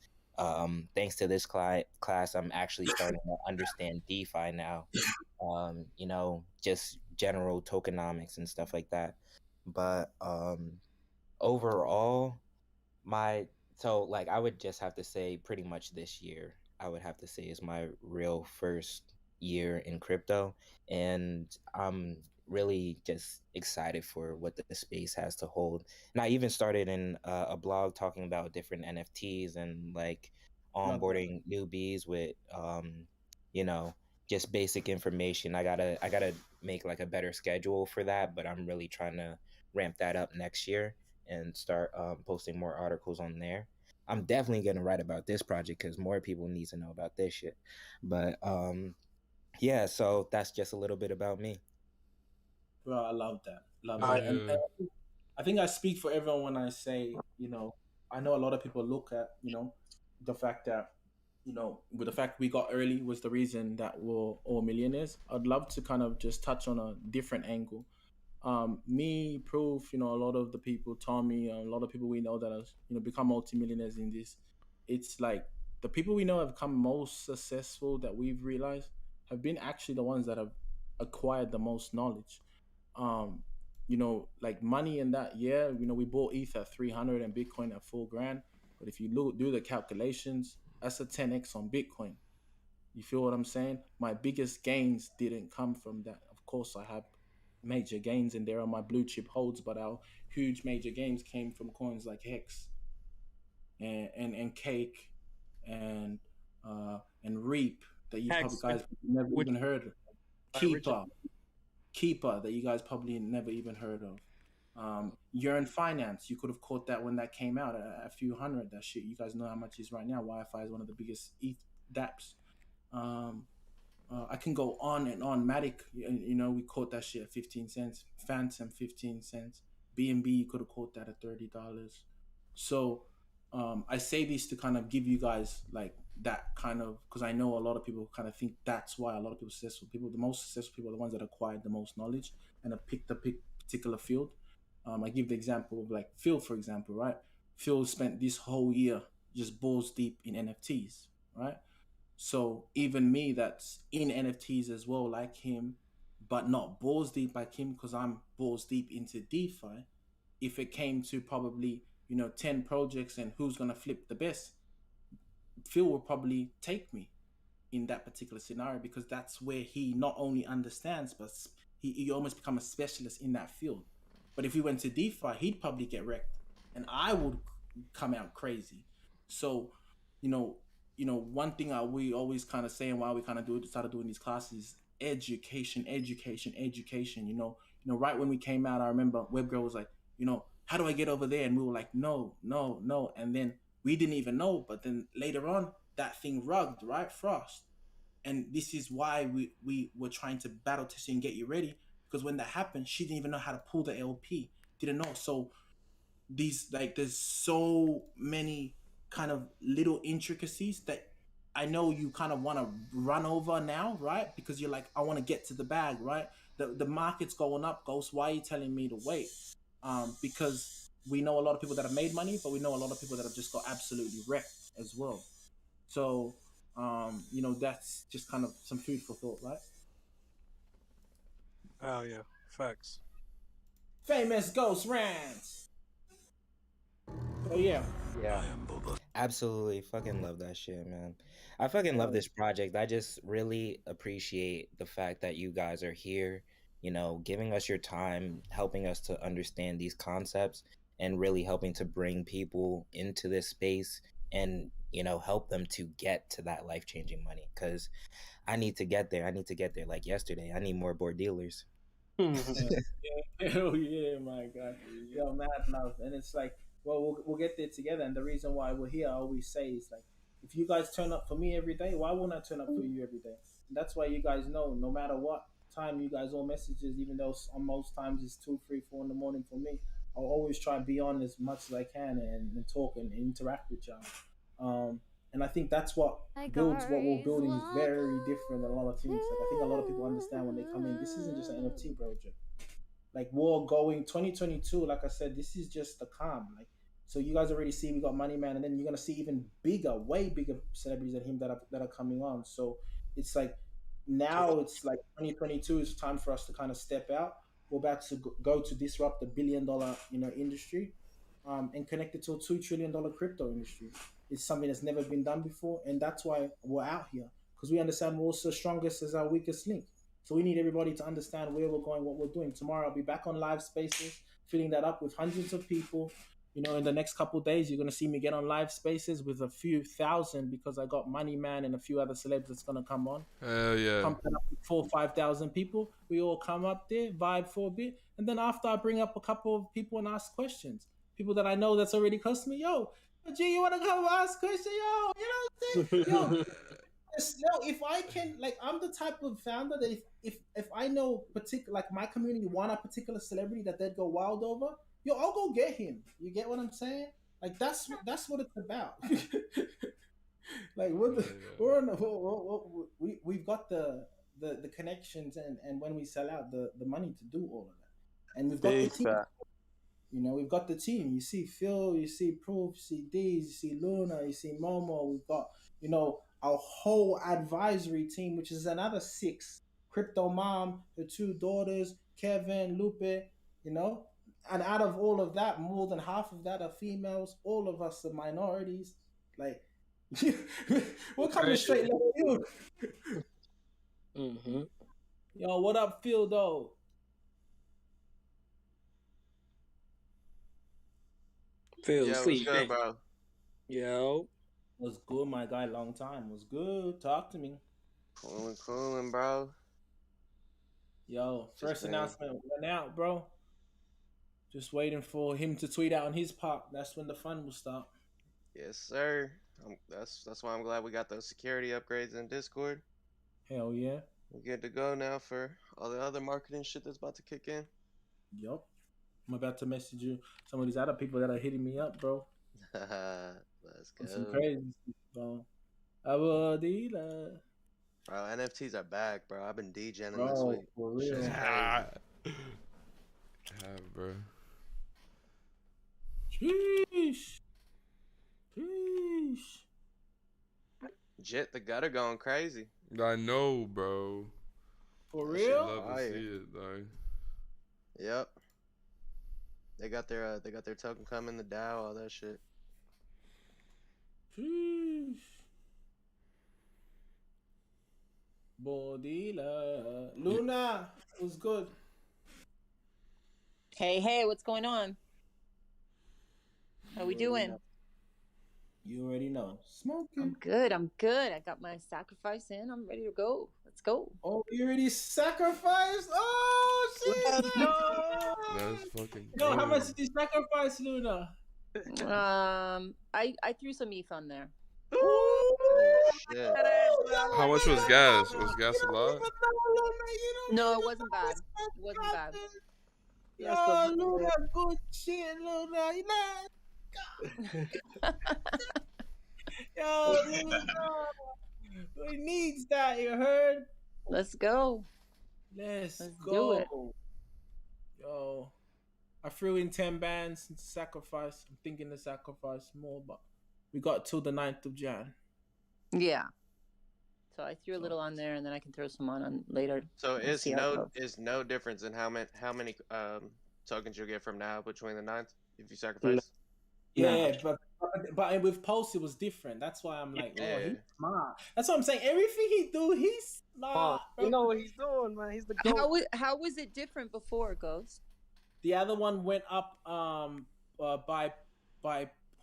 Thanks to this class, I'm actually starting to understand DeFi now. Just general tokenomics and stuff like that. But overall, I would just have to say pretty much this year, I would have to say is my real first year in crypto. And I'm really just excited for what the space has to hold. And I even started in a blog talking about different NFTs and like Love that. onboarding newbies with, you know, just basic information. I gotta make like a better schedule for that, but I'm really trying to ramp that up next year and start posting more articles on there. I'm definitely gonna write about this project because more people need to know about this shit. But yeah, so that's just a little bit about me. Bro, I love that. Love Hell that. And yeah. I think I speak for everyone when I say, I know a lot of people look at, the fact that, with the fact we got early was the reason that we're all millionaires. I'd love to kind of just touch on a different angle. Me, Proof, a lot of the people, Tommy, a lot of people we know that have, become multimillionaires in this. It's like the people we know have become most successful that we've realized have been actually the ones that have acquired the most knowledge. Um, like money in that, yeah, we bought ETH at 300 and Bitcoin at 4 grand. But if you do the calculations, that's a 10x on Bitcoin. You feel what I'm saying? My biggest gains didn't come from that. Of course, I have major gains in there on my blue chip holds, but our huge major gains came from coins like Hex and Cake and Reap that you Hex, guys never which even heard of. Richard? Keeper that you guys probably never even heard of. Yearn Finance, you could have caught that when that came out at a few hundred. That shit, you guys know how much it is right now. Wi-Fi is one of the biggest ETH dApps. I can go on and on. Matic, we caught that shit at 15 cents. Phantom, 15 cents. BNB, you could have caught that at $30. So I say this to kind of give you guys like that kind of, because I know a lot of people kind of think that's why a lot of people successful people, the most successful people are the ones that acquired the most knowledge and have picked a particular field. I give the example of like Phil, for example, right? Phil spent this whole year just balls deep in NFTs, right? So even me that's in NFTs as well, like him, but not balls deep like him because I'm balls deep into DeFi. If it came to probably, 10 projects and who's going to flip the best, Phil will probably take me in that particular scenario because that's where he not only understands, but he almost become a specialist in that field. But if we went to DeFi, he'd probably get wrecked and I would come out crazy. So, one thing we always kind of say and why we kind of started doing these classes is education. Right when we came out, I remember WebGirl was like, how do I get over there? And we were like, no. And then we didn't even know. But then later on, that thing rugged, right? Frost. And this is why we were trying to battle test you and get you ready. Because when that happened, she didn't even know how to pull the LP. Didn't know. So there's so many kind of little intricacies that I know you kind of want to run over now, right? Because you're like, I want to get to the bag, right? The market's going up, Ghost. Why are you telling me to wait? Because we know a lot of people that have made money, but we know a lot of people that have just got absolutely wrecked as well. So, that's just kind of some food for thought, right? Oh yeah, facts. Famous Ghost Rants. Oh yeah. Yeah. Absolutely fucking love that shit, man. I fucking love this project. I just really appreciate the fact that you guys are here you know, giving us your time, helping us to understand these concepts, and really helping to bring people into this space and, you know, help them to get to that life-changing money. Because I need to get there. I need to get there like yesterday. I need more board dealers. Hell yeah, my God. Yo, mad love. And it's like, well, we'll get there together. And the reason why we're here, I always say, is like, if you guys turn up for me every day, why won't I turn up for you every day? And that's why you guys know, no matter what time you guys all messages, even though on most times it's 2, 3, 4 in the morning for me, I'll always try to be on as much as I can and talk and interact with y'all. And I think that's what builds what we're building is very different than a lot of things. Like, I think a lot of people understand when they come in, this isn't just an NFT project. Like, we're going 2022, like I said, this is just the calm. Like, so you guys already see we got Money Man, and then you're gonna see even bigger, way bigger celebrities than him that are coming on. So it's like now it's like 2022 is time for us to kind of step out. We're about to go to disrupt the $1 billion industry, and connect it to a $2 trillion crypto industry. It's something that's never been done before, and that's why we're out here, because we understand we're also strongest as our weakest link. So we need everybody to understand where we're going, what we're doing. Tomorrow I'll be back on live spaces, filling that up with hundreds of people. You know, in the next couple of days, you're going to see me get on live spaces with a few thousand, because I got Money Man and a few other celebs that's going to come on. Hell yeah. Come up with 4,000 or 5,000 people. We all come up there, vibe for a bit. And then after, I bring up a couple of people and ask questions. People that I know that's already close to me. Yo, G, you want to come ask questions? Yo, you know what I'm saying? Yo. No, if I can, like, I'm the type of founder that if I know like my community want a particular celebrity that they'd go wild over, yo, I'll go get him. You get what I'm saying? Like, that's what it's about. Like, we've got the connections, and when we sell out, the money to do all of that, and we've got the team. You know, we've got the team. You see Phil, you see Proof, you see Deez, you see Luna, you see Momo. We've got, you know, our whole advisory team, which is another 6. Crypto Mom, her 2 daughters, Kevin, Lupe, you know. And out of all of that, more than half of that are females. All of us are minorities. Like, we're coming straight level you. Mm-hmm. Yo, what up, Phil, though? Phil, Yo, what's good, bro? Yo. What's good, my guy? Long time. What's good? Talk to me. Coolin', bro. Yo, first announcement went out, bro. Just waiting for him to tweet out on his part. That's when the fun will start. Yes, sir. That's why I'm glad we got those security upgrades in Discord. Hell yeah. We're good to go now for all the other marketing shit that's about to kick in. Yup. I'm about to message you some of these other people that are hitting me up, bro. Let's go. Some crazy shit, bro. Bro, NFTs are back, bro. I've been DJing bro, this week. For real. Yeah, bro. Sheesh. Jet the gutter going crazy. I know, bro. For real? Love to see it, dog. Yep. They got their token coming, the DAO, all that shit. Sheesh. Bodila. Luna, it was good. Hey, what's going on? How we doing? You already know. Smoking. I'm good. I got my sacrifice in. I'm ready to go. Let's go. Oh, you already sacrificed? Oh, shit. No. That's fucking Yo, how much did you sacrifice, Luna? I threw some ETH on there. Shit. How much was gas? Was gas a lot? No, it wasn't bad. It wasn't bad. Yo, Luna, good shit, Luna. You know. Yo, Luna. Who needs that? You heard? Let's go. Let's go. Do it. Yo, I threw in 10 bands and sacrifice. I'm thinking to sacrifice more, but we got till the 9th of Jan. Yeah. So I threw a little on there, and then I can throw some on later. So it's no difference in how many tokens you'll get from now between the 9th if you sacrifice. Yeah, but with Pulse it was different. That's why I'm like, oh, he's smart. That's what I'm saying. Everything he do, he's smart. You know what he's doing, man. He's the GOAT. How was it different before, Ghost? The other one went up by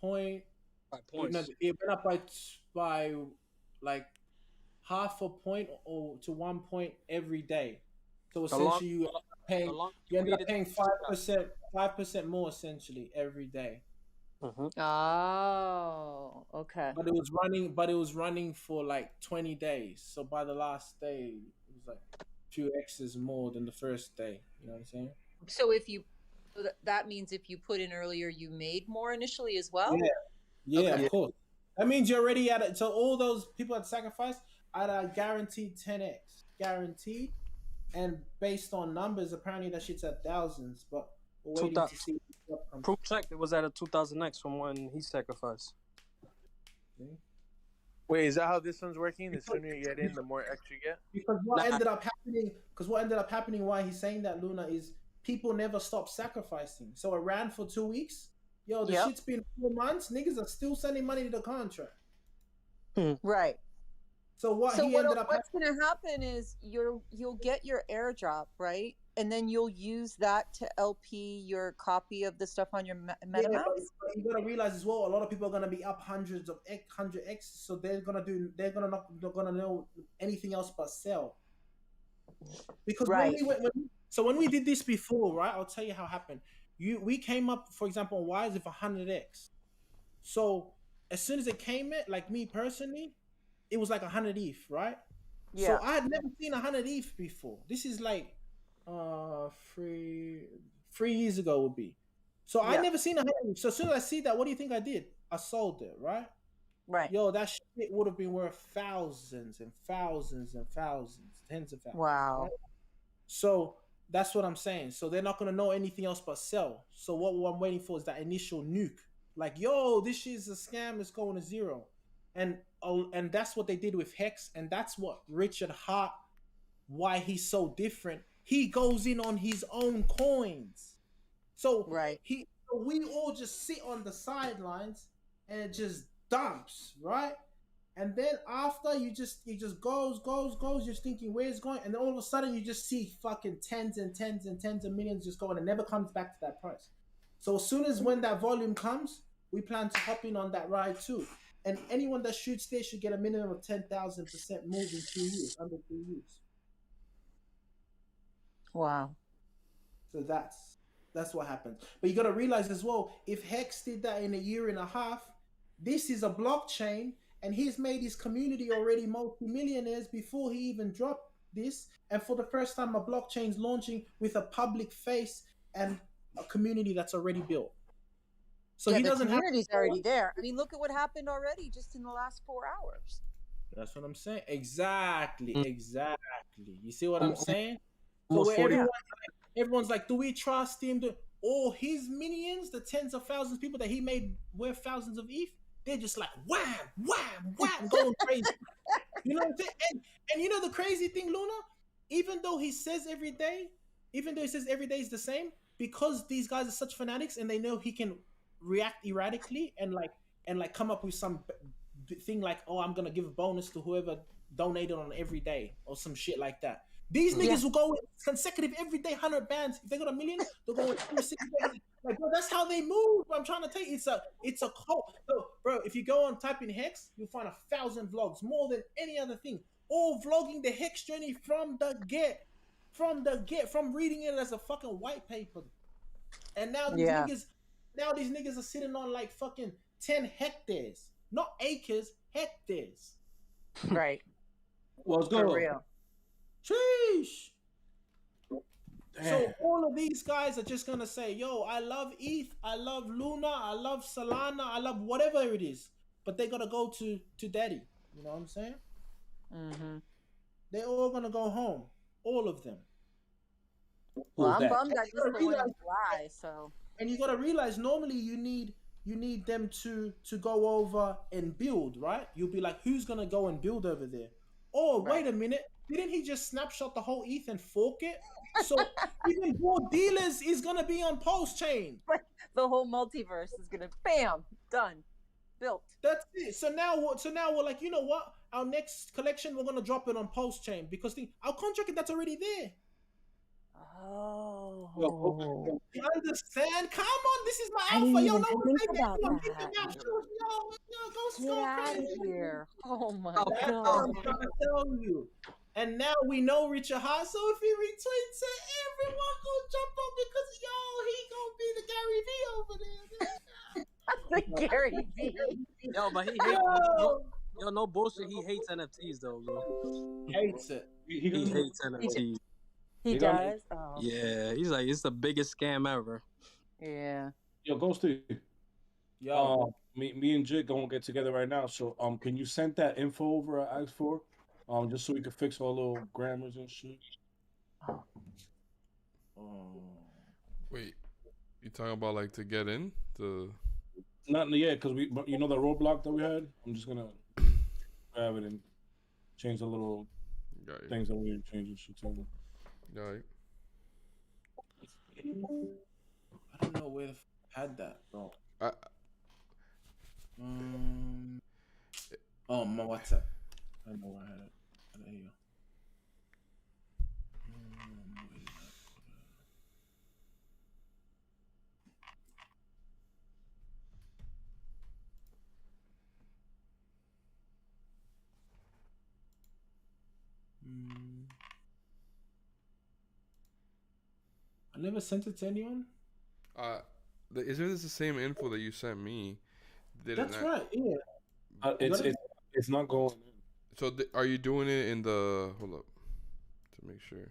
point. By points. No, it went up by like half a point or to 1 point every day. So essentially, you ended up paying 5% more essentially every day. Oh, okay. But it was running for like 20 days. So by the last day, it was like a few X's more than the first day. You know what I'm saying? So that means if you put in earlier, you made more initially as well? Yeah, of course. That means you're already at it. So all those people that sacrificed, at a guaranteed 10x. Guaranteed. And based on numbers, apparently that shit's at thousands. But we're waiting to see. Proof checked it was at a 2000x from when he sacrificed. Wait, is that how this one's working? The sooner you get in, the more extra you get? Because what ended up happening, why he's saying that, Luna, is people never stop sacrificing. So it ran for 2 weeks. Yo, the shit's been 4 months. Niggas are still sending money to the contract. Right. So what's going to happen is you'll get your airdrop, right? And then you'll use that to LP your copy of the stuff on your MetaMask. Yeah, but you gotta realize as well, a lot of people are gonna be up hundreds of 100x, so they're not gonna know anything else but sell. Because when we did this before, right? I'll tell you how it happened. We came up, for example, on Wise with 100x. So as soon as it came in, like me personally, it was like 100 ETH, right? Yeah. So I had never seen 100 ETH before. This is like 3 years ago would be. So I never seen 100 ETH. So as soon as I see that, what do you think I did? I sold it, right? Right. Yo, that shit would have been worth thousands and thousands and thousands, tens of thousands. Wow. Right? So that's what I'm saying. So they're not gonna know anything else but sell. So what I'm waiting for is that initial nuke. Like, yo, this shit's a scam. It's going to zero. And that's what they did with Hex, and that's what Richard Hart, why he's so different. He goes in on his own coins. So we all just sit on the sidelines and it just dumps, right? And then after it just goes, you're thinking where's it going, and then all of a sudden you just see fucking tens and tens and tens of millions just going, and never comes back to that price. So as soon as when that volume comes, we plan to hop in on that ride too. And anyone that shoots there should get a minimum of 10,000% move in 2 years, under 2 years. Wow. So that's what happens. But you got to realize as well, if Hex did that in a year and a half, this is a blockchain, and he's made his community already multi-millionaires before he even dropped this. And for the first time, a blockchain's launching with a public face and a community that's already built. So he doesn't have. The community's already there. I mean, look at what happened already just in the last 4 hours. That's what I'm saying. Exactly. You see what I'm saying? So where everyone's like, do we trust him? All his minions, the tens of thousands of people that he made worth thousands of ETH, they're just like wham, wham, wham, going crazy. You know what I'm saying? And you know the crazy thing, Luna? Even though he says every day is the same, because these guys are such fanatics and they know he can react erratically and come up with some thing like, oh, I'm gonna give a bonus to whoever donated on every day or some shit like that. These niggas will go consecutive every day, 100 bands. If they got 1 million, they'll go in 6 days. Like, bro, that's how they move. I'm trying to tell you, it's a cult. So, bro, if you go on type in Hex, you'll find 1,000 vlogs, more than any other thing. All vlogging the Hex journey from reading it as a fucking white paper. And now these niggas are sitting on like fucking 10 hectares, not acres, hectares. Right. What's going on? Real. Sheesh. So all of these guys are just gonna say, yo, I love ETH, I love Luna, I love Solana, I love whatever it is, but they gotta go to daddy. You know what I'm saying? Mm-hmm. They're all gonna go home, all of them. Well, I'm bummed I just went fly. So. And you gotta realize, normally you need them to go over and build, right? You'll be like, who's gonna go and build over there? Oh, wait a minute. Didn't he just snapshot the whole ETH and fork it? So even more dealers is gonna be on Pulse Chain. The whole multiverse is gonna bam done, built. That's it. So now we're like, you know what? Our next collection we're gonna drop it on Pulse Chain because our contract that's already there. Oh. You understand? Come on, this is my I alpha. didn't Yo, even no think one about yo, that. go Get out crazy. of here. Oh my That's god. what I'm trying to tell you. And now we know Richard Hart, so if he retweets it, everyone gonna jump on because he gonna be the Gary V over there. The Gary V. Yo, but he hates. Yo, no bullshit. He hates NFTs though, bro. Hates it. He hates NFTs. He does. Oh. Yeah, he's like, it's the biggest scam ever. Yeah. Yo, Ghosty. Yo. Me and Jig gonna get together right now. So can you send that info over I asked for? Just so we can fix all little grammars and shit. Wait, you talking about like to get in the? Not yet, because the roadblock that we had. I'm just gonna grab it and change the little things that we were changing shit to. Right. I don't know where the I had that, bro. Oh, my WhatsApp. I don't know where I had it. There you go. I never sent it to anyone. Isn't this the same info that you sent me? That's right. Yeah. It's not going in. So are you doing it in the? Hold up, to make sure.